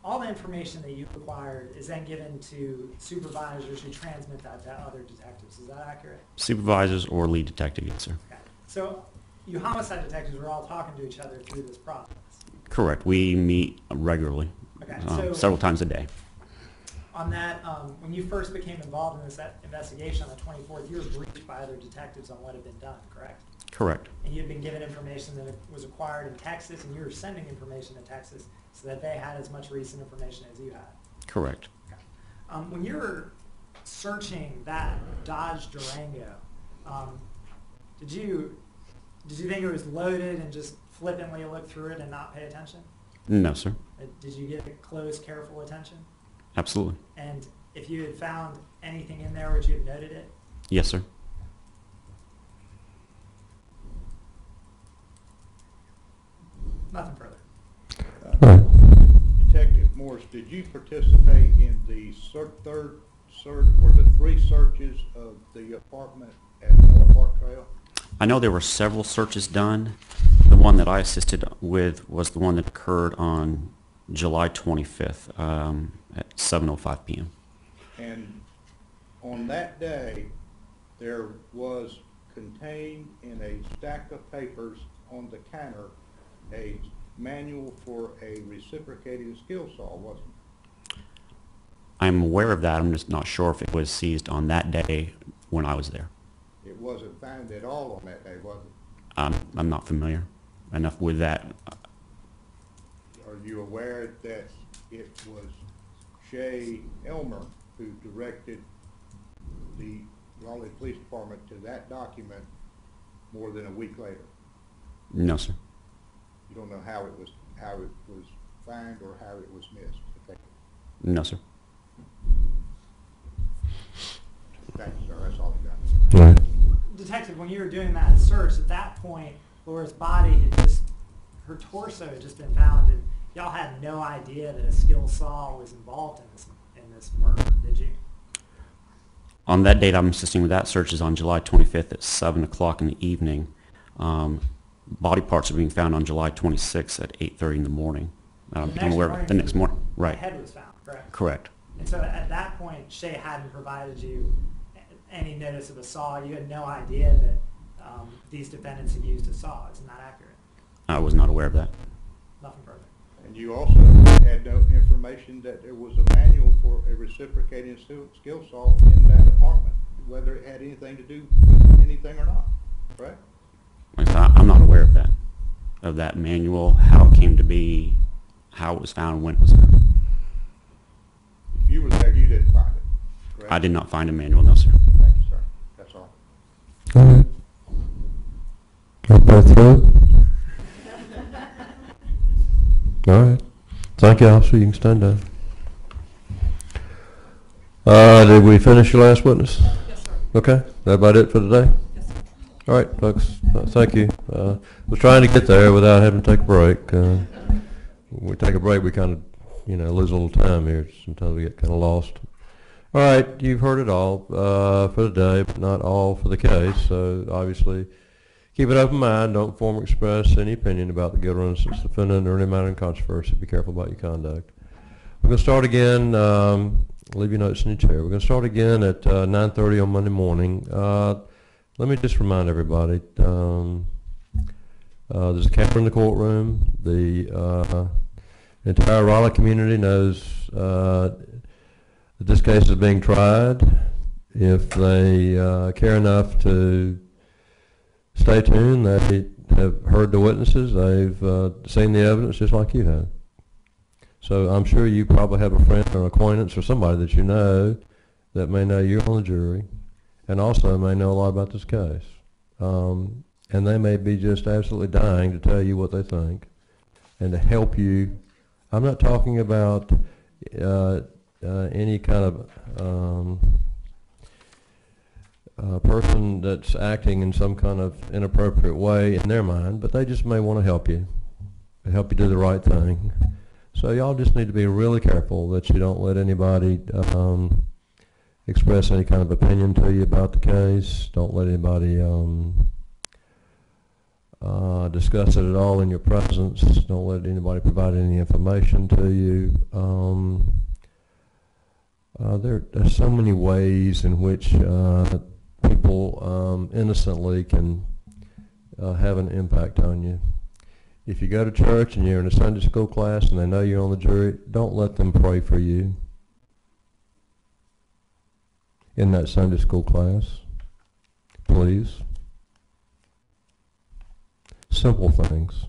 [SPEAKER 2] All the information that you acquired is then given to supervisors who transmit that to other detectives. Is that accurate?
[SPEAKER 6] Supervisors or lead detective, yes, sir.
[SPEAKER 2] Okay. So you homicide detectives are all talking to each other through this process.
[SPEAKER 6] Correct. We meet regularly,
[SPEAKER 2] Okay. So
[SPEAKER 6] several times a day.
[SPEAKER 2] on that, when you first became involved in this investigation on the 24th, you were briefed by other detectives on what had been done, correct?
[SPEAKER 6] Correct.
[SPEAKER 2] And you had been given information that was acquired in Texas, and you were sending information to Texas so that they had as much recent information as you had.
[SPEAKER 6] Correct.
[SPEAKER 2] Okay. When you were searching that Dodge Durango, did you think it was loaded and just flippantly look through it and not pay attention?
[SPEAKER 6] No, sir.
[SPEAKER 2] Did you give it close, careful attention?
[SPEAKER 6] Absolutely.
[SPEAKER 2] And if you had found anything in there, would you have noted it?
[SPEAKER 6] Yes, sir.
[SPEAKER 2] Nothing further.
[SPEAKER 1] All right.
[SPEAKER 5] Detective Morris, did you participate in the third search or the 3 searches of the apartment at Miller Park Trail?
[SPEAKER 6] I know there were several searches done. The one that I assisted with was the one that occurred on July 25th at 7:05 p.m.
[SPEAKER 5] And on that day, there was contained in a stack of papers on the counter a manual for a reciprocating skill saw, wasn't it?
[SPEAKER 6] I'm aware of that. I'm just not sure if it was seized on that day when I was there.
[SPEAKER 5] It wasn't found at all on that day, was it?
[SPEAKER 6] I'm not familiar enough with that.
[SPEAKER 5] Are you aware that it was Shay Elmer who directed the Raleigh Police Department to that document more than a week later?
[SPEAKER 6] No, sir.
[SPEAKER 5] You don't know how it was found or how it was missed? Okay.
[SPEAKER 6] No, sir.
[SPEAKER 5] Thank you, sir. That's all I got.
[SPEAKER 1] All right.
[SPEAKER 2] Detective, when you were doing that search, at that point, Laura's body had her torso had just been found, and y'all had no idea that a skill saw was involved in this murder, did you?
[SPEAKER 6] On that date, I'm assisting with that search is on July 25th at 7 o'clock in the evening. Body parts are being found on July 26th at 8:30 in the morning. I'm aware of it the next morning.
[SPEAKER 2] The
[SPEAKER 6] Right.
[SPEAKER 2] head was found, correct?
[SPEAKER 6] Correct.
[SPEAKER 2] And so at that point, Shay hadn't provided you any notice of a saw. You had no idea that these defendants had used a saw. Isn't that accurate?
[SPEAKER 6] I was not aware of that.
[SPEAKER 2] Nothing further.
[SPEAKER 5] And you also had no information that there was a manual for a reciprocating skill saw in that apartment, whether it had anything to do with anything or not, correct?
[SPEAKER 6] Like I said, I'm not aware of that manual, how it came to be, how it was found, when it was found.
[SPEAKER 5] If you were there, you didn't find it, correct?
[SPEAKER 6] I did not find a manual, no, sir.
[SPEAKER 5] Thank you, sir. That's all.
[SPEAKER 1] All right. Everybody through? All right. Thank you, officer. You can stand down. Did we finish your last witness?
[SPEAKER 7] Yes, sir.
[SPEAKER 1] Okay, that about it for today?
[SPEAKER 7] Yes, sir.
[SPEAKER 1] All right, folks, thank you. Was trying to get there without having to take a break. When we take a break, we kind of, lose a little time here. Sometimes we get kind of lost. All right, you've heard it all for today, but not all for the case. So obviously, keep an open mind. Don't form or express any opinion about the guilt or innocence of the defendant or any matter in controversy. Be careful about your conduct. We're going to start again. Leave your notes in your chair. We're going to start again at 9:30 on Monday morning. Let me just remind everybody, there's a camera in the courtroom. The entire Raleigh community knows that this case is being tried. If they care enough to stay tuned, they have heard the witnesses, they've seen the evidence just like you have. So I'm sure you probably have a friend or acquaintance or somebody that you know that may know you're on the jury and also may know a lot about this case. And they may be just absolutely dying to tell you what they think and to help you. I'm not talking about any kind of person that's acting in some kind of inappropriate way in their mind, but they just may want to help you do the right thing. So y'all just need to be really careful that you don't let anybody express any kind of opinion to you about the case. Don't let anybody discuss it at all in your presence. Don't let anybody provide any information to you. There's so many ways in which people innocently can have an impact on you. If you go to church and you're in a Sunday school class and they know you're on the jury, don't let them pray for you in that Sunday school class, please. Simple things.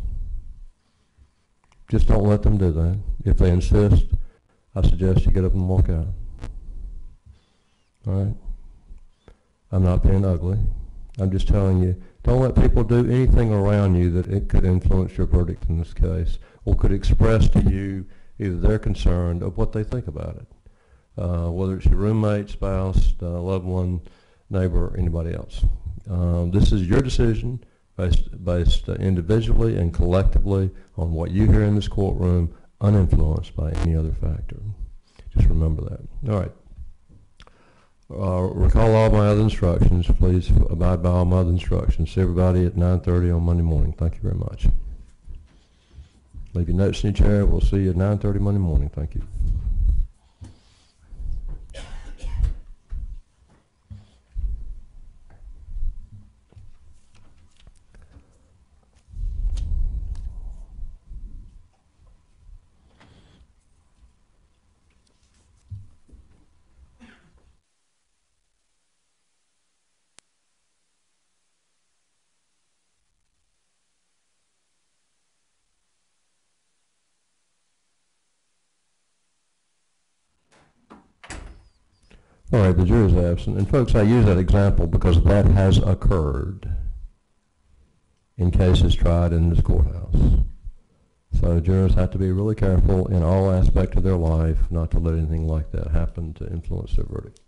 [SPEAKER 1] Just don't let them do that. If they insist, I suggest you get up and walk out. All right? I'm not being ugly. I'm just telling you, don't let people do anything around you that it could influence your verdict in this case or could express to you either their concern or what they think about it, whether it's your roommate, spouse, loved one, neighbor, or anybody else. This is your decision based individually and collectively on what you hear in this courtroom, uninfluenced by any other factor. Just remember that. All right. Recall all my other instructions. Please abide by all my other instructions. See everybody at 9:30 on Monday morning. Thank you very much. Leave your notes in your chair. We'll see you at 9:30 Monday morning. Thank you. All right, the jury is absent. And folks, I use that example because that has occurred in cases tried in this courthouse. So jurors have to be really careful in all aspects of their life not to let anything like that happen to influence their verdict.